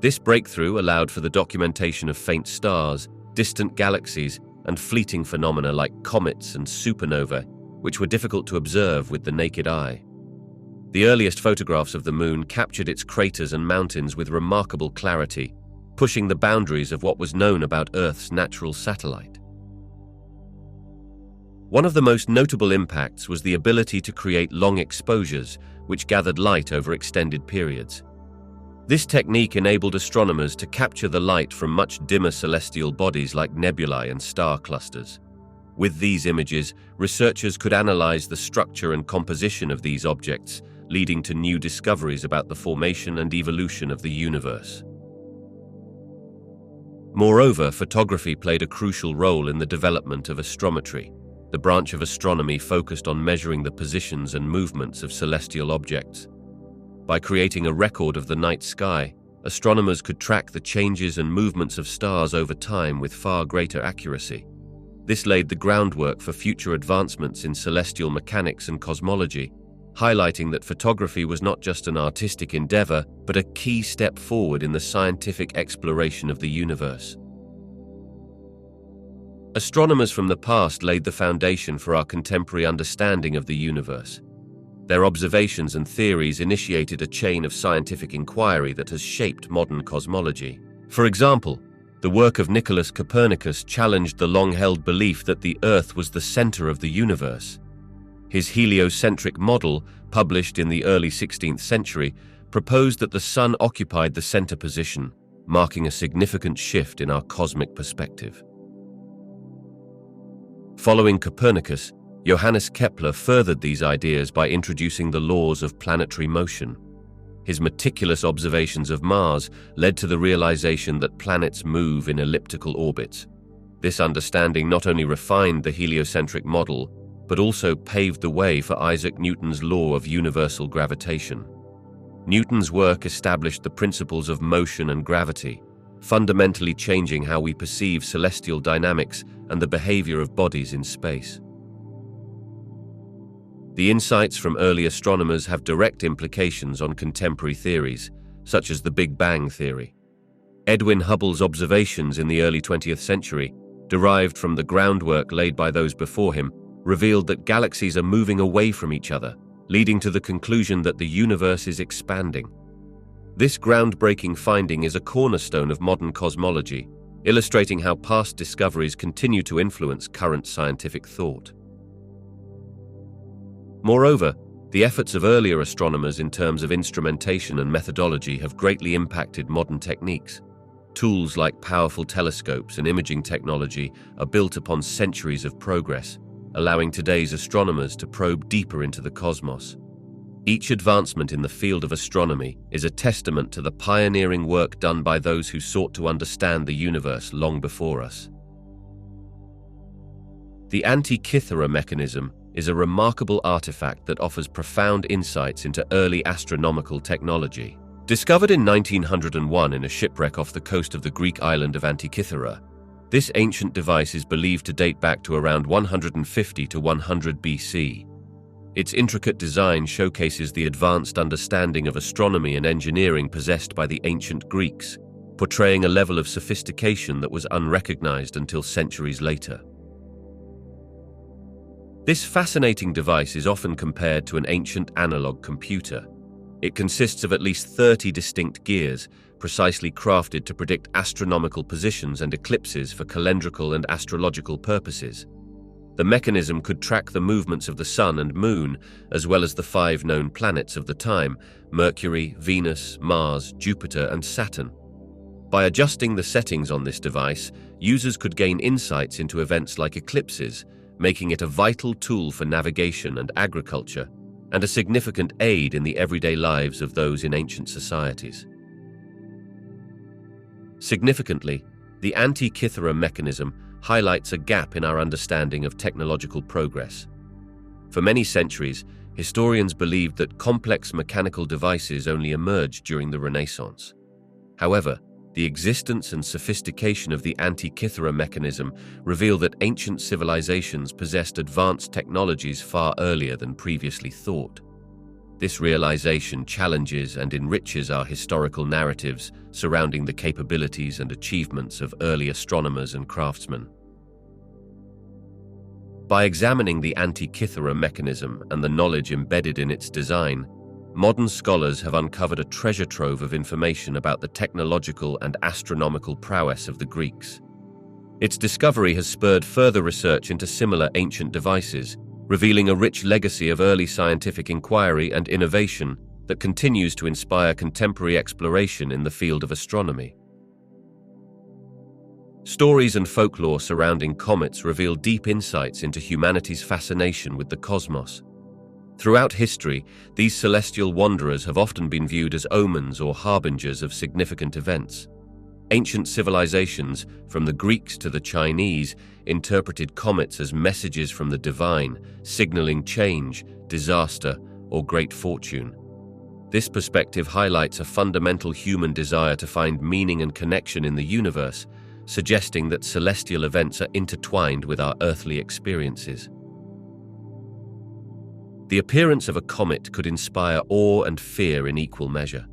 This breakthrough allowed for the documentation of faint stars, distant galaxies, and fleeting phenomena like comets and supernova, which were difficult to observe with the naked eye. The earliest photographs of the Moon captured its craters and mountains with remarkable clarity, pushing the boundaries of what was known about Earth's natural satellite. One of the most notable impacts was the ability to create long exposures, which gathered light over extended periods. This technique enabled astronomers to capture the light from much dimmer celestial bodies like nebulae and star clusters. With these images, researchers could analyze the structure and composition of these objects, leading to new discoveries about the formation and evolution of the universe. Moreover, photography played a crucial role in the development of astrometry, the branch of astronomy focused on measuring the positions and movements of celestial objects. By creating a record of the night sky, astronomers could track the changes and movements of stars over time with far greater accuracy. This laid the groundwork for future advancements in celestial mechanics and cosmology, highlighting that photography was not just an artistic endeavor, but a key step forward in the scientific exploration of the universe. Astronomers from the past laid the foundation for our contemporary understanding of the universe. Their observations and theories initiated a chain of scientific inquiry that has shaped modern cosmology. For example, the work of Nicholas Copernicus challenged the long-held belief that the Earth was the center of the universe. His heliocentric model, published in the early 16th century, proposed that the Sun occupied the center position, marking a significant shift in our cosmic perspective. Following Copernicus, Johannes Kepler furthered these ideas by introducing the laws of planetary motion. His meticulous observations of Mars led to the realization that planets move in elliptical orbits. This understanding not only refined the heliocentric model, but also paved the way for Isaac Newton's law of universal gravitation. Newton's work established the principles of motion and gravity, fundamentally changing how we perceive celestial dynamics and the behavior of bodies in space. The insights from early astronomers have direct implications on contemporary theories, such as the Big Bang theory. Edwin Hubble's observations in the early 20th century, derived from the groundwork laid by those before him, revealed that galaxies are moving away from each other, leading to the conclusion that the universe is expanding. This groundbreaking finding is a cornerstone of modern cosmology, illustrating how past discoveries continue to influence current scientific thought. Moreover, the efforts of earlier astronomers in terms of instrumentation and methodology have greatly impacted modern techniques. Tools like powerful telescopes and imaging technology are built upon centuries of progress, allowing today's astronomers to probe deeper into the cosmos. Each advancement in the field of astronomy is a testament to the pioneering work done by those who sought to understand the universe long before us. The Antikythera mechanism is a remarkable artifact that offers profound insights into early astronomical technology. Discovered in 1901 in a shipwreck off the coast of the Greek island of Antikythera, this ancient device is believed to date back to around 150 to 100 BC. Its intricate design showcases the advanced understanding of astronomy and engineering possessed by the ancient Greeks, portraying a level of sophistication that was unrecognized until centuries later. This fascinating device is often compared to an ancient analog computer. It consists of at least 30 distinct gears, precisely crafted to predict astronomical positions and eclipses for calendrical and astrological purposes. The mechanism could track the movements of the Sun and Moon, as well as the 5 known planets of the time: Mercury, Venus, Mars, Jupiter, and Saturn. By adjusting the settings on this device, users could gain insights into events like eclipses, making it a vital tool for navigation and agriculture, and a significant aid in the everyday lives of those in ancient societies. Significantly, the Antikythera mechanism highlights a gap in our understanding of technological progress. For many centuries, historians believed that complex mechanical devices only emerged during the Renaissance. However, the existence and sophistication of the Antikythera mechanism reveal that ancient civilizations possessed advanced technologies far earlier than previously thought. This realization challenges and enriches our historical narratives surrounding the capabilities and achievements of early astronomers and craftsmen. By examining the Antikythera mechanism and the knowledge embedded in its design, modern scholars have uncovered a treasure trove of information about the technological and astronomical prowess of the Greeks. Its discovery has spurred further research into similar ancient devices, revealing a rich legacy of early scientific inquiry and innovation that continues to inspire contemporary exploration in the field of astronomy. Stories and folklore surrounding comets reveal deep insights into humanity's fascination with the cosmos. Throughout history, these celestial wanderers have often been viewed as omens or harbingers of significant events. Ancient civilizations, from the Greeks to the Chinese, interpreted comets as messages from the divine, signaling change, disaster, or great fortune. This perspective highlights a fundamental human desire to find meaning and connection in the universe, suggesting that celestial events are intertwined with our earthly experiences. The appearance of a comet could inspire awe and fear in equal measure.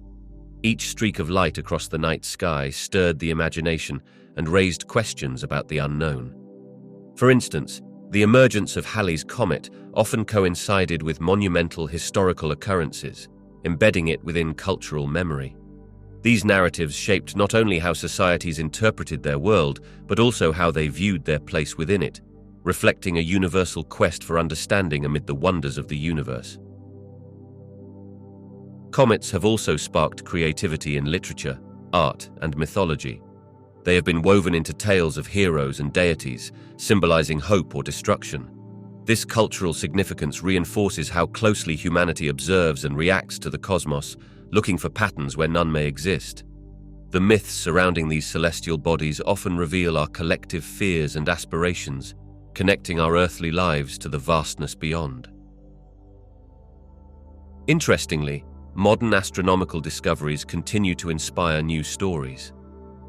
Each streak of light across the night sky stirred the imagination and raised questions about the unknown. For instance, the emergence of Halley's Comet often coincided with monumental historical occurrences, embedding it within cultural memory. These narratives shaped not only how societies interpreted their world, but also how they viewed their place within it, reflecting a universal quest for understanding amid the wonders of the universe. Comets have also sparked creativity in literature, art, and mythology. They have been woven into tales of heroes and deities, symbolizing hope or destruction. This cultural significance reinforces how closely humanity observes and reacts to the cosmos, looking for patterns where none may exist. The myths surrounding these celestial bodies often reveal our collective fears and aspirations, connecting our earthly lives to the vastness beyond. Interestingly, modern astronomical discoveries continue to inspire new stories.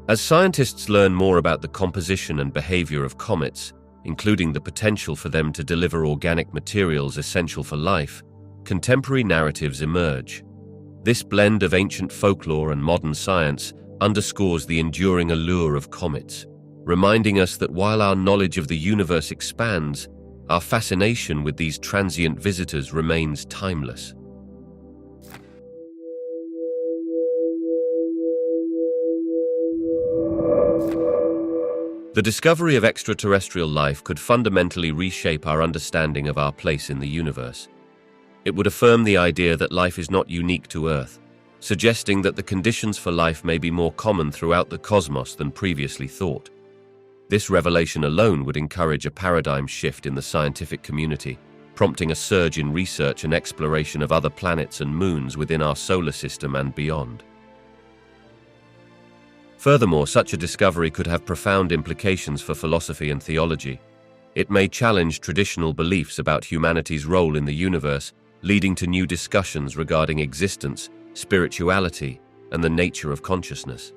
As scientists learn more about the composition and behavior of comets, including the potential for them to deliver organic materials essential for life, contemporary narratives emerge. This blend of ancient folklore and modern science underscores the enduring allure of comets, reminding us that while our knowledge of the universe expands, our fascination with these transient visitors remains timeless. The discovery of extraterrestrial life could fundamentally reshape our understanding of our place in the universe. It would affirm the idea that life is not unique to Earth, suggesting that the conditions for life may be more common throughout the cosmos than previously thought. This revelation alone would encourage a paradigm shift in the scientific community, prompting a surge in research and exploration of other planets and moons within our solar system and beyond. Furthermore, such a discovery could have profound implications for philosophy and theology. It may challenge traditional beliefs about humanity's role in the universe, leading to new discussions regarding existence, spirituality, and the nature of consciousness.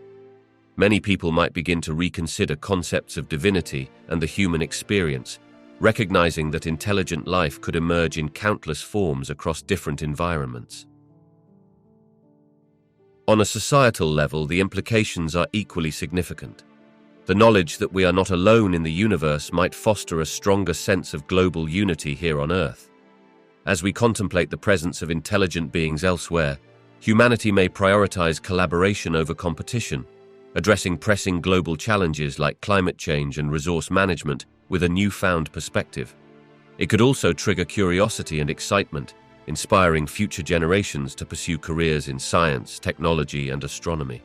Many people might begin to reconsider concepts of divinity and the human experience, recognizing that intelligent life could emerge in countless forms across different environments. On a societal level, the implications are equally significant. The knowledge that we are not alone in the universe might foster a stronger sense of global unity here on Earth. As we contemplate the presence of intelligent beings elsewhere, humanity may prioritize collaboration over competition, addressing pressing global challenges like climate change and resource management with a newfound perspective. It could also trigger curiosity and excitement, inspiring future generations to pursue careers in science, technology, and astronomy.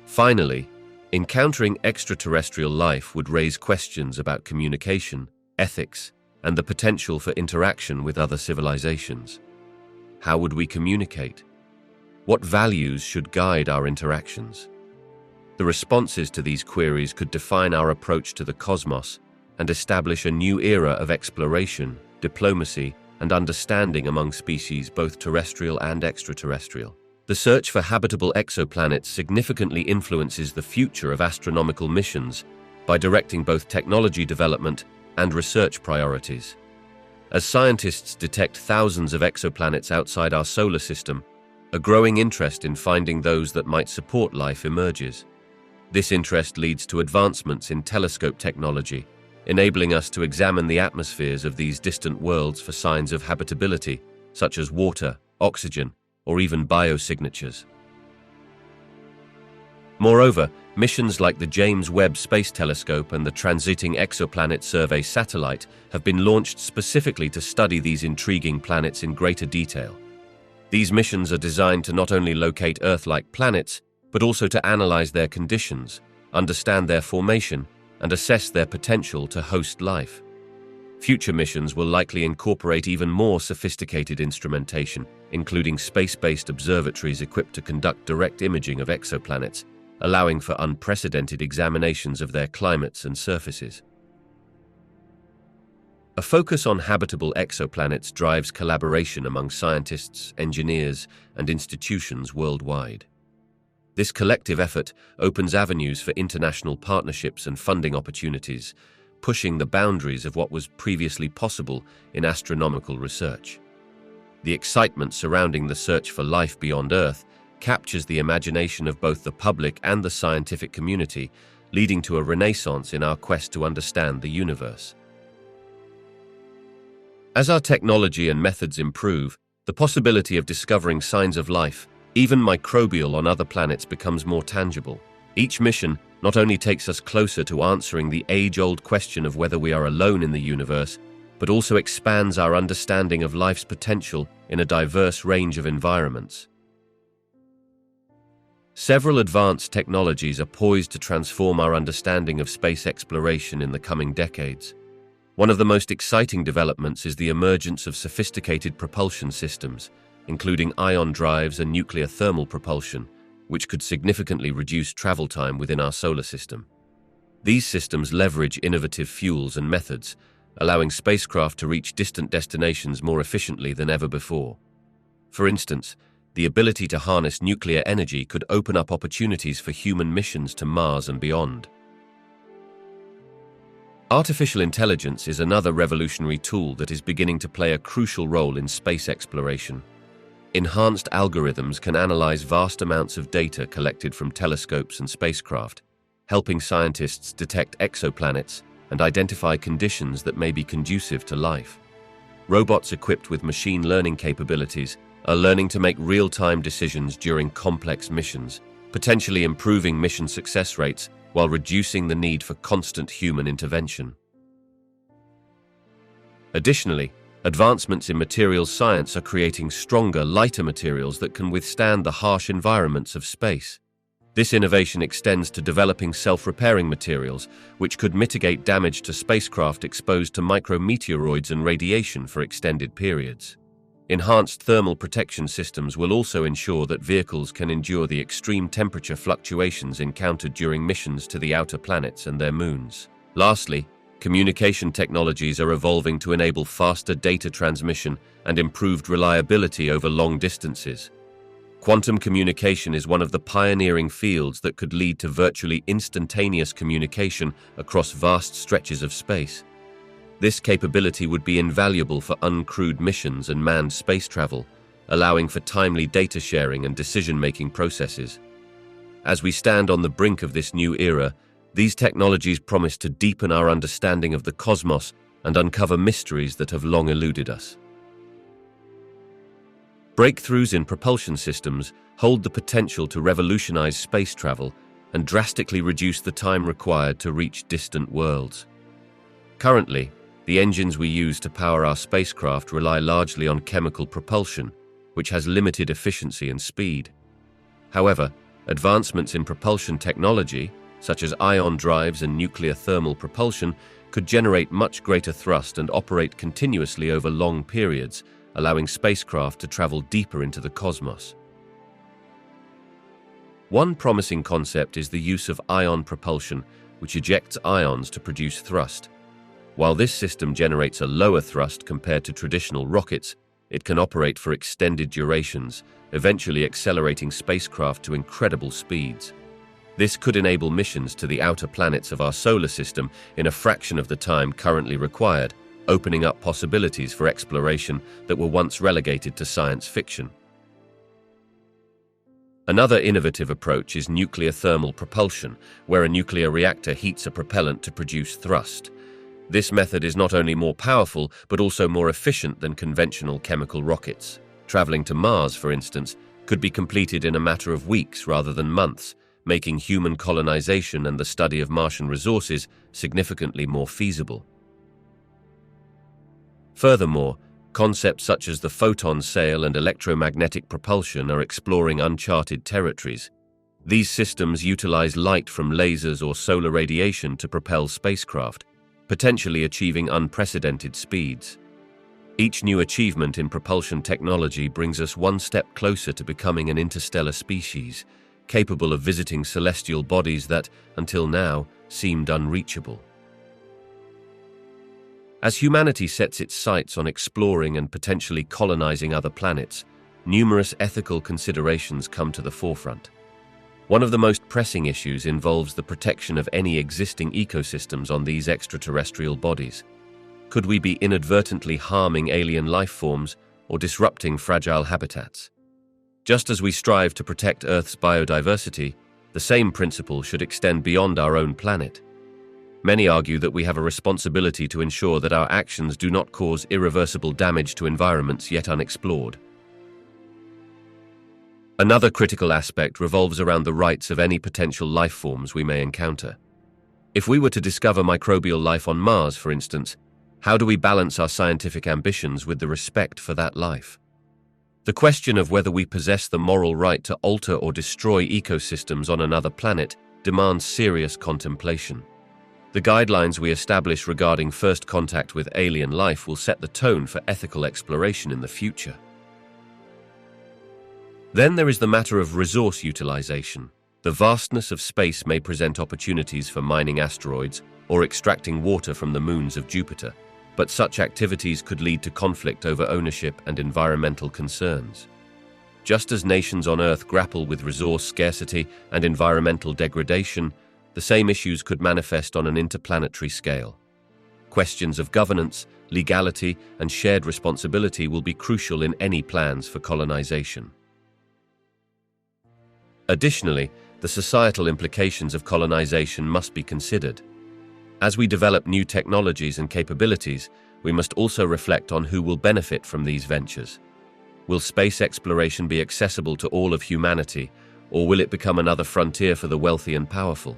Finally, encountering extraterrestrial life would raise questions about communication, ethics, and the potential for interaction with other civilizations. How would we communicate? What values should guide our interactions? The responses to these queries could define our approach to the cosmos and establish a new era of exploration, diplomacy, and understanding among species both terrestrial and extraterrestrial. The search for habitable exoplanets significantly influences the future of astronomical missions by directing both technology development and research priorities. As scientists detect thousands of exoplanets outside our solar system, a growing interest in finding those that might support life emerges. This interest leads to advancements in telescope technology, enabling us to examine the atmospheres of these distant worlds for signs of habitability, such as water, oxygen, or even biosignatures. Moreover, missions like the James Webb Space Telescope and the Transiting Exoplanet Survey satellite have been launched specifically to study these intriguing planets in greater detail. These missions are designed to not only locate Earth-like planets, but also to analyze their conditions, understand their formation, and assess their potential to host life. Future missions will likely incorporate even more sophisticated instrumentation, including space-based observatories equipped to conduct direct imaging of exoplanets, allowing for unprecedented examinations of their climates and surfaces. A focus on habitable exoplanets drives collaboration among scientists, engineers, and institutions worldwide. This collective effort opens avenues for international partnerships and funding opportunities, pushing the boundaries of what was previously possible in astronomical research. The excitement surrounding the search for life beyond Earth captures the imagination of both the public and the scientific community, leading to a renaissance in our quest to understand the universe. As our technology and methods improve, the possibility of discovering signs of life, even microbial, on other planets becomes more tangible. Each mission not only takes us closer to answering the age-old question of whether we are alone in the universe, but also expands our understanding of life's potential in a diverse range of environments. Several advanced technologies are poised to transform our understanding of space exploration in the coming decades. One of the most exciting developments is the emergence of sophisticated propulsion systems, including ion drives and nuclear thermal propulsion, which could significantly reduce travel time within our solar system. These systems leverage innovative fuels and methods, allowing spacecraft to reach distant destinations more efficiently than ever before. For instance, the ability to harness nuclear energy could open up opportunities for human missions to Mars and beyond. Artificial intelligence is another revolutionary tool that is beginning to play a crucial role in space exploration. Enhanced algorithms can analyze vast amounts of data collected from telescopes and spacecraft, helping scientists detect exoplanets and identify conditions that may be conducive to life. Robots equipped with machine learning capabilities are learning to make real-time decisions during complex missions, potentially improving mission success rates while reducing the need for constant human intervention. Additionally, advancements in materials science are creating stronger, lighter materials that can withstand the harsh environments of space. This innovation extends to developing self-repairing materials, which could mitigate damage to spacecraft exposed to micrometeoroids and radiation for extended periods. Enhanced thermal protection systems will also ensure that vehicles can endure the extreme temperature fluctuations encountered during missions to the outer planets and their moons. Lastly, communication technologies are evolving to enable faster data transmission and improved reliability over long distances. Quantum communication is one of the pioneering fields that could lead to virtually instantaneous communication across vast stretches of space. This capability would be invaluable for uncrewed missions and manned space travel, allowing for timely data sharing and decision-making processes. As we stand on the brink of this new era, these technologies promise to deepen our understanding of the cosmos and uncover mysteries that have long eluded us. Breakthroughs in propulsion systems hold the potential to revolutionize space travel and drastically reduce the time required to reach distant worlds. Currently, the engines we use to power our spacecraft rely largely on chemical propulsion, which has limited efficiency and speed. However, advancements in propulsion technology, such as ion drives and nuclear thermal propulsion, could generate much greater thrust and operate continuously over long periods, allowing spacecraft to travel deeper into the cosmos. One promising concept is the use of ion propulsion, which ejects ions to produce thrust. While this system generates a lower thrust compared to traditional rockets, it can operate for extended durations, eventually accelerating spacecraft to incredible speeds. This could enable missions to the outer planets of our solar system in a fraction of the time currently required, opening up possibilities for exploration that were once relegated to science fiction. Another innovative approach is nuclear thermal propulsion, where a nuclear reactor heats a propellant to produce thrust. This method is not only more powerful, but also more efficient than conventional chemical rockets. Traveling to Mars, for instance, could be completed in a matter of weeks rather than months, making human colonization and the study of Martian resources significantly more feasible. Furthermore, concepts such as the photon sail and electromagnetic propulsion are exploring uncharted territories. These systems utilize light from lasers or solar radiation to propel spacecraft, potentially achieving unprecedented speeds. Each new achievement in propulsion technology brings us one step closer to becoming an interstellar species, capable of visiting celestial bodies that, until now, seemed unreachable. As humanity sets its sights on exploring and potentially colonizing other planets, numerous ethical considerations come to the forefront. One of the most pressing issues involves the protection of any existing ecosystems on these extraterrestrial bodies. Could we be inadvertently harming alien life forms or disrupting fragile habitats? Just as we strive to protect Earth's biodiversity, The same principle should extend beyond our own planet. Many argue that we have a responsibility to ensure that our actions do not cause irreversible damage to environments yet unexplored. Another critical aspect revolves around the rights of any potential life forms we may encounter. If we were to discover microbial life on Mars, for instance, how do we balance our scientific ambitions with the respect for that life? The question of whether we possess the moral right to alter or destroy ecosystems on another planet demands serious contemplation. The guidelines we establish regarding first contact with alien life will set the tone for ethical exploration in the future. Then there is the matter of resource utilization. The vastness of space may present opportunities for mining asteroids or extracting water from the moons of Jupiter, but such activities could lead to conflict over ownership and environmental concerns. Just as nations on Earth grapple with resource scarcity and environmental degradation, the same issues could manifest on an interplanetary scale. Questions of governance, legality, and shared responsibility will be crucial in any plans for colonization. Additionally, the societal implications of colonization must be considered. As we develop new technologies and capabilities, we must also reflect on who will benefit from these ventures. Will space exploration be accessible to all of humanity, or will it become another frontier for the wealthy and powerful?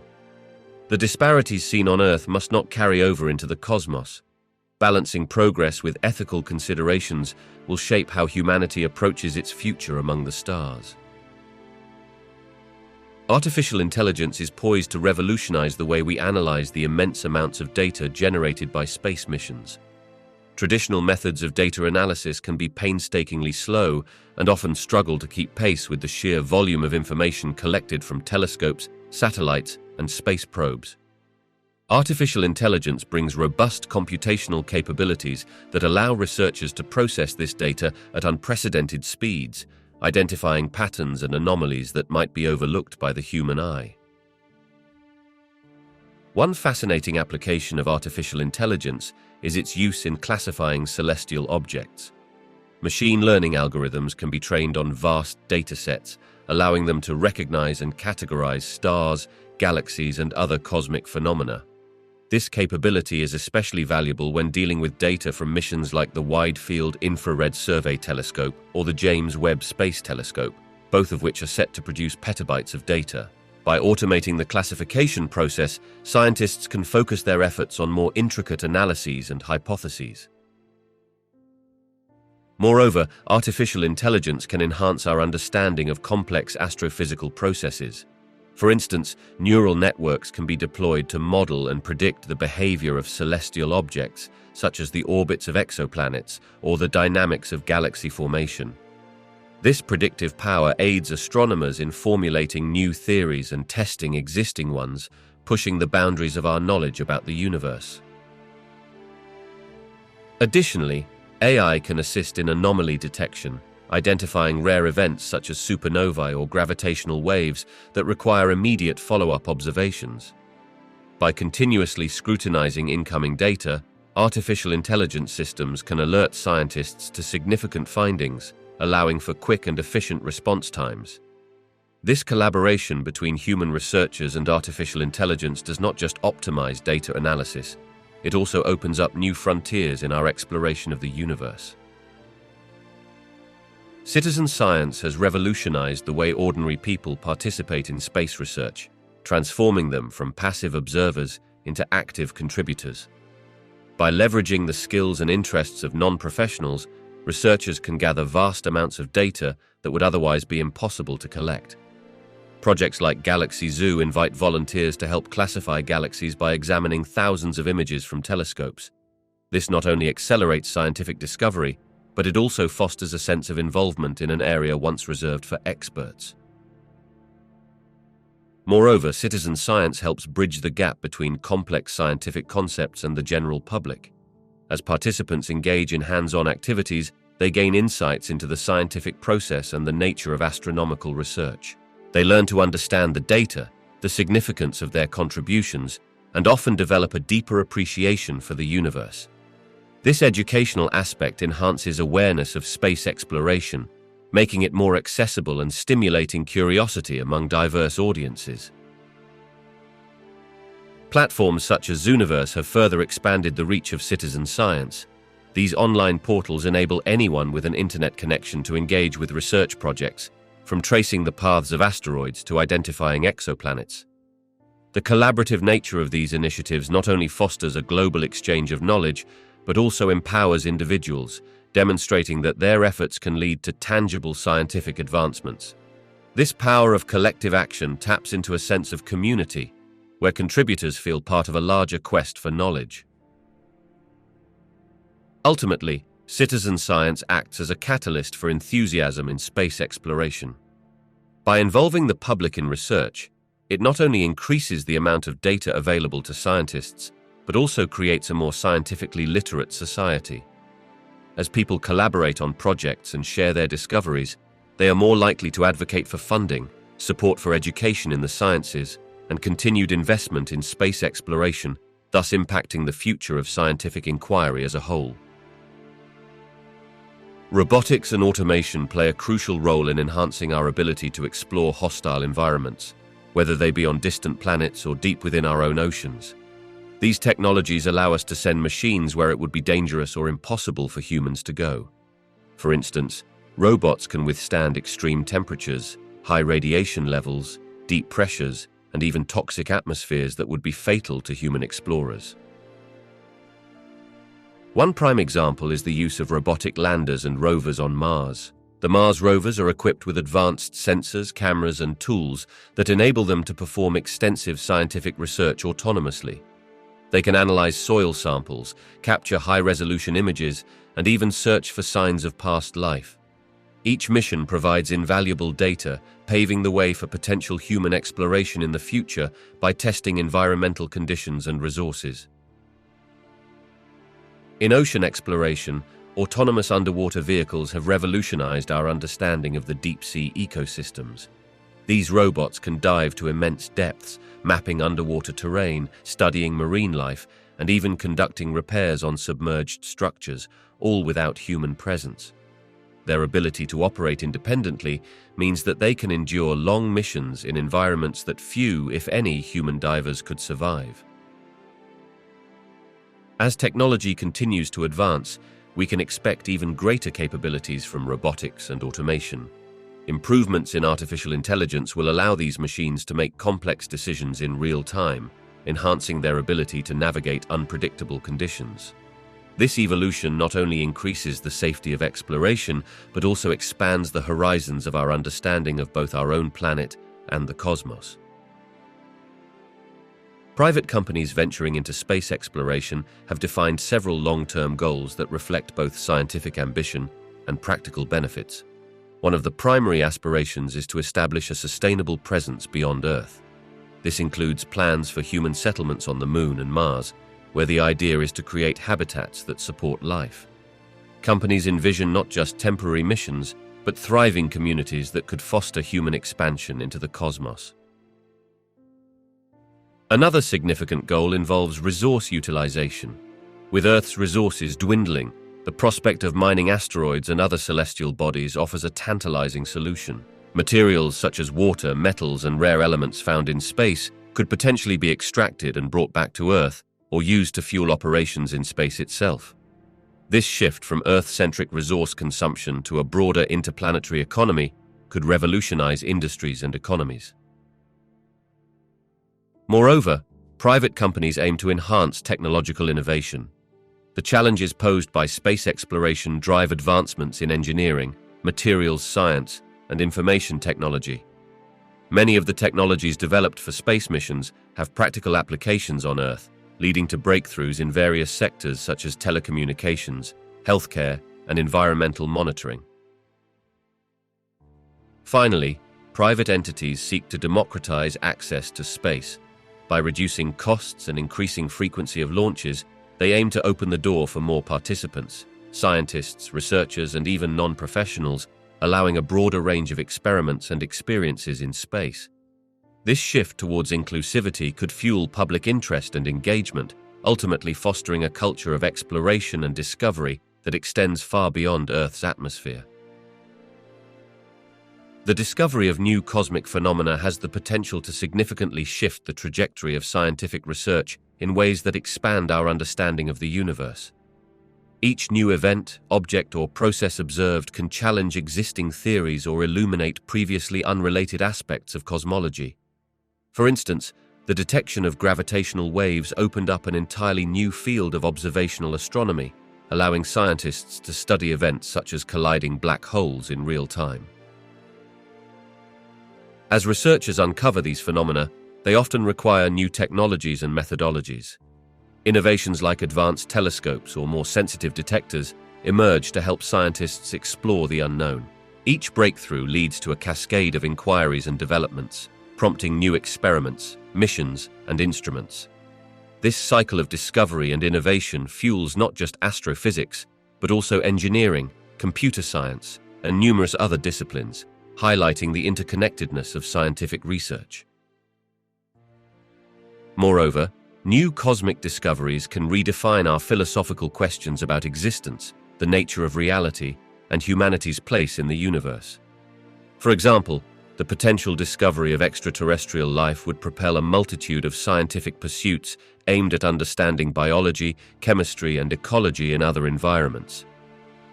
The disparities seen on Earth must not carry over into the cosmos. Balancing progress with ethical considerations will shape how humanity approaches its future among the stars. Artificial intelligence is poised to revolutionize the way we analyze the immense amounts of data generated by space missions. Traditional methods of data analysis can be painstakingly slow and often struggle to keep pace with the sheer volume of information collected from telescopes, satellites, and space probes. Artificial intelligence brings robust computational capabilities that allow researchers to process this data at unprecedented speeds, identifying patterns and anomalies that might be overlooked by the human eye. One fascinating application of artificial intelligence is its use in classifying celestial objects. Machine learning algorithms can be trained on vast datasets, allowing them to recognize and categorize stars, galaxies, and other cosmic phenomena. This capability is especially valuable when dealing with data from missions like the Wide Field Infrared Survey Telescope or the James Webb Space Telescope, both of which are set to produce petabytes of data. By automating the classification process, scientists can focus their efforts on more intricate analyses and hypotheses. Moreover, artificial intelligence can enhance our understanding of complex astrophysical processes. For instance, neural networks can be deployed to model and predict the behavior of celestial objects, such as the orbits of exoplanets or the dynamics of galaxy formation. This predictive power aids astronomers in formulating new theories and testing existing ones, pushing the boundaries of our knowledge about the universe. Additionally, AI can assist in anomaly detection, identifying rare events such as supernovae or gravitational waves that require immediate follow-up observations. By continuously scrutinizing incoming data, artificial intelligence systems can alert scientists to significant findings, allowing for quick and efficient response times. This collaboration between human researchers and artificial intelligence does not just optimize data analysis, it also opens up new frontiers in our exploration of the universe. Citizen science has revolutionized the way ordinary people participate in space research, transforming them from passive observers into active contributors. By leveraging the skills and interests of non-professionals, researchers can gather vast amounts of data that would otherwise be impossible to collect. Projects like Galaxy Zoo invite volunteers to help classify galaxies by examining thousands of images from telescopes. This not only accelerates scientific discovery, but it also fosters a sense of involvement in an area once reserved for experts. Moreover, citizen science helps bridge the gap between complex scientific concepts and the general public. As participants engage in hands-on activities, they gain insights into the scientific process and the nature of astronomical research. They learn to understand the data, the significance of their contributions, and often develop a deeper appreciation for the universe. This educational aspect enhances awareness of space exploration, making it more accessible and stimulating curiosity among diverse audiences. Platforms such as Zooniverse have further expanded the reach of citizen science. These online portals enable anyone with an internet connection to engage with research projects, from tracing the paths of asteroids to identifying exoplanets. The collaborative nature of these initiatives not only fosters a global exchange of knowledge, but also empowers individuals, demonstrating that their efforts can lead to tangible scientific advancements. This power of collective action taps into a sense of community, where contributors feel part of a larger quest for knowledge. Ultimately, citizen science acts as a catalyst for enthusiasm in space exploration. By involving the public in research, it not only increases the amount of data available to scientists, but also creates a more scientifically literate society. As people collaborate on projects and share their discoveries, they are more likely to advocate for funding, support for education in the sciences, and continued investment in space exploration, thus impacting the future of scientific inquiry as a whole. Robotics and automation play a crucial role in enhancing our ability to explore hostile environments, whether they be on distant planets or deep within our own oceans. These technologies allow us to send machines where it would be dangerous or impossible for humans to go. For instance, robots can withstand extreme temperatures, high radiation levels, deep pressures, and even toxic atmospheres that would be fatal to human explorers. One prime example is the use of robotic landers and rovers on Mars. The Mars rovers are equipped with advanced sensors, cameras, and tools that enable them to perform extensive scientific research autonomously. They can analyze soil samples, capture high-resolution images, and even search for signs of past life. Each mission provides invaluable data, paving the way for potential human exploration in the future by testing environmental conditions and resources. In ocean exploration, autonomous underwater vehicles have revolutionized our understanding of the deep-sea ecosystems. These robots can dive to immense depths, mapping underwater terrain, studying marine life, and even conducting repairs on submerged structures, all without human presence. Their ability to operate independently means that they can endure long missions in environments that few, if any, human divers could survive. As technology continues to advance, we can expect even greater capabilities from robotics and automation. Improvements in artificial intelligence will allow these machines to make complex decisions in real time, enhancing their ability to navigate unpredictable conditions. This evolution not only increases the safety of exploration, but also expands the horizons of our understanding of both our own planet and the cosmos. Private companies venturing into space exploration have defined several long-term goals that reflect both scientific ambition and practical benefits. One of the primary aspirations is to establish a sustainable presence beyond Earth. This includes plans for human settlements on the Moon and Mars, where the idea is to create habitats that support life. Companies envision not just temporary missions, but thriving communities that could foster human expansion into the cosmos. Another significant goal involves resource utilization. With Earth's resources dwindling, the prospect of mining asteroids and other celestial bodies offers a tantalizing solution. Materials such as water, metals, and rare elements found in space could potentially be extracted and brought back to Earth, or used to fuel operations in space itself. This shift from Earth-centric resource consumption to a broader interplanetary economy could revolutionize industries and economies. Moreover, private companies aim to enhance technological innovation. The challenges posed by space exploration drive advancements in engineering, materials science, and information technology. Many of the technologies developed for space missions have practical applications on Earth, leading to breakthroughs in various sectors such as telecommunications, healthcare, and environmental monitoring. Finally, private entities seek to democratize access to space. By reducing costs and increasing frequency of launches, they aim to open the door for more participants, scientists, researchers, and even non-professionals, allowing a broader range of experiments and experiences in space. This shift towards inclusivity could fuel public interest and engagement, ultimately fostering a culture of exploration and discovery that extends far beyond Earth's atmosphere. The discovery of new cosmic phenomena has the potential to significantly shift the trajectory of scientific research in ways that expand our understanding of the universe. Each new event, object, or process observed can challenge existing theories or illuminate previously unrelated aspects of cosmology. For instance, the detection of gravitational waves opened up an entirely new field of observational astronomy, allowing scientists to study events such as colliding black holes in real time. As researchers uncover these phenomena, they often require new technologies and methodologies. Innovations like advanced telescopes or more sensitive detectors emerge to help scientists explore the unknown. Each breakthrough leads to a cascade of inquiries and developments, prompting new experiments, missions, and instruments. This cycle of discovery and innovation fuels not just astrophysics, but also engineering, computer science, and numerous other disciplines, highlighting the interconnectedness of scientific research. Moreover, new cosmic discoveries can redefine our philosophical questions about existence, the nature of reality, and humanity's place in the universe. For example, the potential discovery of extraterrestrial life would propel a multitude of scientific pursuits aimed at understanding biology, chemistry, and ecology in other environments.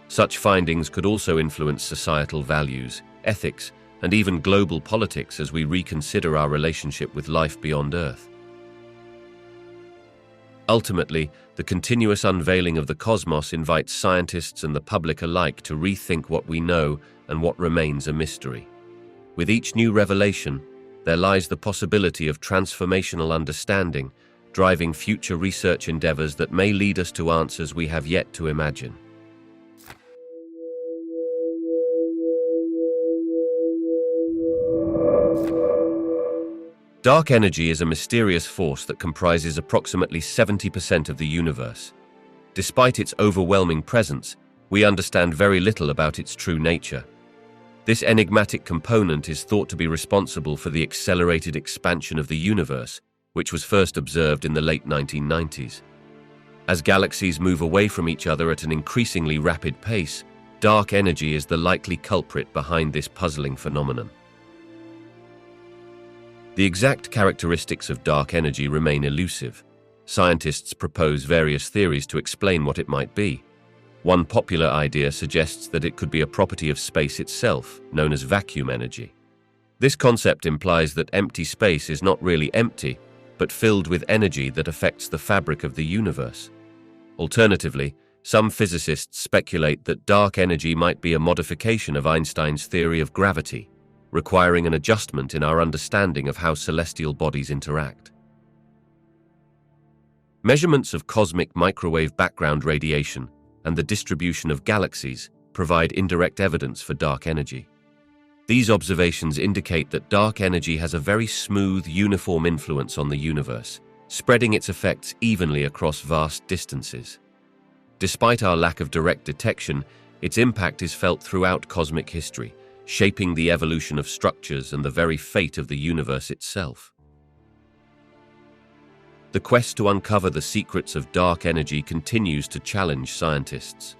Such findings could also influence societal values, ethics, and even global politics as we reconsider our relationship with life beyond Earth. Ultimately, the continuous unveiling of the cosmos invites scientists and the public alike to rethink what we know and what remains a mystery. With each new revelation, there lies the possibility of transformational understanding, driving future research endeavors that may lead us to answers we have yet to imagine. Dark energy is a mysterious force that comprises approximately 70% of the universe. Despite its overwhelming presence, we understand very little about its true nature. This enigmatic component is thought to be responsible for the accelerated expansion of the universe, which was first observed in the late 1990s. As galaxies move away from each other at an increasingly rapid pace, dark energy is the likely culprit behind this puzzling phenomenon. The exact characteristics of dark energy remain elusive. Scientists propose various theories to explain what it might be. One popular idea suggests that it could be a property of space itself, known as vacuum energy. This concept implies that empty space is not really empty, but filled with energy that affects the fabric of the universe. Alternatively, some physicists speculate that dark energy might be a modification of Einstein's theory of gravity, requiring an adjustment in our understanding of how celestial bodies interact. Measurements of cosmic microwave background radiation and the distribution of galaxies provide indirect evidence for dark energy. These observations indicate that dark energy has a very smooth, uniform influence on the universe, spreading its effects evenly across vast distances. Despite our lack of direct detection, its impact is felt throughout cosmic history, shaping the evolution of structures and the very fate of the universe itself. The quest to uncover the secrets of dark energy continues to challenge scientists.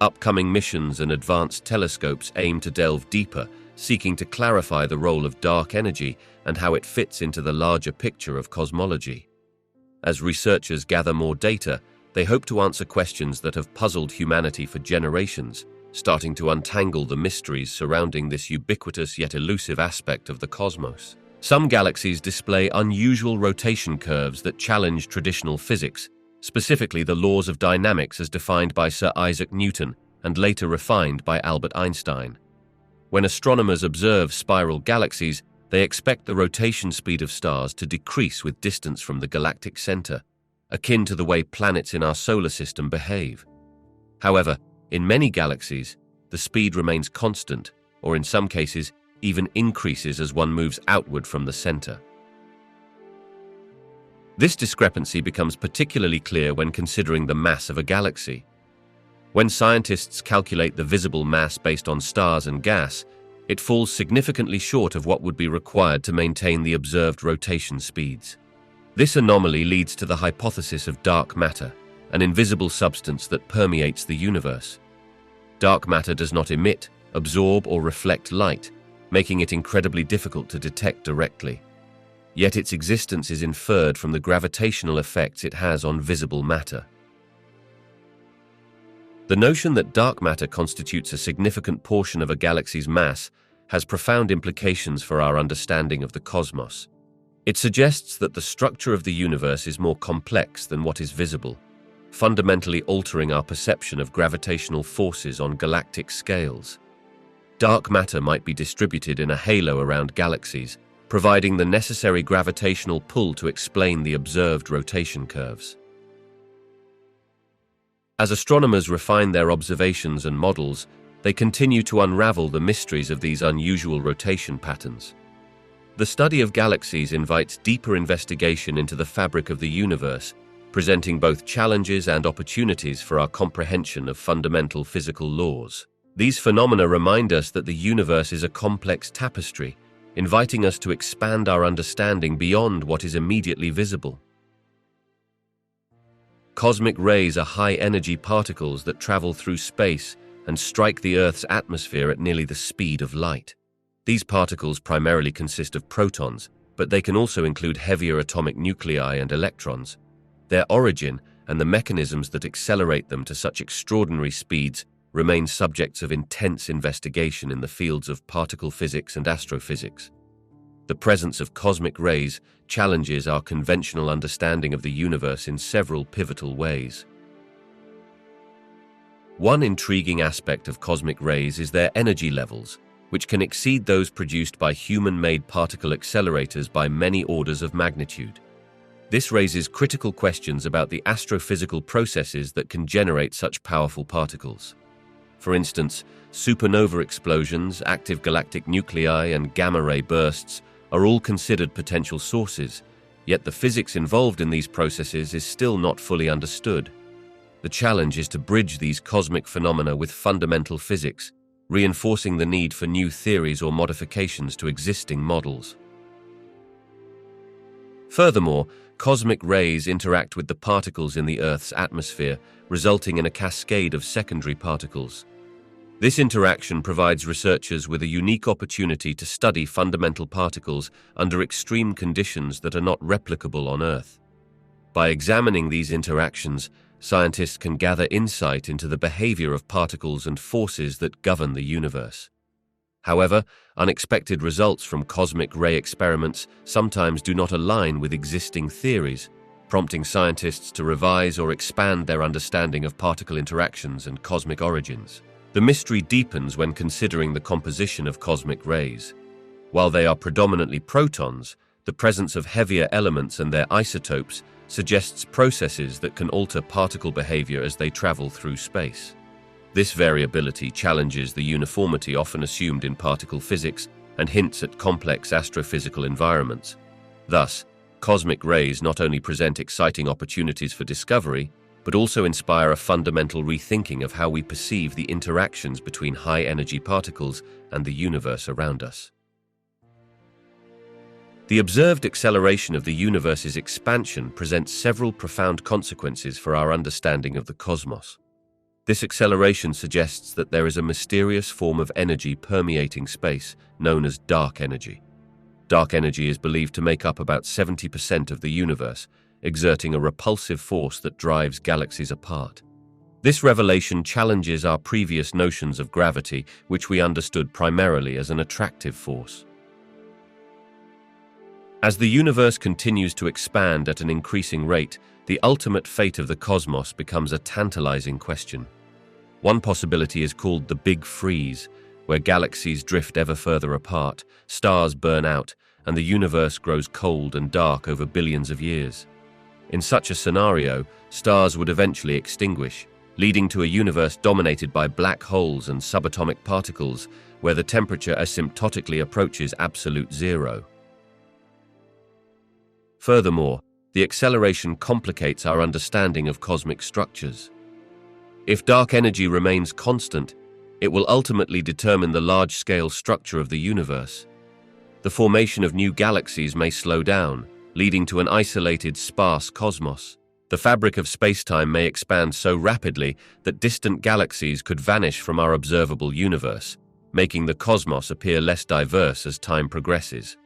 Upcoming missions and advanced telescopes aim to delve deeper, seeking to clarify the role of dark energy and how it fits into the larger picture of cosmology. As researchers gather more data, they hope to answer questions that have puzzled humanity for generations, starting to untangle the mysteries surrounding this ubiquitous yet elusive aspect of the cosmos. Some galaxies display unusual rotation curves that challenge traditional physics, specifically the laws of dynamics as defined by Sir Isaac Newton and later refined by Albert Einstein. When astronomers observe spiral galaxies, they expect the rotation speed of stars to decrease with distance from the galactic center, akin to the way planets in our solar system behave. However, in many galaxies, the speed remains constant, or in some cases, even increases as one moves outward from the center. This discrepancy becomes particularly clear when considering the mass of a galaxy. When scientists calculate the visible mass based on stars and gas, it falls significantly short of what would be required to maintain the observed rotation speeds. This anomaly leads to the hypothesis of dark matter, an invisible substance that permeates the universe. Dark matter does not emit, absorb, or reflect light, making it incredibly difficult to detect directly. Yet its existence is inferred from the gravitational effects it has on visible matter. The notion that dark matter constitutes a significant portion of a galaxy's mass has profound implications for our understanding of the cosmos. It suggests that the structure of the universe is more complex than what is visible, fundamentally altering our perception of gravitational forces on galactic scales. Dark matter might be distributed in a halo around galaxies, providing the necessary gravitational pull to explain the observed rotation curves. As astronomers refine their observations and models, they continue to unravel the mysteries of these unusual rotation patterns. The study of galaxies invites deeper investigation into the fabric of the universe, presenting both challenges and opportunities for our comprehension of fundamental physical laws. These phenomena remind us that the universe is a complex tapestry, inviting us to expand our understanding beyond what is immediately visible. Cosmic rays are high-energy particles that travel through space and strike the Earth's atmosphere at nearly the speed of light. These particles primarily consist of protons, but they can also include heavier atomic nuclei and electrons. Their origin and the mechanisms that accelerate them to such extraordinary speeds remain subjects of intense investigation in the fields of particle physics and astrophysics. The presence of cosmic rays challenges our conventional understanding of the universe in several pivotal ways. One intriguing aspect of cosmic rays is their energy levels, which can exceed those produced by human-made particle accelerators by many orders of magnitude. This raises critical questions about the astrophysical processes that can generate such powerful particles. For instance, supernova explosions, active galactic nuclei, and gamma-ray bursts are all considered potential sources, yet the physics involved in these processes is still not fully understood. The challenge is to bridge these cosmic phenomena with fundamental physics, reinforcing the need for new theories or modifications to existing models. Furthermore, cosmic rays interact with the particles in the Earth's atmosphere, resulting in a cascade of secondary particles. This interaction provides researchers with a unique opportunity to study fundamental particles under extreme conditions that are not replicable on Earth. By examining these interactions, scientists can gather insight into the behavior of particles and forces that govern the universe. However, unexpected results from cosmic ray experiments sometimes do not align with existing theories, prompting scientists to revise or expand their understanding of particle interactions and cosmic origins. The mystery deepens when considering the composition of cosmic rays. While they are predominantly protons, the presence of heavier elements and their isotopes suggests processes that can alter particle behavior as they travel through space. This variability challenges the uniformity often assumed in particle physics and hints at complex astrophysical environments. Thus, cosmic rays not only present exciting opportunities for discovery, but also inspire a fundamental rethinking of how we perceive the interactions between high-energy particles and the universe around us. The observed acceleration of the universe's expansion presents several profound consequences for our understanding of the cosmos. This acceleration suggests that there is a mysterious form of energy permeating space known as dark energy. Dark energy is believed to make up about 70% of the universe, exerting a repulsive force that drives galaxies apart. This revelation challenges our previous notions of gravity, which we understood primarily as an attractive force. As the universe continues to expand at an increasing rate, the ultimate fate of the cosmos becomes a tantalizing question. One possibility is called the Big Freeze, where galaxies drift ever further apart, stars burn out, and the universe grows cold and dark over billions of years. In such a scenario, stars would eventually extinguish, leading to a universe dominated by black holes and subatomic particles, where the temperature asymptotically approaches absolute zero. Furthermore, the acceleration complicates our understanding of cosmic structures. If dark energy remains constant, it will ultimately determine the large-scale structure of the universe. The formation of new galaxies may slow down, leading to an isolated, sparse cosmos. The fabric of spacetime may expand so rapidly that distant galaxies could vanish from our observable universe, making the cosmos appear less diverse as time progresses.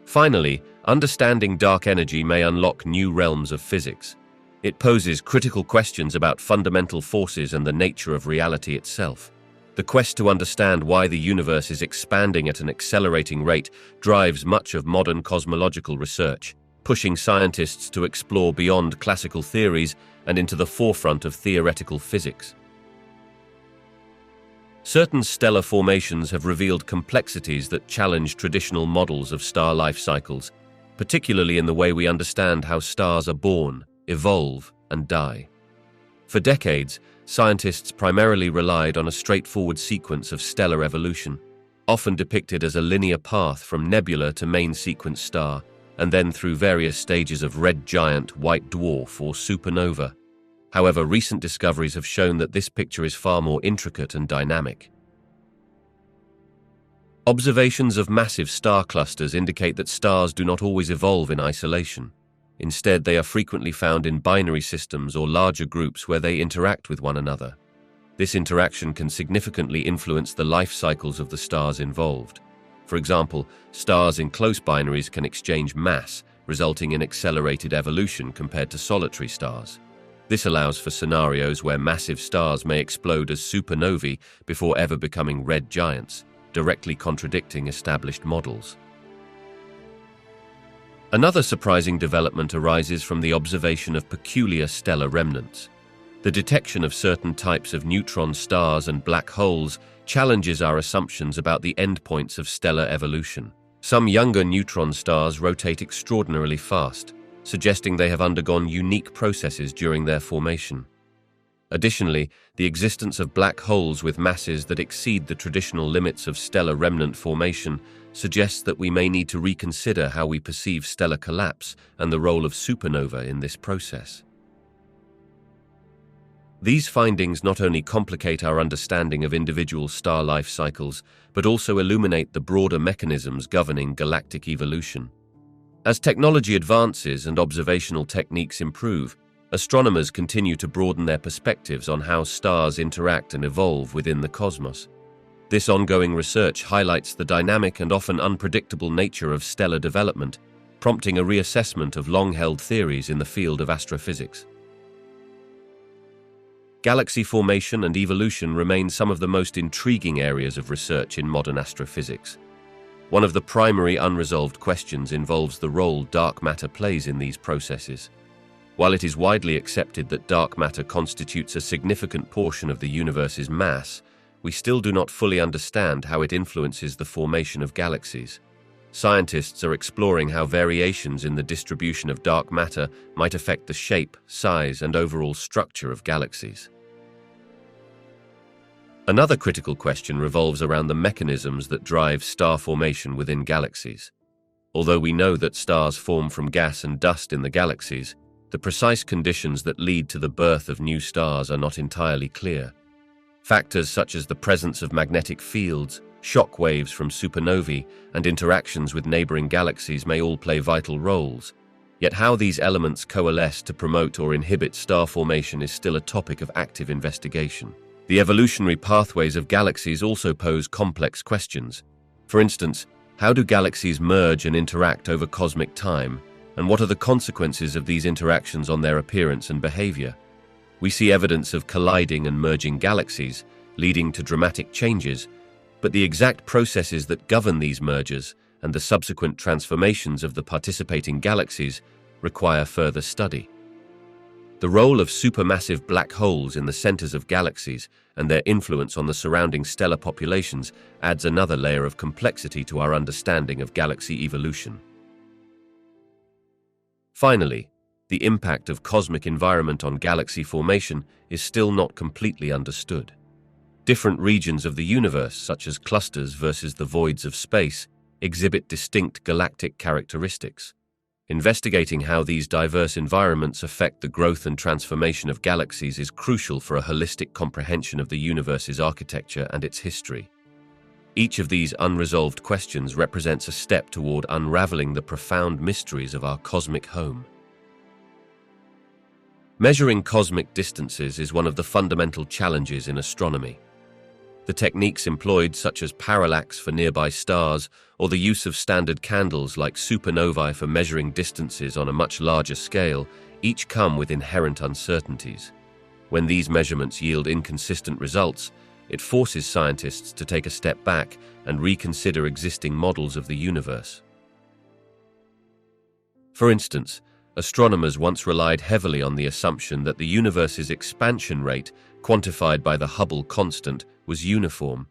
Finally, understanding dark energy may unlock new realms of physics. It poses critical questions about fundamental forces and the nature of reality itself. The quest to understand why the universe is expanding at an accelerating rate drives much of modern cosmological research, pushing scientists to explore beyond classical theories and into the forefront of theoretical physics. Certain stellar formations have revealed complexities that challenge traditional models of star life cycles, particularly in the way we understand how stars are born, evolve, and die. For decades, scientists primarily relied on a straightforward sequence of stellar evolution, often depicted as a linear path from nebula to main sequence star, and then through various stages of red giant, white dwarf, or supernova. However, recent discoveries have shown that this picture is far more intricate and dynamic. Observations of massive star clusters indicate that stars do not always evolve in isolation. Instead, they are frequently found in binary systems or larger groups where they interact with one another. This interaction can significantly influence the life cycles of the stars involved. For example, stars in close binaries can exchange mass, resulting in accelerated evolution compared to solitary stars. This allows for scenarios where massive stars may explode as supernovae before ever becoming red giants, directly contradicting established models. Another surprising development arises from the observation of peculiar stellar remnants. The detection of certain types of neutron stars and black holes challenges our assumptions about the endpoints of stellar evolution. Some younger neutron stars rotate extraordinarily fast, suggesting they have undergone unique processes during their formation. Additionally, the existence of black holes with masses that exceed the traditional limits of stellar remnant formation suggests that we may need to reconsider how we perceive stellar collapse and the role of supernova in this process. These findings not only complicate our understanding of individual star life cycles, but also illuminate the broader mechanisms governing galactic evolution. As technology advances and observational techniques improve, astronomers continue to broaden their perspectives on how stars interact and evolve within the cosmos. This ongoing research highlights the dynamic and often unpredictable nature of stellar development, prompting a reassessment of long-held theories in the field of astrophysics. Galaxy formation and evolution remain some of the most intriguing areas of research in modern astrophysics. One of the primary unresolved questions involves the role dark matter plays in these processes. While it is widely accepted that dark matter constitutes a significant portion of the universe's mass, we still do not fully understand how it influences the formation of galaxies. Scientists are exploring how variations in the distribution of dark matter might affect the shape, size, and overall structure of galaxies. Another critical question revolves around the mechanisms that drive star formation within galaxies. Although we know that stars form from gas and dust in the galaxies, the precise conditions that lead to the birth of new stars are not entirely clear. Factors such as the presence of magnetic fields, shock waves from supernovae, and interactions with neighboring galaxies may all play vital roles. Yet how these elements coalesce to promote or inhibit star formation is still a topic of active investigation. The evolutionary pathways of galaxies also pose complex questions. For instance, how do galaxies merge and interact over cosmic time, and what are the consequences of these interactions on their appearance and behavior? We see evidence of colliding and merging galaxies, leading to dramatic changes, but the exact processes that govern these mergers and the subsequent transformations of the participating galaxies require further study. The role of supermassive black holes in the centers of galaxies and their influence on the surrounding stellar populations adds another layer of complexity to our understanding of galaxy evolution. Finally, the impact of cosmic environment on galaxy formation is still not completely understood. Different regions of the universe, such as clusters versus the voids of space, exhibit distinct galactic characteristics. Investigating how these diverse environments affect the growth and transformation of galaxies is crucial for a holistic comprehension of the universe's architecture and its history. Each of these unresolved questions represents a step toward unraveling the profound mysteries of our cosmic home. Measuring cosmic distances is one of the fundamental challenges in astronomy. The techniques employed, such as parallax for nearby stars or the use of standard candles like supernovae for measuring distances on a much larger scale, each come with inherent uncertainties. When these measurements yield inconsistent results, it forces scientists to take a step back and reconsider existing models of the universe. For instance, astronomers once relied heavily on the assumption that the universe's expansion rate, quantified by the Hubble constant, was uniform.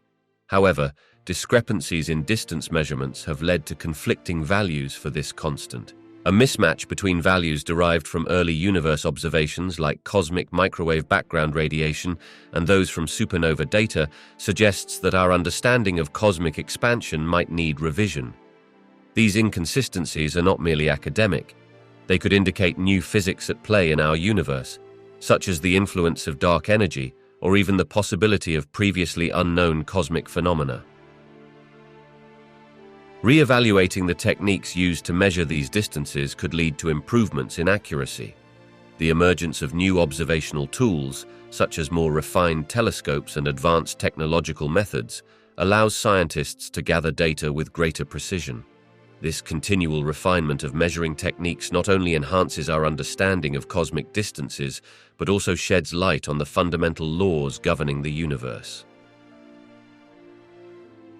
However, discrepancies in distance measurements have led to conflicting values for this constant. A mismatch between values derived from early universe observations like cosmic microwave background radiation and those from supernova data suggests that our understanding of cosmic expansion might need revision. These inconsistencies are not merely academic. They could indicate new physics at play in our universe, such as the influence of dark energy or even the possibility of previously unknown cosmic phenomena. Re-evaluating the techniques used to measure these distances could lead to improvements in accuracy. The emergence of new observational tools, such as more refined telescopes and advanced technological methods, allows scientists to gather data with greater precision. This continual refinement of measuring techniques not only enhances our understanding of cosmic distances, but also sheds light on the fundamental laws governing the universe.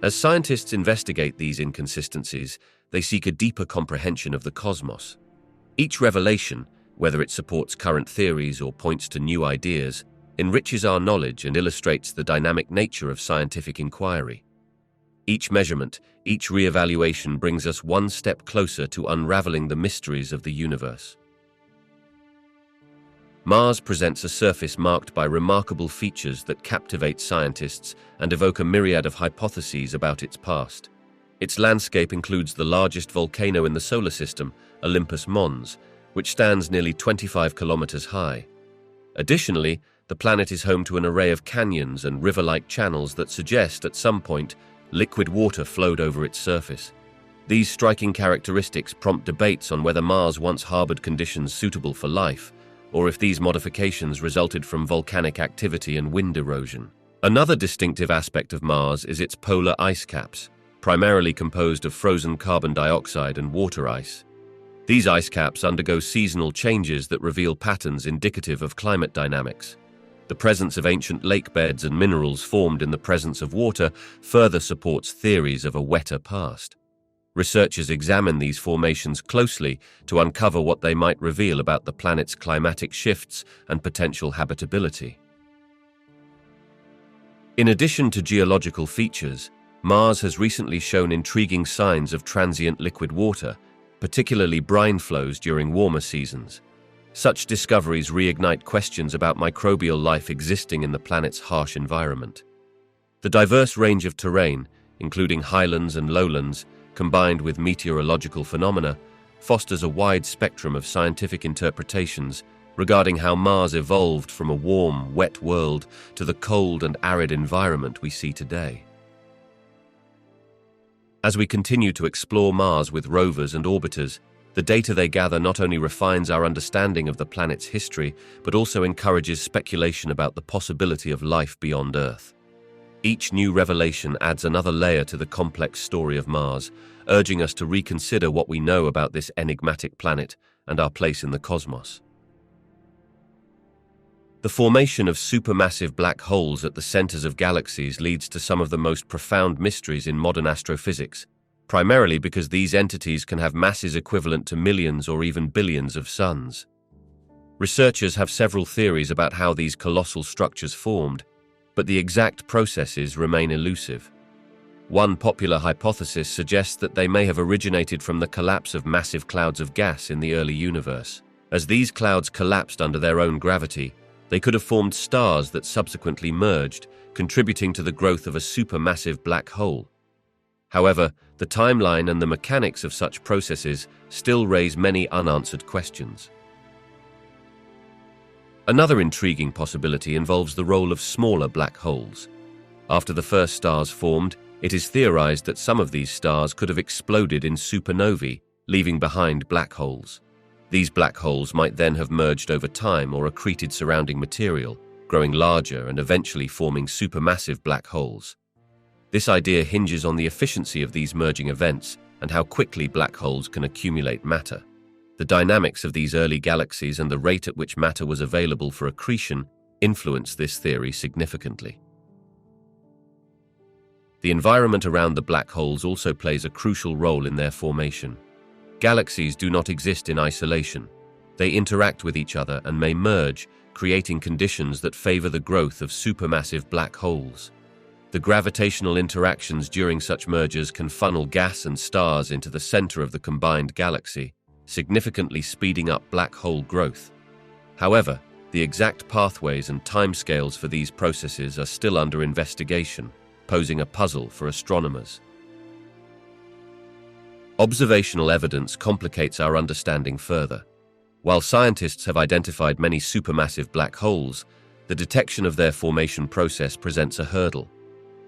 As scientists investigate these inconsistencies, they seek a deeper comprehension of the cosmos. Each revelation, whether it supports current theories or points to new ideas, enriches our knowledge and illustrates the dynamic nature of scientific inquiry. Each measurement, each re-evaluation brings us one step closer to unraveling the mysteries of the universe. Mars presents a surface marked by remarkable features that captivate scientists and evoke a myriad of hypotheses about its past. Its landscape includes the largest volcano in the solar system, Olympus Mons, which stands nearly 25 kilometers high. Additionally, the planet is home to an array of canyons and river-like channels that suggest, at some point, liquid water flowed over its surface. These striking characteristics prompt debates on whether Mars once harbored conditions suitable for life, or if these modifications resulted from volcanic activity and wind erosion. Another distinctive aspect of Mars is its polar ice caps, primarily composed of frozen carbon dioxide and water ice. These ice caps undergo seasonal changes that reveal patterns indicative of climate dynamics. The presence of ancient lake beds and minerals formed in the presence of water further supports theories of a wetter past. Researchers examine these formations closely to uncover what they might reveal about the planet's climatic shifts and potential habitability. In addition to geological features, Mars has recently shown intriguing signs of transient liquid water, particularly brine flows during warmer seasons. Such discoveries reignite questions about microbial life existing in the planet's harsh environment. The diverse range of terrain, including highlands and lowlands, combined with meteorological phenomena, fosters a wide spectrum of scientific interpretations regarding how Mars evolved from a warm, wet world to the cold and arid environment we see today. As we continue to explore Mars with rovers and orbiters, the data they gather not only refines our understanding of the planet's history, but also encourages speculation about the possibility of life beyond Earth. Each new revelation adds another layer to the complex story of Mars, urging us to reconsider what we know about this enigmatic planet and our place in the cosmos. The formation of supermassive black holes at the centers of galaxies leads to some of the most profound mysteries in modern astrophysics, primarily because these entities can have masses equivalent to millions or even billions of suns. Researchers have several theories about how these colossal structures formed, but the exact processes remain elusive. One popular hypothesis suggests that they may have originated from the collapse of massive clouds of gas in the early universe. As these clouds collapsed under their own gravity, they could have formed stars that subsequently merged, contributing to the growth of a supermassive black hole. However, the timeline and the mechanics of such processes still raise many unanswered questions. Another intriguing possibility involves the role of smaller black holes. After the first stars formed, it is theorized that some of these stars could have exploded in supernovae, leaving behind black holes. These black holes might then have merged over time or accreted surrounding material, growing larger and eventually forming supermassive black holes. This idea hinges on the efficiency of these merging events and how quickly black holes can accumulate matter. The dynamics of these early galaxies and the rate at which matter was available for accretion influence this theory significantly. The environment around the black holes also plays a crucial role in their formation. Galaxies do not exist in isolation. They interact with each other and may merge, creating conditions that favor the growth of supermassive black holes. The gravitational interactions during such mergers can funnel gas and stars into the center of the combined galaxy, significantly speeding up black hole growth. However, the exact pathways and timescales for these processes are still under investigation, posing a puzzle for astronomers. Observational evidence complicates our understanding further. While scientists have identified many supermassive black holes, the detection of their formation process presents a hurdle.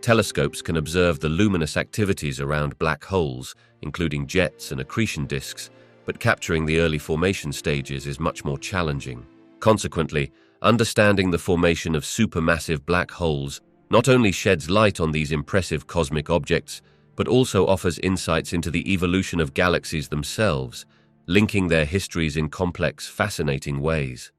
Telescopes can observe the luminous activities around black holes, including jets and accretion disks, but capturing the early formation stages is much more challenging. Consequently, understanding the formation of supermassive black holes not only sheds light on these impressive cosmic objects, but also offers insights into the evolution of galaxies themselves, linking their histories in complex, fascinating ways.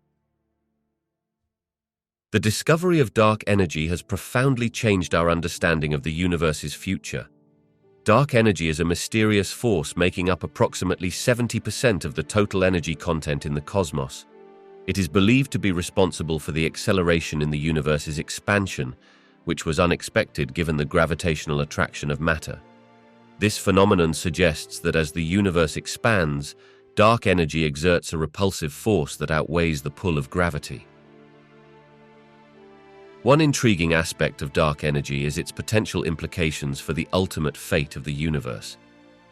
The discovery of dark energy has profoundly changed our understanding of the universe's future. Dark energy is a mysterious force making up approximately 70% of the total energy content in the cosmos. It is believed to be responsible for the acceleration in the universe's expansion, which was unexpected given the gravitational attraction of matter. This phenomenon suggests that as the universe expands, dark energy exerts a repulsive force that outweighs the pull of gravity. One intriguing aspect of dark energy is its potential implications for the ultimate fate of the universe.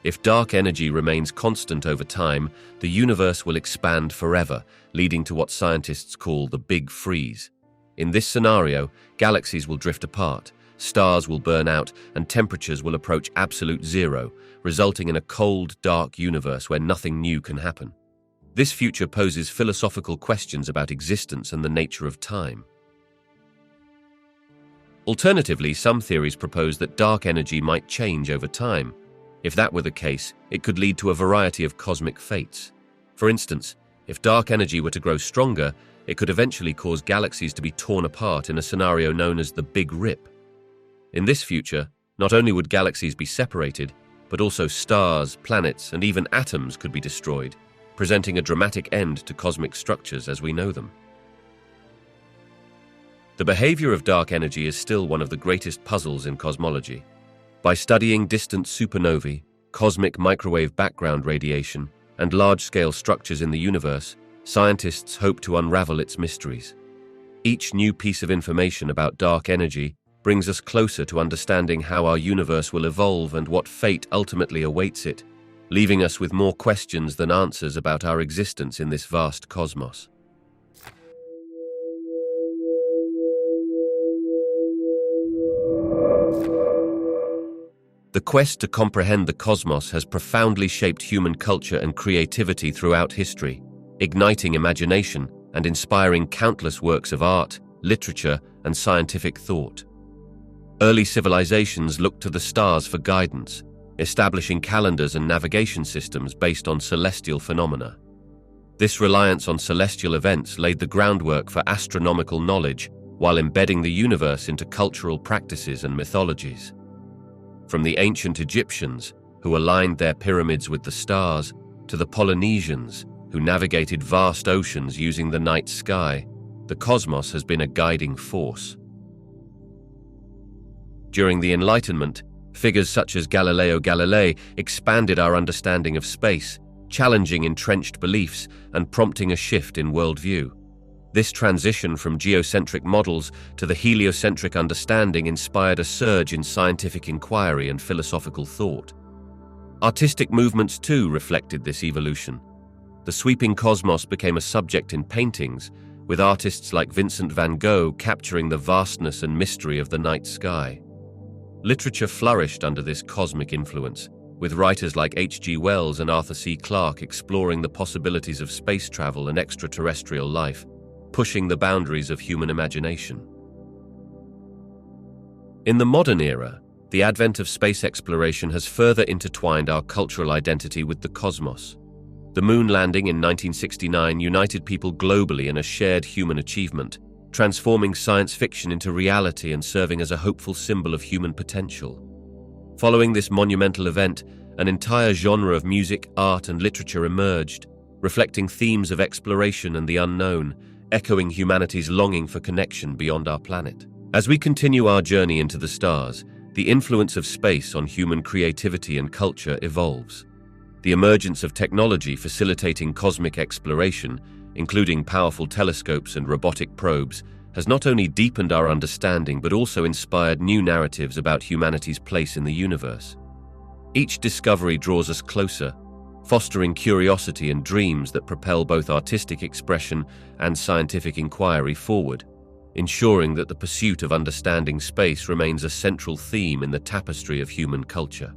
If dark energy remains constant over time, the universe will expand forever, leading to what scientists call the Big Freeze. In this scenario, galaxies will drift apart, stars will burn out, and temperatures will approach absolute zero, resulting in a cold, dark universe where nothing new can happen. This future poses philosophical questions about existence and the nature of time. Alternatively, some theories propose that dark energy might change over time. If that were the case, it could lead to a variety of cosmic fates. For instance, if dark energy were to grow stronger, it could eventually cause galaxies to be torn apart in a scenario known as the Big Rip. In this future, not only would galaxies be separated, but also stars, planets, and even atoms could be destroyed, presenting a dramatic end to cosmic structures as we know them. The behavior of dark energy is still one of the greatest puzzles in cosmology. By studying distant supernovae, cosmic microwave background radiation, and large-scale structures in the universe, scientists hope to unravel its mysteries. Each new piece of information about dark energy brings us closer to understanding how our universe will evolve and what fate ultimately awaits it, leaving us with more questions than answers about our existence in this vast cosmos. The quest to comprehend the cosmos has profoundly shaped human culture and creativity throughout history, igniting imagination and inspiring countless works of art, literature, and scientific thought. Early civilizations looked to the stars for guidance, establishing calendars and navigation systems based on celestial phenomena. This reliance on celestial events laid the groundwork for astronomical knowledge while embedding the universe into cultural practices and mythologies. From the ancient Egyptians, who aligned their pyramids with the stars, to the Polynesians, who navigated vast oceans using the night sky, the cosmos has been a guiding force. During the Enlightenment, figures such as Galileo Galilei expanded our understanding of space, challenging entrenched beliefs and prompting a shift in worldview. This transition from geocentric models to the heliocentric understanding inspired a surge in scientific inquiry and philosophical thought. Artistic movements too reflected this evolution. The sweeping cosmos became a subject in paintings, with artists like Vincent van Gogh capturing the vastness and mystery of the night sky. Literature flourished under this cosmic influence, with writers like H.G. Wells and Arthur C. Clarke exploring the possibilities of space travel and extraterrestrial life. pushing the boundaries of human imagination. In the modern era, the advent of space exploration has further intertwined our cultural identity with the cosmos. The moon landing in 1969 united people globally in a shared human achievement, transforming science fiction into reality and serving as a hopeful symbol of human potential. Following this monumental event, an entire genre of music, art, and literature emerged, reflecting themes of exploration and the unknown, echoing humanity's longing for connection beyond our planet. As we continue our journey into the stars, the influence of space on human creativity and culture evolves. The emergence of technology facilitating cosmic exploration, including powerful telescopes and robotic probes, has not only deepened our understanding but also inspired new narratives about humanity's place in the universe. Each discovery draws us closer, fostering curiosity and dreams that propel both artistic expression and scientific inquiry forward, ensuring that the pursuit of understanding space remains a central theme in the tapestry of human culture.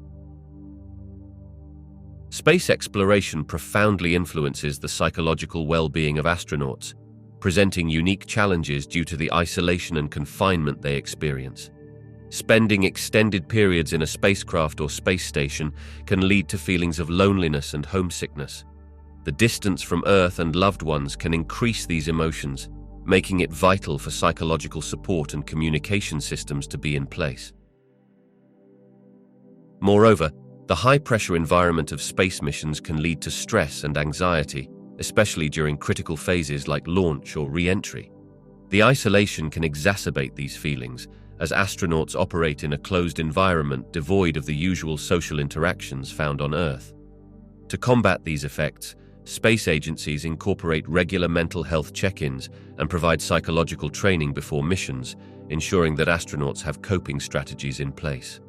Space exploration profoundly influences the psychological well-being of astronauts, presenting unique challenges due to the isolation and confinement they experience. Spending extended periods in a spacecraft or space station can lead to feelings of loneliness and homesickness. The distance from Earth and loved ones can increase these emotions, making it vital for psychological support and communication systems to be in place. Moreover, the high-pressure environment of space missions can lead to stress and anxiety, especially during critical phases like launch or re-entry. The isolation can exacerbate these feelings, as astronauts operate in a closed environment devoid of the usual social interactions found on Earth. To combat these effects, space agencies incorporate regular mental health check-ins and provide psychological training before missions, ensuring that astronauts have coping strategies in place.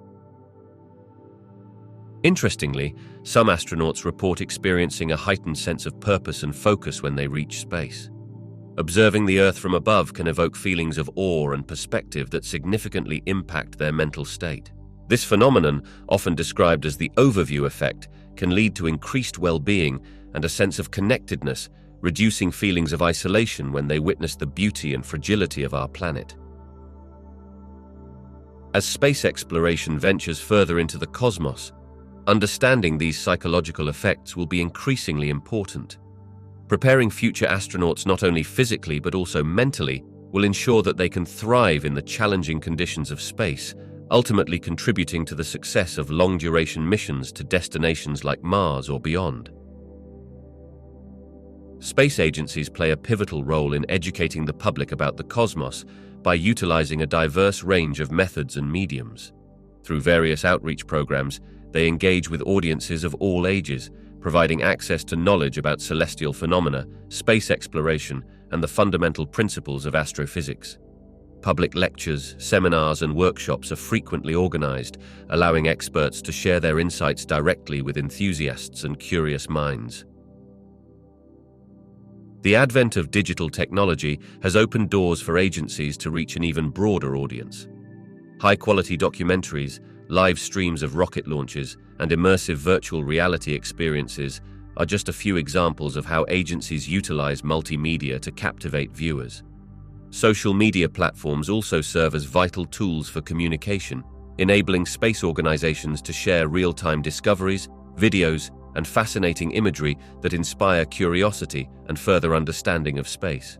Interestingly, some astronauts report experiencing a heightened sense of purpose and focus when they reach space. Observing the Earth from above can evoke feelings of awe and perspective that significantly impact their mental state. This phenomenon, often described as the overview effect, can lead to increased well-being and a sense of connectedness, reducing feelings of isolation when they witness the beauty and fragility of our planet. As space exploration ventures further into the cosmos, understanding these psychological effects will be increasingly important. Preparing future astronauts not only physically but also mentally will ensure that they can thrive in the challenging conditions of space, ultimately contributing to the success of long-duration missions to destinations like Mars or beyond. Space agencies play a pivotal role in educating the public about the cosmos by utilizing a diverse range of methods and mediums. Through various outreach programs, they engage with audiences of all ages, providing access to knowledge about celestial phenomena, space exploration, and the fundamental principles of astrophysics. Public lectures, seminars, and workshops are frequently organized, allowing experts to share their insights directly with enthusiasts and curious minds. The advent of digital technology has opened doors for agencies to reach an even broader audience. High-quality documentaries, live streams of rocket launches, and immersive virtual reality experiences are just a few examples of how agencies utilize multimedia to captivate viewers. Social media platforms also serve as vital tools for communication, enabling space organizations to share real-time discoveries, videos, and fascinating imagery that inspire curiosity and further understanding of space.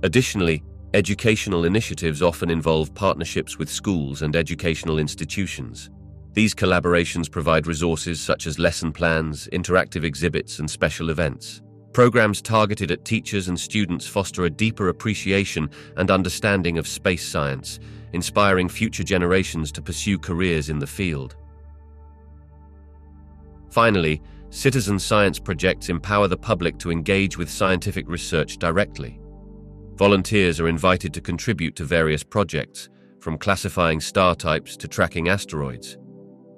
Additionally, educational initiatives often involve partnerships with schools and educational institutions. These collaborations provide resources such as lesson plans, interactive exhibits, and special events. Programs targeted at teachers and students foster a deeper appreciation and understanding of space science, inspiring future generations to pursue careers in the field. Finally, citizen science projects empower the public to engage with scientific research directly. Volunteers are invited to contribute to various projects, from classifying star types to tracking asteroids.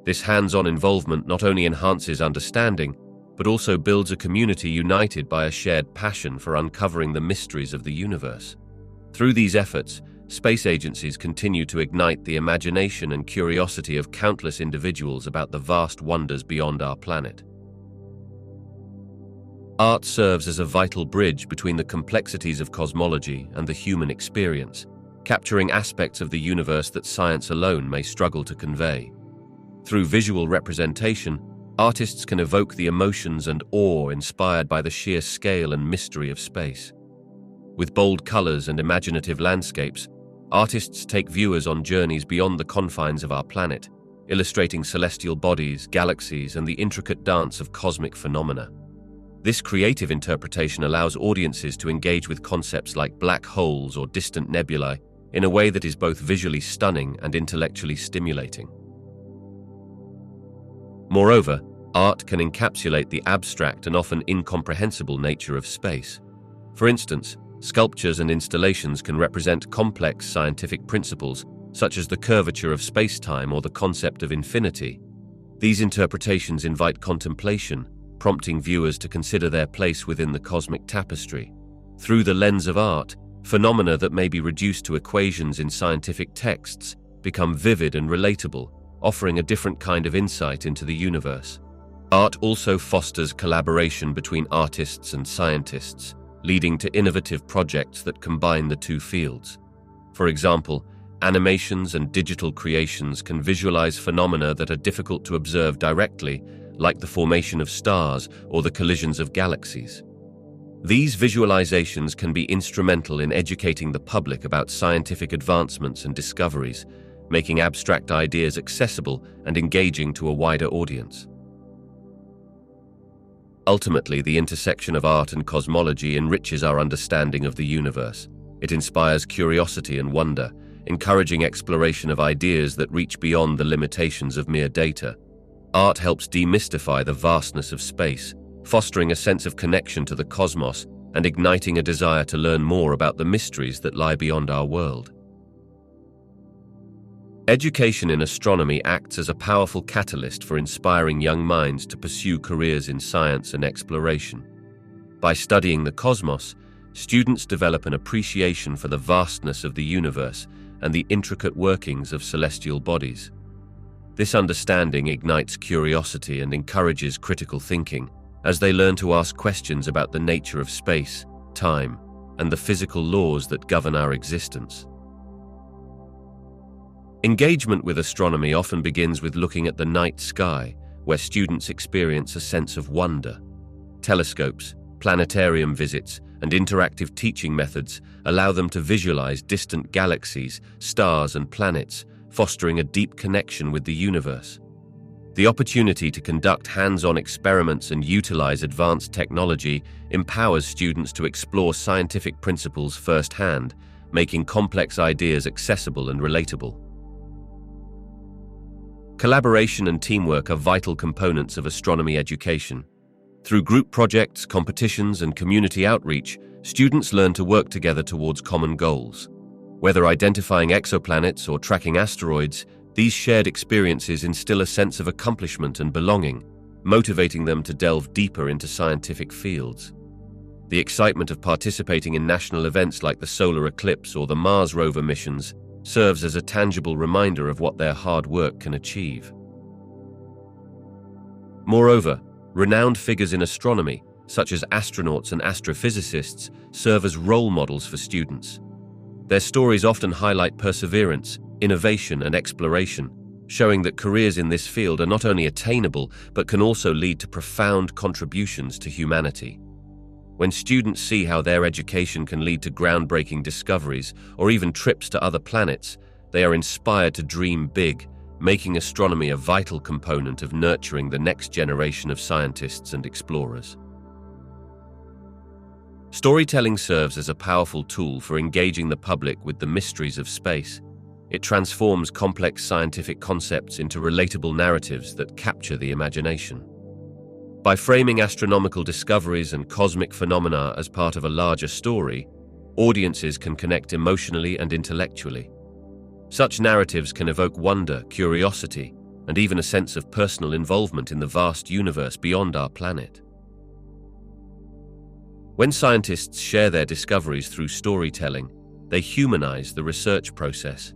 This hands-on involvement not only enhances understanding, but also builds a community united by a shared passion for uncovering the mysteries of the universe. Through these efforts, space agencies continue to ignite the imagination and curiosity of countless individuals about the vast wonders beyond our planet. Art serves as a vital bridge between the complexities of cosmology and the human experience, capturing aspects of the universe that science alone may struggle to convey. Through visual representation, artists can evoke the emotions and awe inspired by the sheer scale and mystery of space. With bold colors and imaginative landscapes, artists take viewers on journeys beyond the confines of our planet, illustrating celestial bodies, galaxies, and the intricate dance of cosmic phenomena. This creative interpretation allows audiences to engage with concepts like black holes or distant nebulae in a way that is both visually stunning and intellectually stimulating. Moreover, art can encapsulate the abstract and often incomprehensible nature of space. For instance, sculptures and installations can represent complex scientific principles, such as the curvature of spacetime or the concept of infinity. These interpretations invite contemplation, prompting viewers to consider their place within the cosmic tapestry. Through the lens of art, phenomena that may be reduced to equations in scientific texts become vivid and relatable, offering a different kind of insight into the universe. Art also fosters collaboration between artists and scientists, leading to innovative projects that combine the two fields. For example, animations and digital creations can visualize phenomena that are difficult to observe directly, like the formation of stars or the collisions of galaxies. These visualizations can be instrumental in educating the public about scientific advancements and discoveries, making abstract ideas accessible and engaging to a wider audience. Ultimately, the intersection of art and cosmology enriches our understanding of the universe. It inspires curiosity and wonder, encouraging exploration of ideas that reach beyond the limitations of mere data. Art helps demystify the vastness of space, fostering a sense of connection to the cosmos and igniting a desire to learn more about the mysteries that lie beyond our world. Education in astronomy acts as a powerful catalyst for inspiring young minds to pursue careers in science and exploration. By studying the cosmos, students develop an appreciation for the vastness of the universe and the intricate workings of celestial bodies. This understanding ignites curiosity and encourages critical thinking, as they learn to ask questions about the nature of space, time, and the physical laws that govern our existence. Engagement with astronomy often begins with looking at the night sky, where students experience a sense of wonder. Telescopes, planetarium visits, and interactive teaching methods allow them to visualize distant galaxies, stars, and planets, fostering a deep connection with the universe. The opportunity to conduct hands-on experiments and utilize advanced technology empowers students to explore scientific principles firsthand, making complex ideas accessible and relatable. Collaboration and teamwork are vital components of astronomy education. Through group projects, competitions, and community outreach, students learn to work together towards common goals. Whether identifying exoplanets or tracking asteroids, these shared experiences instill a sense of accomplishment and belonging, motivating them to delve deeper into scientific fields. The excitement of participating in national events like the solar eclipse or the Mars rover missions serves as a tangible reminder of what their hard work can achieve. Moreover, renowned figures in astronomy, such as astronauts and astrophysicists, serve as role models for students. Their stories often highlight perseverance, innovation, and exploration, showing that careers in this field are not only attainable but can also lead to profound contributions to humanity. When students see how their education can lead to groundbreaking discoveries or even trips to other planets, they are inspired to dream big, making astronomy a vital component of nurturing the next generation of scientists and explorers. Storytelling serves as a powerful tool for engaging the public with the mysteries of space. It transforms complex scientific concepts into relatable narratives that capture the imagination. By framing astronomical discoveries and cosmic phenomena as part of a larger story, audiences can connect emotionally and intellectually. Such narratives can evoke wonder, curiosity, and even a sense of personal involvement in the vast universe beyond our planet. When scientists share their discoveries through storytelling, they humanize the research process.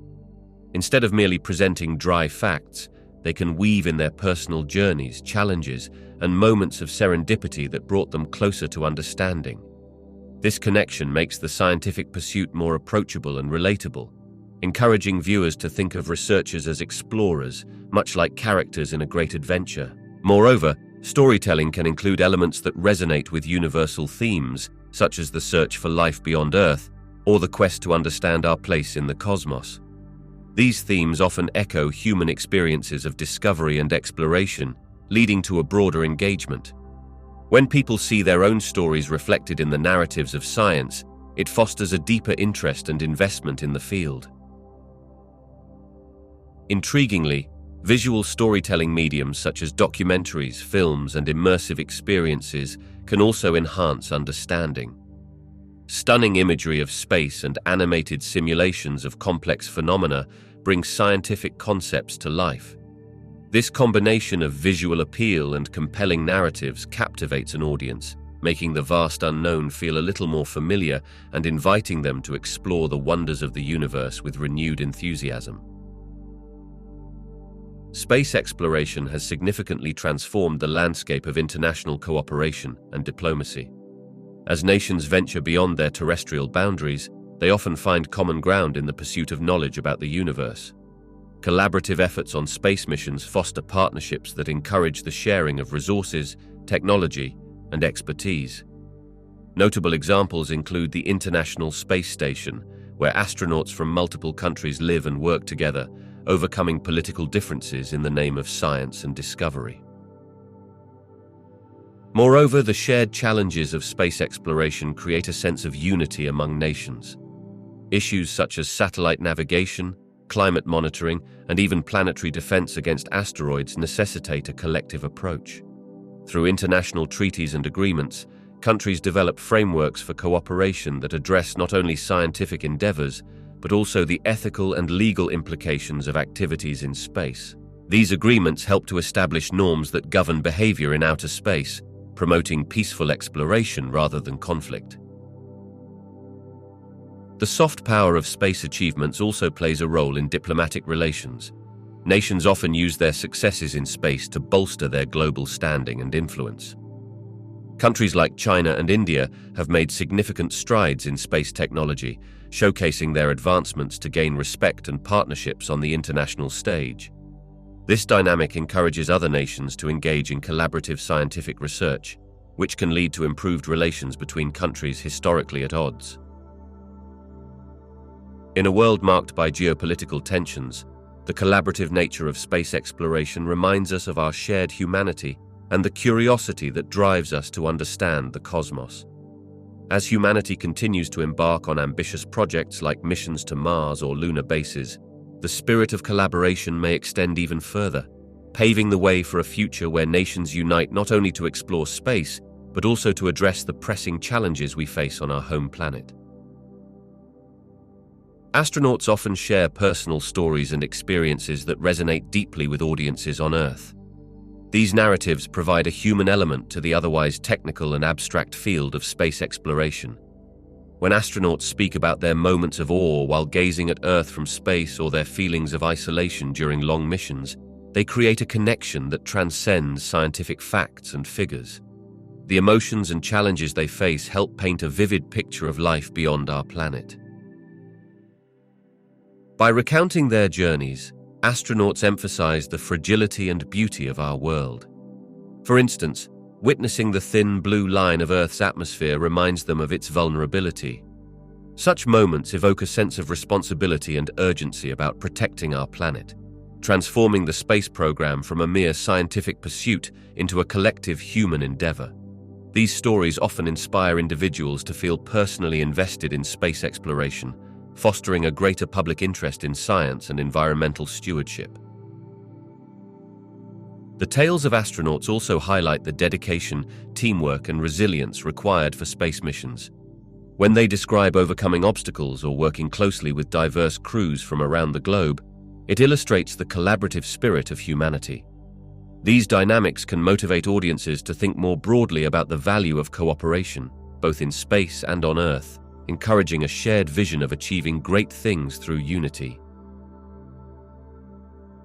Instead of merely presenting dry facts, they can weave in their personal journeys, challenges, and moments of serendipity that brought them closer to understanding. This connection makes the scientific pursuit more approachable and relatable, encouraging viewers to think of researchers as explorers, much like characters in a great adventure. Moreover, storytelling can include elements that resonate with universal themes, such as the search for life beyond Earth or the quest to understand our place in the cosmos. These themes often echo human experiences of discovery and exploration, leading to a broader engagement. When people see their own stories reflected in the narratives of science, it fosters a deeper interest and investment in the field. Intriguingly, visual storytelling mediums such as documentaries, films, and immersive experiences can also enhance understanding. Stunning imagery of space and animated simulations of complex phenomena bring scientific concepts to life. This combination of visual appeal and compelling narratives captivates an audience, making the vast unknown feel a little more familiar and inviting them to explore the wonders of the universe with renewed enthusiasm. Space exploration has significantly transformed the landscape of international cooperation and diplomacy. As nations venture beyond their terrestrial boundaries, they often find common ground in the pursuit of knowledge about the universe. Collaborative efforts on space missions foster partnerships that encourage the sharing of resources, technology, and expertise. Notable examples include the International Space Station, where astronauts from multiple countries live and work together, overcoming political differences in the name of science and discovery. Moreover, the shared challenges of space exploration create a sense of unity among nations. Issues such as satellite navigation, climate monitoring, and even planetary defense against asteroids necessitate a collective approach. Through international treaties and agreements, countries develop frameworks for cooperation that address not only scientific endeavors, but also the ethical and legal implications of activities in space. These agreements help to establish norms that govern behavior in outer space, promoting peaceful exploration rather than conflict. The soft power of space achievements also plays a role in diplomatic relations. Nations often use their successes in space to bolster their global standing and influence. Countries like China and India have made significant strides in space technology, showcasing their advancements to gain respect and partnerships on the international stage. This dynamic encourages other nations to engage in collaborative scientific research, which can lead to improved relations between countries historically at odds. In a world marked by geopolitical tensions, the collaborative nature of space exploration reminds us of our shared humanity and the curiosity that drives us to understand the cosmos. As humanity continues to embark on ambitious projects like missions to Mars or lunar bases, the spirit of collaboration may extend even further, paving the way for a future where nations unite not only to explore space, but also to address the pressing challenges we face on our home planet. Astronauts often share personal stories and experiences that resonate deeply with audiences on Earth. These narratives provide a human element to the otherwise technical and abstract field of space exploration. When astronauts speak about their moments of awe while gazing at Earth from space or their feelings of isolation during long missions, they create a connection that transcends scientific facts and figures. The emotions and challenges they face help paint a vivid picture of life beyond our planet. By recounting their journeys, astronauts emphasize the fragility and beauty of our world. For instance, witnessing the thin blue line of Earth's atmosphere reminds them of its vulnerability. Such moments evoke a sense of responsibility and urgency about protecting our planet, transforming the space program from a mere scientific pursuit into a collective human endeavor. These stories often inspire individuals to feel personally invested in space exploration, fostering a greater public interest in science and environmental stewardship. The tales of astronauts also highlight the dedication, teamwork, and resilience required for space missions. When they describe overcoming obstacles or working closely with diverse crews from around the globe, it illustrates the collaborative spirit of humanity. These dynamics can motivate audiences to think more broadly about the value of cooperation, both in space and on Earth, encouraging a shared vision of achieving great things through unity.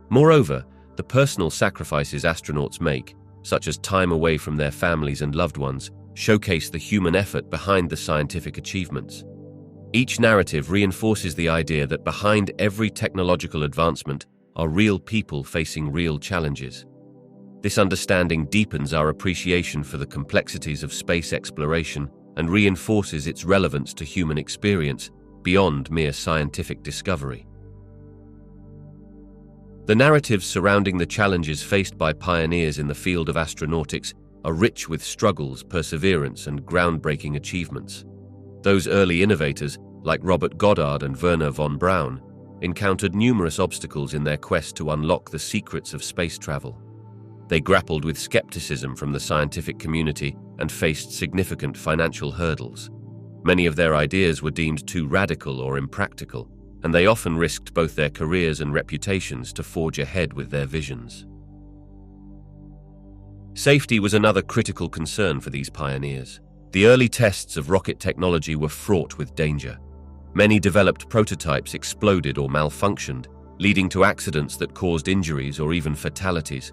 Moreover, the The personal sacrifices astronauts make, such as time away from their families and loved ones, showcase the human effort behind the scientific achievements. Each narrative reinforces the idea that behind every technological advancement are real people facing real challenges. This understanding deepens our appreciation for the complexities of space exploration and reinforces its relevance to human experience beyond mere scientific discovery. The narratives surrounding the challenges faced by pioneers in the field of astronautics are rich with struggles, perseverance, and groundbreaking achievements. Those early innovators, like Robert Goddard and Wernher von Braun, encountered numerous obstacles in their quest to unlock the secrets of space travel. They grappled with skepticism from the scientific community and faced significant financial hurdles. Many of their ideas were deemed too radical or impractical, and they often risked both their careers and reputations to forge ahead with their visions. Safety was another critical concern for these pioneers. The early tests of rocket technology were fraught with danger. Many developed prototypes exploded or malfunctioned, leading to accidents that caused injuries or even fatalities.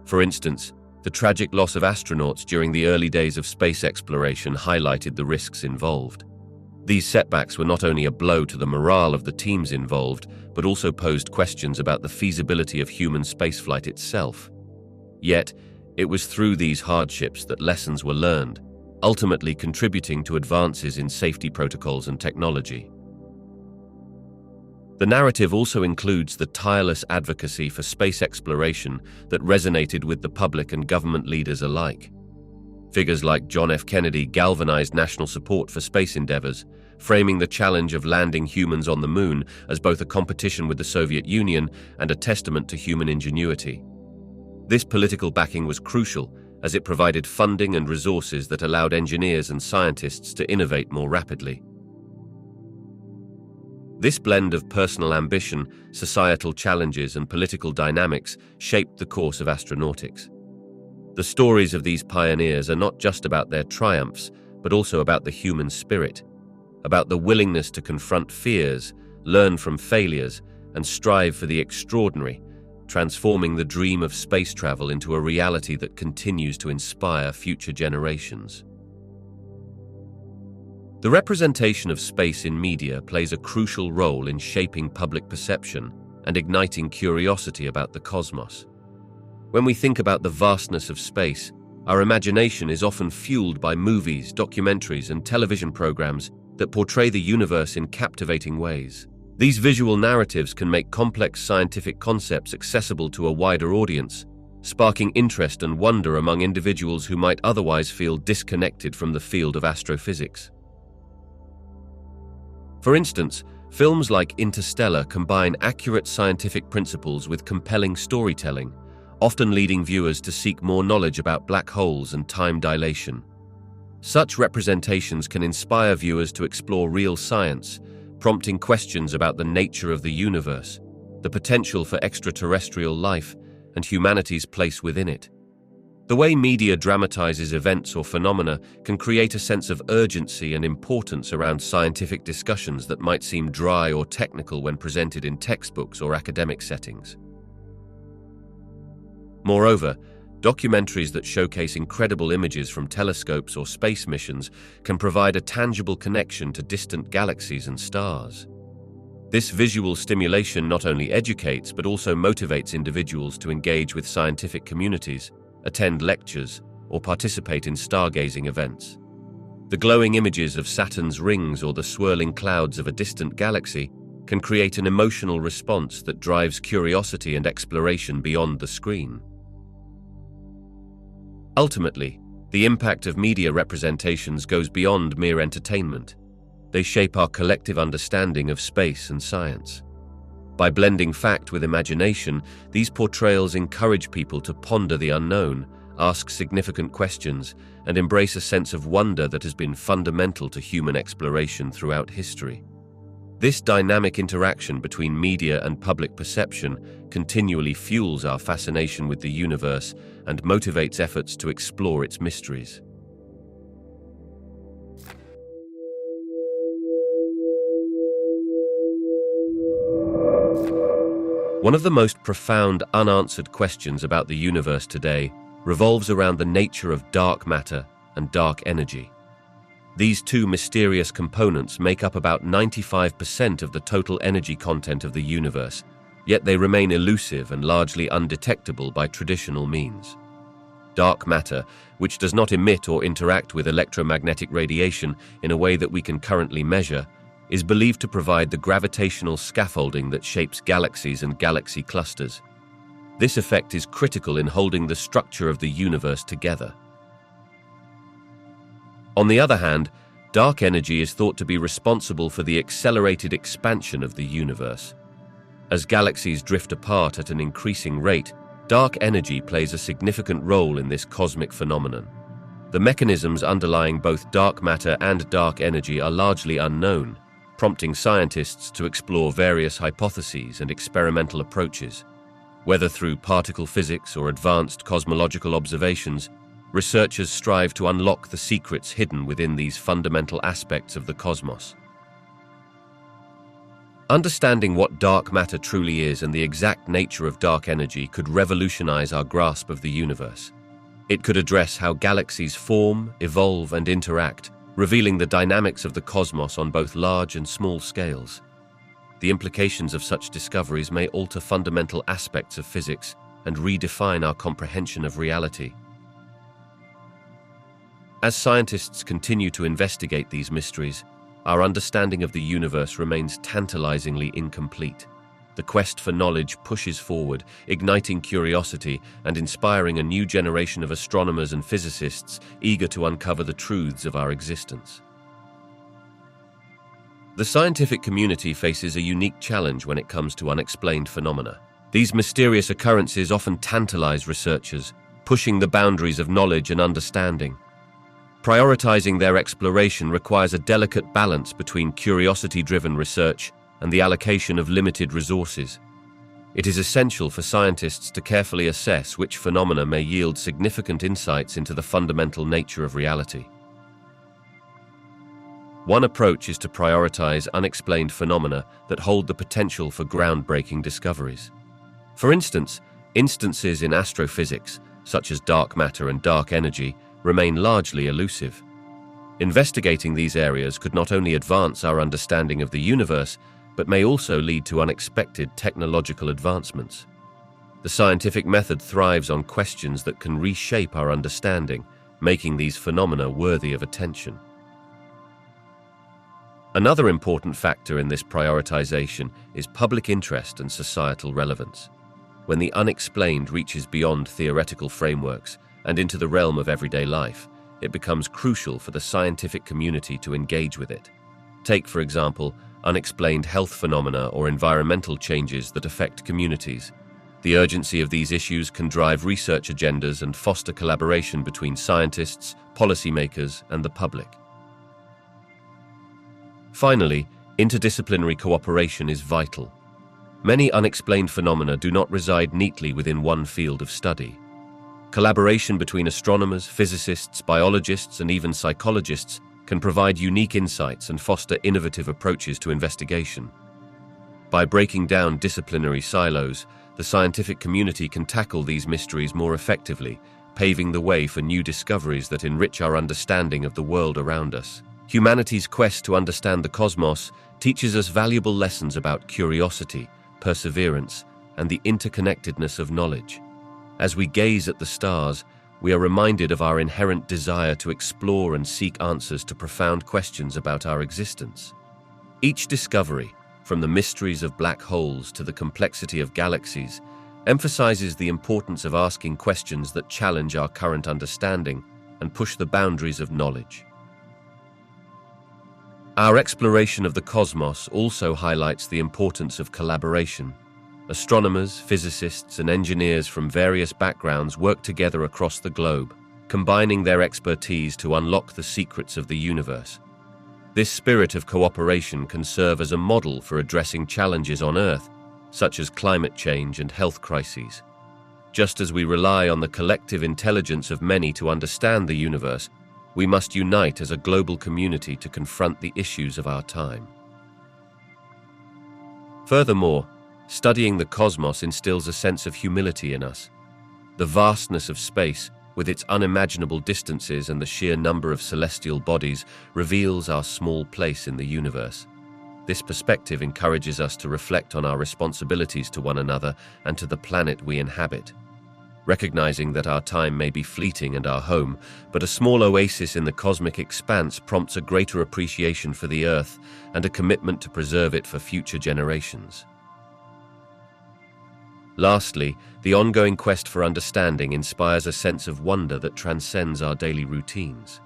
For instance, the tragic loss of astronauts during the early days of space exploration highlighted the risks involved. These setbacks were not only a blow to the morale of the teams involved, but also posed questions about the feasibility of human spaceflight itself. Yet, it was through these hardships that lessons were learned, ultimately contributing to advances in safety protocols and technology. The narrative also includes the tireless advocacy for space exploration that resonated with the public and government leaders alike. Figures like John F. Kennedy galvanized national support for space endeavors, framing the challenge of landing humans on the moon as both a competition with the Soviet Union and a testament to human ingenuity. This political backing was crucial, as it provided funding and resources that allowed engineers and scientists to innovate more rapidly. This blend of personal ambition, societal challenges, and political dynamics shaped the course of astronautics. The stories of these pioneers are not just about their triumphs, but also about the human spirit, about the willingness to confront fears, learn from failures, and strive for the extraordinary, transforming the dream of space travel into a reality that continues to inspire future generations. The representation of space in media plays a crucial role in shaping public perception and igniting curiosity about the cosmos. When we think about the vastness of space, our imagination is often fueled by movies, documentaries, and television programs that portray the universe in captivating ways. These visual narratives can make complex scientific concepts accessible to a wider audience, sparking interest and wonder among individuals who might otherwise feel disconnected from the field of astrophysics. For instance, films like Interstellar combine accurate scientific principles with compelling storytelling, often leading viewers to seek more knowledge about black holes and time dilation. Such representations can inspire viewers to explore real science, prompting questions about the nature of the universe, the potential for extraterrestrial life, and humanity's place within it. The way media dramatizes events or phenomena can create a sense of urgency and importance around scientific discussions that might seem dry or technical when presented in textbooks or academic settings. Moreover, documentaries that showcase incredible images from telescopes or space missions can provide a tangible connection to distant galaxies and stars. This visual stimulation not only educates but also motivates individuals to engage with scientific communities, attend lectures, or participate in stargazing events. The glowing images of Saturn's rings or the swirling clouds of a distant galaxy can create an emotional response that drives curiosity and exploration beyond the screen. Ultimately, the impact of media representations goes beyond mere entertainment. They shape our collective understanding of space and science. By blending fact with imagination, these portrayals encourage people to ponder the unknown, ask significant questions, and embrace a sense of wonder that has been fundamental to human exploration throughout history. This dynamic interaction between media and public perception continually fuels our fascination with the universe and motivates efforts to explore its mysteries. One of the most profound, unanswered questions about the universe today revolves around the nature of dark matter and dark energy. These two mysterious components make up about 95% of the total energy content of the universe, yet they remain elusive and largely undetectable by traditional means. Dark matter, which does not emit or interact with electromagnetic radiation in a way that we can currently measure, is believed to provide the gravitational scaffolding that shapes galaxies and galaxy clusters. This effect is critical in holding the structure of the universe together. On the other hand, dark energy is thought to be responsible for the accelerated expansion of the universe. As galaxies drift apart at an increasing rate, dark energy plays a significant role in this cosmic phenomenon. The mechanisms underlying both dark matter and dark energy are largely unknown, prompting scientists to explore various hypotheses and experimental approaches. Whether through particle physics or advanced cosmological observations, researchers strive to unlock the secrets hidden within these fundamental aspects of the cosmos. Understanding what dark matter truly is and the exact nature of dark energy could revolutionize our grasp of the universe. It could address how galaxies form, evolve, and interact, revealing the dynamics of the cosmos on both large and small scales. The implications of such discoveries may alter fundamental aspects of physics and redefine our comprehension of reality. As scientists continue to investigate these mysteries, our understanding of the universe remains tantalizingly incomplete. The quest for knowledge pushes forward, igniting curiosity and inspiring a new generation of astronomers and physicists eager to uncover the truths of our existence. The scientific community faces a unique challenge when it comes to unexplained phenomena. These mysterious occurrences often tantalize researchers, pushing the boundaries of knowledge and understanding. Prioritizing their exploration requires a delicate balance between curiosity-driven research and the allocation of limited resources. It is essential for scientists to carefully assess which phenomena may yield significant insights into the fundamental nature of reality. One approach is to prioritize unexplained phenomena that hold the potential for groundbreaking discoveries. For instance, instances in astrophysics, such as dark matter and dark energy, remain largely elusive. Investigating these areas could not only advance our understanding of the universe, but may also lead to unexpected technological advancements. The scientific method thrives on questions that can reshape our understanding, making these phenomena worthy of attention. Another important factor in this prioritization is public interest and societal relevance. When the unexplained reaches beyond theoretical frameworks and into the realm of everyday life, it becomes crucial for the scientific community to engage with it. Take, for example, unexplained health phenomena or environmental changes that affect communities. The urgency of these issues can drive research agendas and foster collaboration between scientists, policymakers, and the public. Finally, interdisciplinary cooperation is vital. Many unexplained phenomena do not reside neatly within one field of study. Collaboration between astronomers, physicists, biologists, and even psychologists can provide unique insights and foster innovative approaches to investigation. By breaking down disciplinary silos, the scientific community can tackle these mysteries more effectively, paving the way for new discoveries that enrich our understanding of the world around us. Humanity's quest to understand the cosmos teaches us valuable lessons about curiosity, perseverance, and the interconnectedness of knowledge. As we gaze at the stars, we are reminded of our inherent desire to explore and seek answers to profound questions about our existence. Each discovery, from the mysteries of black holes to the complexity of galaxies, emphasizes the importance of asking questions that challenge our current understanding and push the boundaries of knowledge. Our exploration of the cosmos also highlights the importance of collaboration. Astronomers, physicists, and engineers from various backgrounds work together across the globe, combining their expertise to unlock the secrets of the universe. This spirit of cooperation can serve as a model for addressing challenges on Earth, such as climate change and health crises. Just as we rely on the collective intelligence of many to understand the universe, we must unite as a global community to confront the issues of our time. Furthermore, studying the cosmos instills a sense of humility in us. The vastness of space, with its unimaginable distances and the sheer number of celestial bodies, reveals our small place in the universe. This perspective encourages us to reflect on our responsibilities to one another and to the planet we inhabit. Recognizing that our time may be fleeting and our home, but a small oasis in the cosmic expanse prompts a greater appreciation for the Earth and a commitment to preserve it for future generations. Lastly, the ongoing quest for understanding inspires a sense of wonder that transcends our daily routines.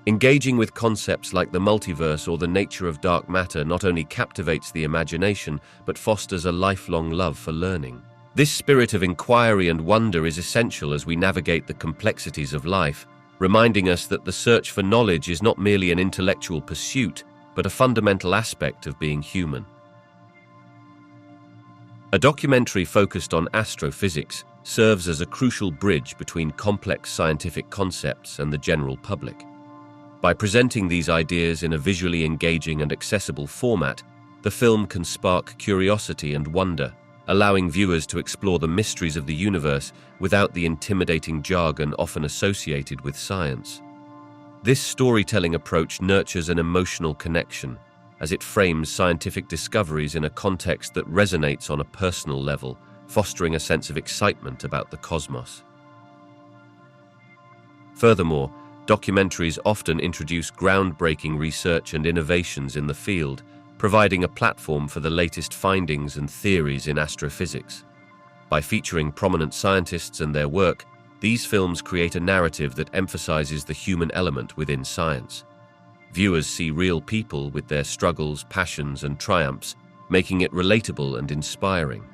Engaging with concepts like the multiverse or the nature of dark matter not only captivates the imagination, but fosters a lifelong love for learning. This spirit of inquiry and wonder is essential as we navigate the complexities of life, reminding us that the search for knowledge is not merely an intellectual pursuit, but a fundamental aspect of being human. A documentary focused on astrophysics serves as a crucial bridge between complex scientific concepts and the general public. By presenting these ideas in a visually engaging and accessible format, the film can spark curiosity and wonder, allowing viewers to explore the mysteries of the universe without the intimidating jargon often associated with science. This storytelling approach nurtures an emotional connection, as it frames scientific discoveries in a context that resonates on a personal level, fostering a sense of excitement about the cosmos. Furthermore, documentaries often introduce groundbreaking research and innovations in the field, providing a platform for the latest findings and theories in astrophysics. By featuring prominent scientists and their work, these films create a narrative that emphasizes the human element within science. Viewers see real people with their struggles, passions, and triumphs, making it relatable and inspiring.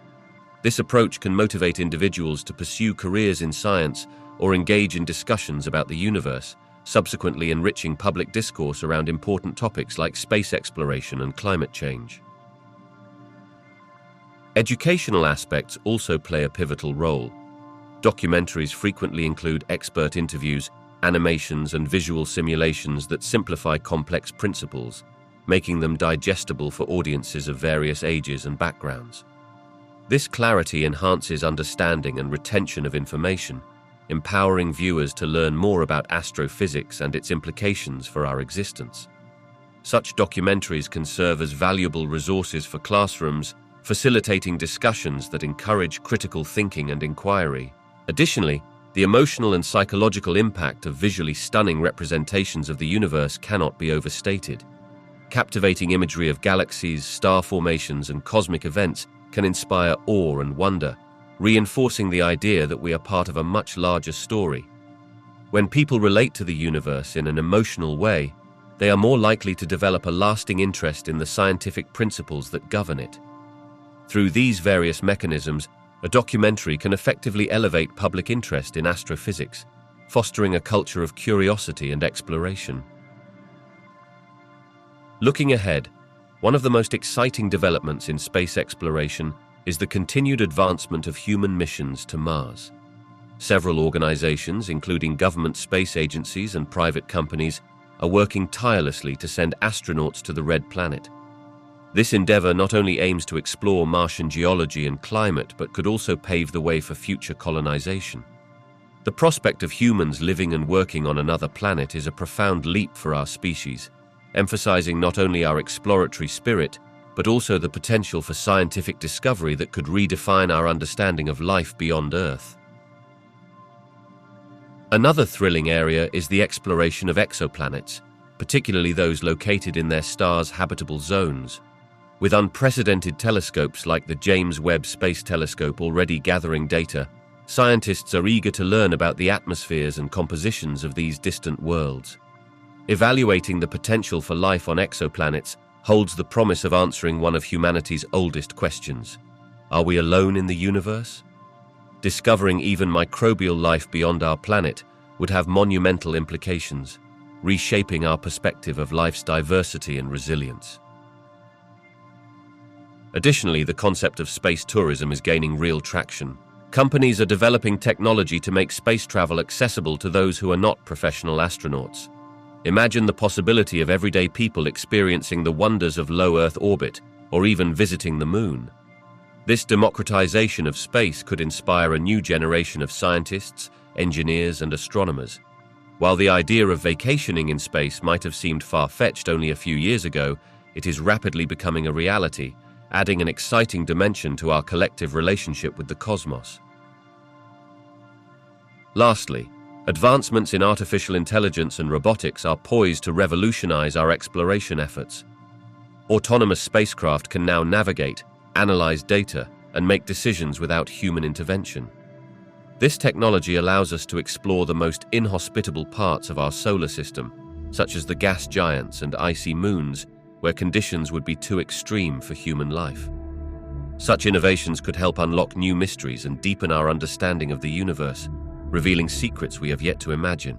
This approach can motivate individuals to pursue careers in science or engage in discussions about the universe, subsequently enriching public discourse around important topics like space exploration and climate change. Educational aspects also play a pivotal role. Documentaries frequently include expert interviews, animations, and visual simulations that simplify complex principles, making them digestible for audiences of various ages and backgrounds. This clarity enhances understanding and retention of information, empowering viewers to learn more about astrophysics and its implications for our existence. Such documentaries can serve as valuable resources for classrooms, facilitating discussions that encourage critical thinking and inquiry. Additionally, the emotional and psychological impact of visually stunning representations of the universe cannot be overstated. Captivating imagery of galaxies, star formations, and cosmic events can inspire awe and wonder, reinforcing the idea that we are part of a much larger story. When people relate to the universe in an emotional way, they are more likely to develop a lasting interest in the scientific principles that govern it. Through these various mechanisms, a documentary can effectively elevate public interest in astrophysics, fostering a culture of curiosity and exploration. Looking ahead, one of the most exciting developments in space exploration is the continued advancement of human missions to Mars. Several organizations, including government space agencies and private companies, are working tirelessly to send astronauts to the Red Planet. This endeavor not only aims to explore Martian geology and climate, but could also pave the way for future colonization. The prospect of humans living and working on another planet is a profound leap for our species, emphasizing not only our exploratory spirit, but also the potential for scientific discovery that could redefine our understanding of life beyond Earth. Another thrilling area is the exploration of exoplanets, particularly those located in their stars' habitable zones. With unprecedented telescopes like the James Webb Space Telescope already gathering data, scientists are eager to learn about the atmospheres and compositions of these distant worlds. Evaluating the potential for life on exoplanets holds the promise of answering one of humanity's oldest questions. Are we alone in the universe? Discovering even microbial life beyond our planet would have monumental implications, reshaping our perspective of life's diversity and resilience. Additionally, the concept of space tourism is gaining real traction. Companies are developing technology to make space travel accessible to those who are not professional astronauts. Imagine the possibility of everyday people experiencing the wonders of low Earth orbit or even visiting the moon. This democratization of space could inspire a new generation of scientists, engineers, and astronomers. While the idea of vacationing in space might have seemed far-fetched only a few years ago, it is rapidly becoming a reality, adding an exciting dimension to our collective relationship with the cosmos. Lastly, advancements in artificial intelligence and robotics are poised to revolutionize our exploration efforts. Autonomous spacecraft can now navigate, analyze data, and make decisions without human intervention. This technology allows us to explore the most inhospitable parts of our solar system, such as the gas giants and icy moons, where conditions would be too extreme for human life. Such innovations could help unlock new mysteries and deepen our understanding of the universe, revealing secrets we have yet to imagine.